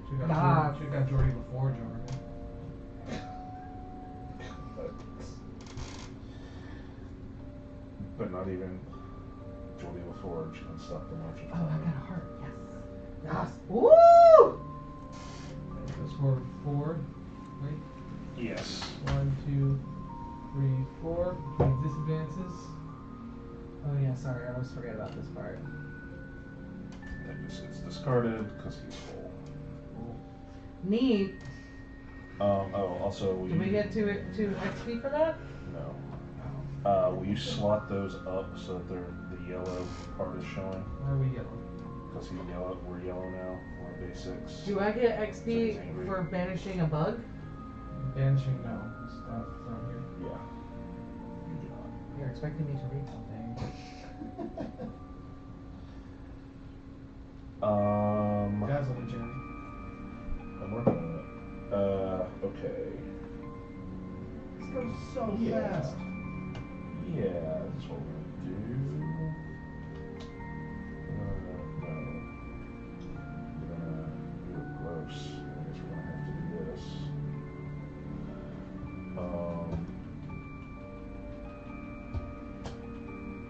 Should've Nah. got Jordy the Forger on it. But not even Julie LaForge can stop the march of Oh, I time. got a heart. Yes. Yes. Woo! This for 4. Wait. Yes. 1, 2, 3, 4. Gain disadvances. Oh yeah, sorry, I always forget about this part. That just gets discarded because he's full. Neat. Also, Do we get two XP for that? No. Will you slot those up so that the yellow part is showing? Why are we yellow? Because he's yellow. We're yellow now. We're on day 6. Do I get XP for banishing a bug? Banishing, no. Stuff from here. Yeah. You do not. You're expecting me to read something. Dazzle the Jerry. I'm working on it. Okay. This goes so fast. Yeah, that's what we're gonna do. No. We're gonna do it gross. I guess we're gonna have to do this.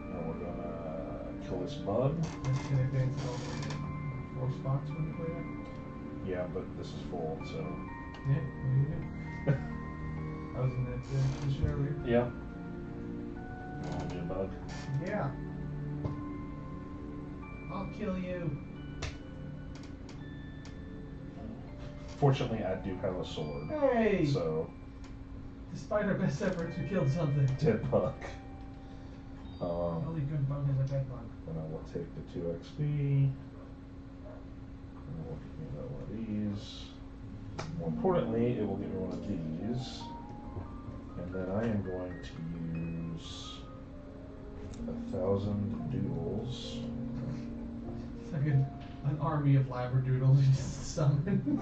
Now we're gonna kill this bug. This can advance it over 4 spots when you play that. Yeah, but this is full, so. Yeah, what do you do? I was in that position earlier. Yeah. I'll do a bug. Yeah. I'll kill you. Fortunately, I do have a sword. Hey! So. Despite our best efforts, we killed something. Dead bug. Only good bug is a dead bug. And I will take the 2 XP. And we'll give me another one of these. More importantly, it will give me one of these. And then I am going to use 1,000 doodles. It's like an army of labradoodles you just summon.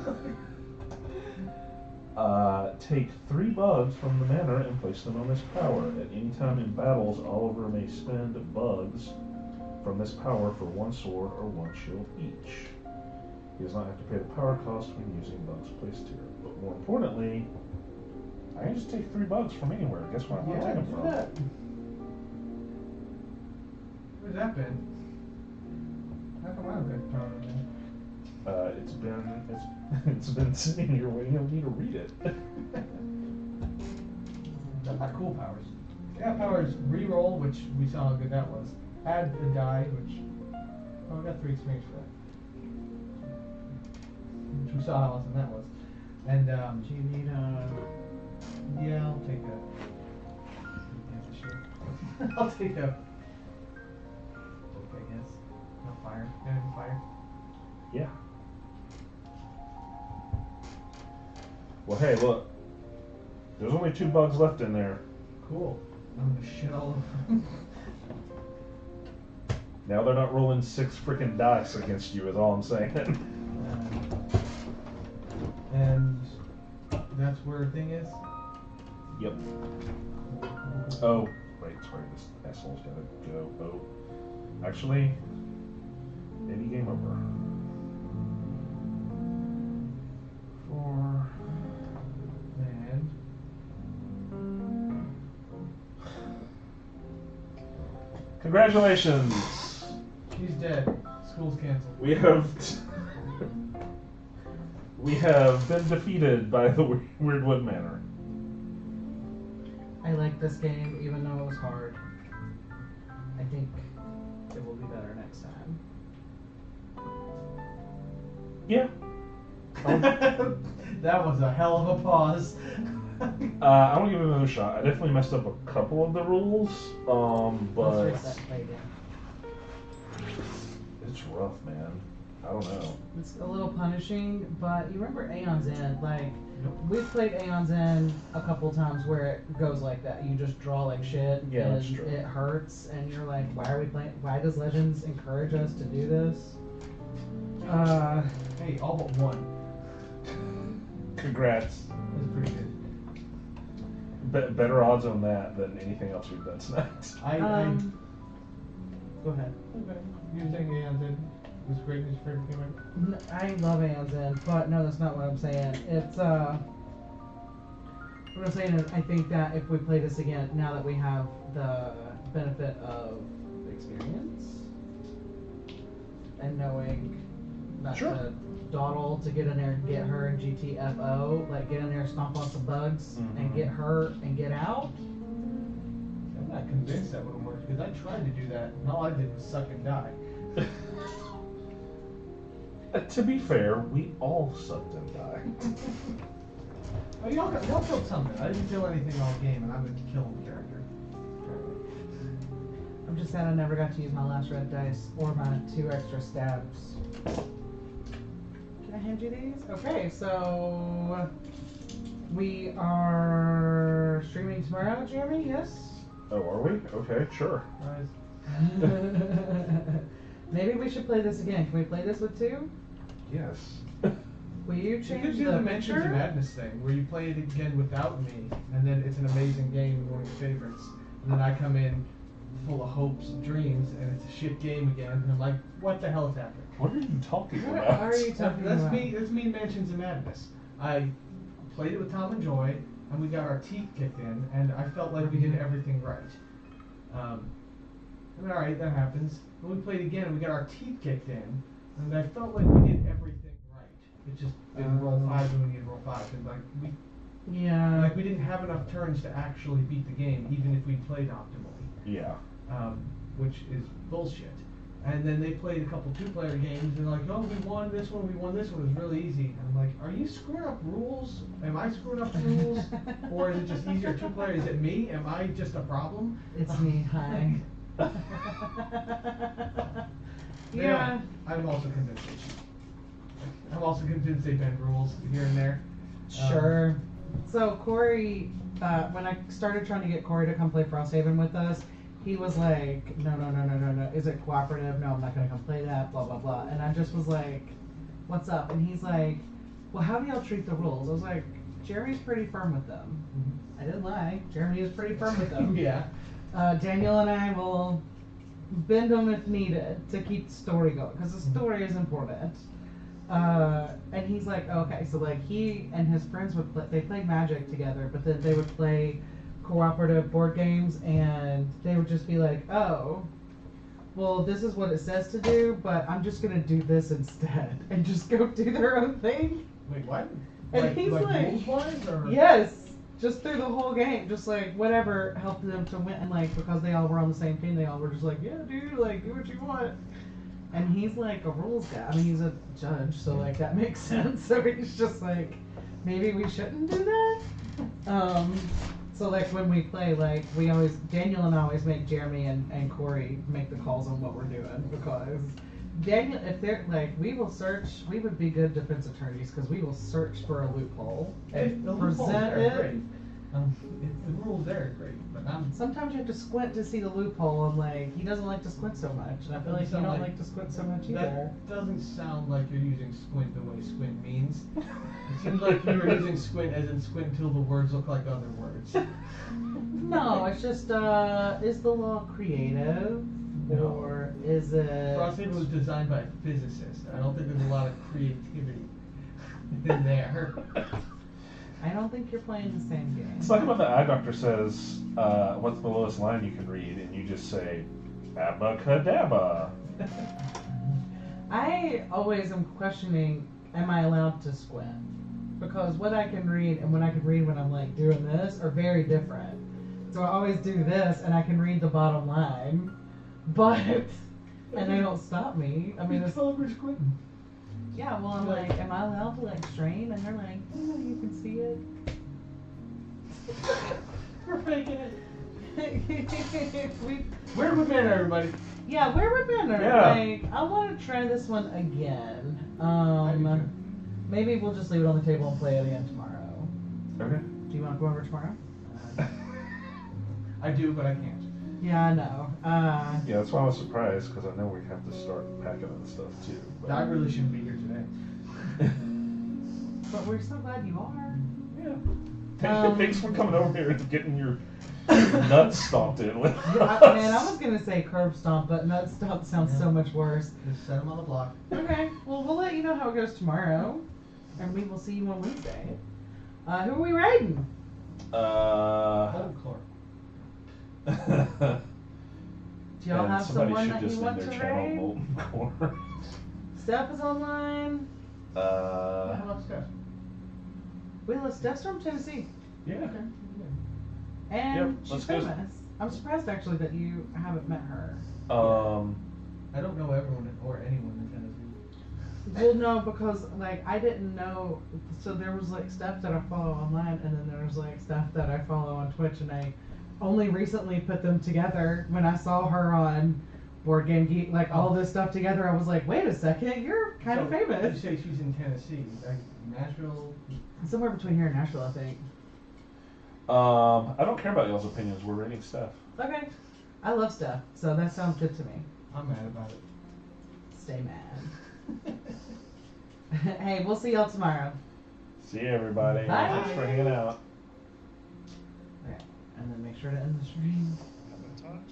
Take 3 bugs from the manor and place them on this power. At any time in battles, Oliver may spend bugs from this power for 1 sword or 1 shield each. He does not have to pay the power cost when using bugs placed here. But more importantly, I can just take 3 bugs from anywhere. Guess where I'm going to take them do from? that. Where's that been? How come I don't get power in there? It's been sitting here waiting on me to read it. Cool powers. Yeah, powers reroll, which we saw how good that was. Add a die, which I got 3 experience for that. Which we saw how awesome that was. And Do you need a... yeah, I'll take a. I'll take a. I guess. No fire. Any fire? Yeah. Well, hey, look. There's only 2 bugs left in there. Cool. I'm gonna shit all over them. Now they're not rolling 6 freaking dice against you, is all I'm saying. And that's where the thing is? Yep. Oh, wait, sorry, this asshole's gotta go. Oh. Actually, maybe game over. 4. And Congratulations! she's dead. School's canceled. We have been defeated by the Weirdwood Manor. I like this game, even though it was hard. I think it will be better next time. Yeah. That was a hell of a pause. I want to give it another shot. I definitely messed up a couple of the rules, but Let's reset play again. it's rough, man. I don't know. It's a little punishing, but you remember Aeon's End? Like, Nope. we've played Aeon's End a couple times where it goes like that. You just draw like shit, Yeah, and that's true. it hurts, and you're like, why are we playing? Why does Legends encourage us to do this? Hey, all but one. Congrats. That's pretty good. Better odds on that than anything else we've done tonight. Go ahead. Okay. You were saying Aeon's End was great as your favorite game ever? I love Aeon's End, but no, that's not what I'm saying. It's what I'm saying is, I think that if we play this again, now that we have the benefit of experience and knowing not Sure. to dawdle, to get in there and get her in GTFO, like get in there, stomp on some bugs, and get her and get out. I'm not convinced that would have worked because I tried to do that and all I did was suck and die. To be fair, we all sucked and died. Oh, y'all killed something. I didn't kill anything all game, and I'm a killing character. I'm just sad I never got to use my last red dice or my 2 extra stabs. Can I hand you these? Okay, so we are streaming tomorrow, Jeremy, yes? Oh, are we? Okay, sure. Maybe we should play this again. Can we play this with 2? Yes. Will you You change could do the Mansions of picture? Madness thing, where you play it again without me, and then it's an amazing game, one of your favorites. And then I come in full of hopes and dreams, and it's a shit game again, and I'm like, what the hell is happening? What are you talking What about? are you talking That's about? me. That's me in Mansions of Madness. I played it with Tom and Joy, and we got our teeth kicked in, and I felt like we did everything right. I mean, all right, that happens. But we played again, and we got our teeth kicked in, and I felt like we did everything right. It just didn't roll 5 when we needed to roll 5. And like we didn't have enough turns to actually beat the game, even if we played optimally. Yeah. Which is bullshit. And then they played a couple 2-player games, and they're like, oh, we won this one, it was really easy. And I'm like, are you screwing up rules? Am I screwing up rules? Or is it just easier 2-player? Is it me? Am I just a problem? It's me, hi. Yeah. I'm also convinced they bend rules here and there. Sure. So Corey, when I started trying to get Corey to come play Frosthaven with us, he was like, no. Is it cooperative? No, I'm not going to come play that, blah, blah, blah. And I just was like, what's up? And he's like, well, how do y'all treat the rules? I was like, Jeremy's pretty firm with them. I didn't lie. Jeremy is pretty firm with them. Yeah. Daniel and I will bend them if needed to keep the story going, because the story is important. And he's like, okay, so like he and his friends would play, they played Magic together, but then they would play cooperative board games, and they would just be like, oh, well, this is what it says to do, but I'm just gonna do this instead, and just go do their own thing. Wait, what? And he's like, rules-wise, or? yes, just through the whole game, just like whatever helped them to win, and like because they all were on the same team, they all were just like, yeah, dude, like do what you want. And he's like a rules guy. I mean, he's a judge, so like that makes sense. So he's just like, maybe we shouldn't do that. So like when we play, like we always, Daniel and I always make Jeremy and Corey make the calls on what we're doing, because Daniel, if they're like, we will search, we would be good defense attorneys because we will search for a loophole and The loopholes present are it. great. The rules there are great, but Sometimes you have to squint to see the loophole, and like he doesn't like to squint so much, and I feel like you don't like to squint so much either. That doesn't sound like you're using squint the way squint means. It seems like you were using squint as in squint until the words look like other words. No, it's just is the law creative, No. or is it? Frosthaven was designed by a physicist. I don't think there's a lot of creativity in there. I don't think you're playing the same game. It's like when the eye doctor says, what's the lowest line you can read, and you just say, abacadabra. I always am questioning, am I allowed to squint? Because what I can read and what I can read when I'm like doing this are very different. So I always do this and I can read the bottom line, but, and they don't stop me. I mean, it's, squinting. yeah, well, I'm like, am I allowed to like strain? And they're like, oh, you can see it. We're faking it. we, Weirdwood Manor, everybody. yeah, Weirdwood Manor. Yeah. Like, I want to try this one again. I do too. Maybe we'll just leave it on the table and play it again tomorrow. Okay. Do you want to go over tomorrow? I do, but I can't. Yeah, I know. Yeah, that's why I was surprised, because I know we have to start packing and stuff too. But I really shouldn't be here today. But we're so glad you are. Yeah. Thanks for coming over here and getting your nuts stomped in with Man, I was going to say curb stomp, but nut stomp sounds so much worse. Just set them on the block. Okay, well, we'll let you know how it goes tomorrow. And we will see you on Wednesday. Who are we raiding? Folklore. Do y'all And have somebody someone should that just you name want their to channel raid? Molten Core. Steph is online. How about Steph? Wait, Steph's from Tennessee. Yeah. Okay. And Yep, she's let's go. famous. I'm surprised actually that you haven't met her. I don't know everyone or anyone in Tennessee. Well, no, because like I didn't know. So there was like Steph that I follow online, and then there was like Steph that I follow on Twitch, and I only recently put them together when I saw her on Board Game Geek, like all this stuff together. I was like, wait a second, you're kind of famous. You say she's in Tennessee, like Nashville. Somewhere between here and Nashville, I think. I don't care about y'all's opinions. We're rating stuff. Okay, I love Steph, so that sounds good to me. I'm mad about it. Stay mad. Hey, we'll see y'all tomorrow. See you, everybody. Bye. Thanks for hanging out. Okay, and then make sure to end the stream. Haven't talked.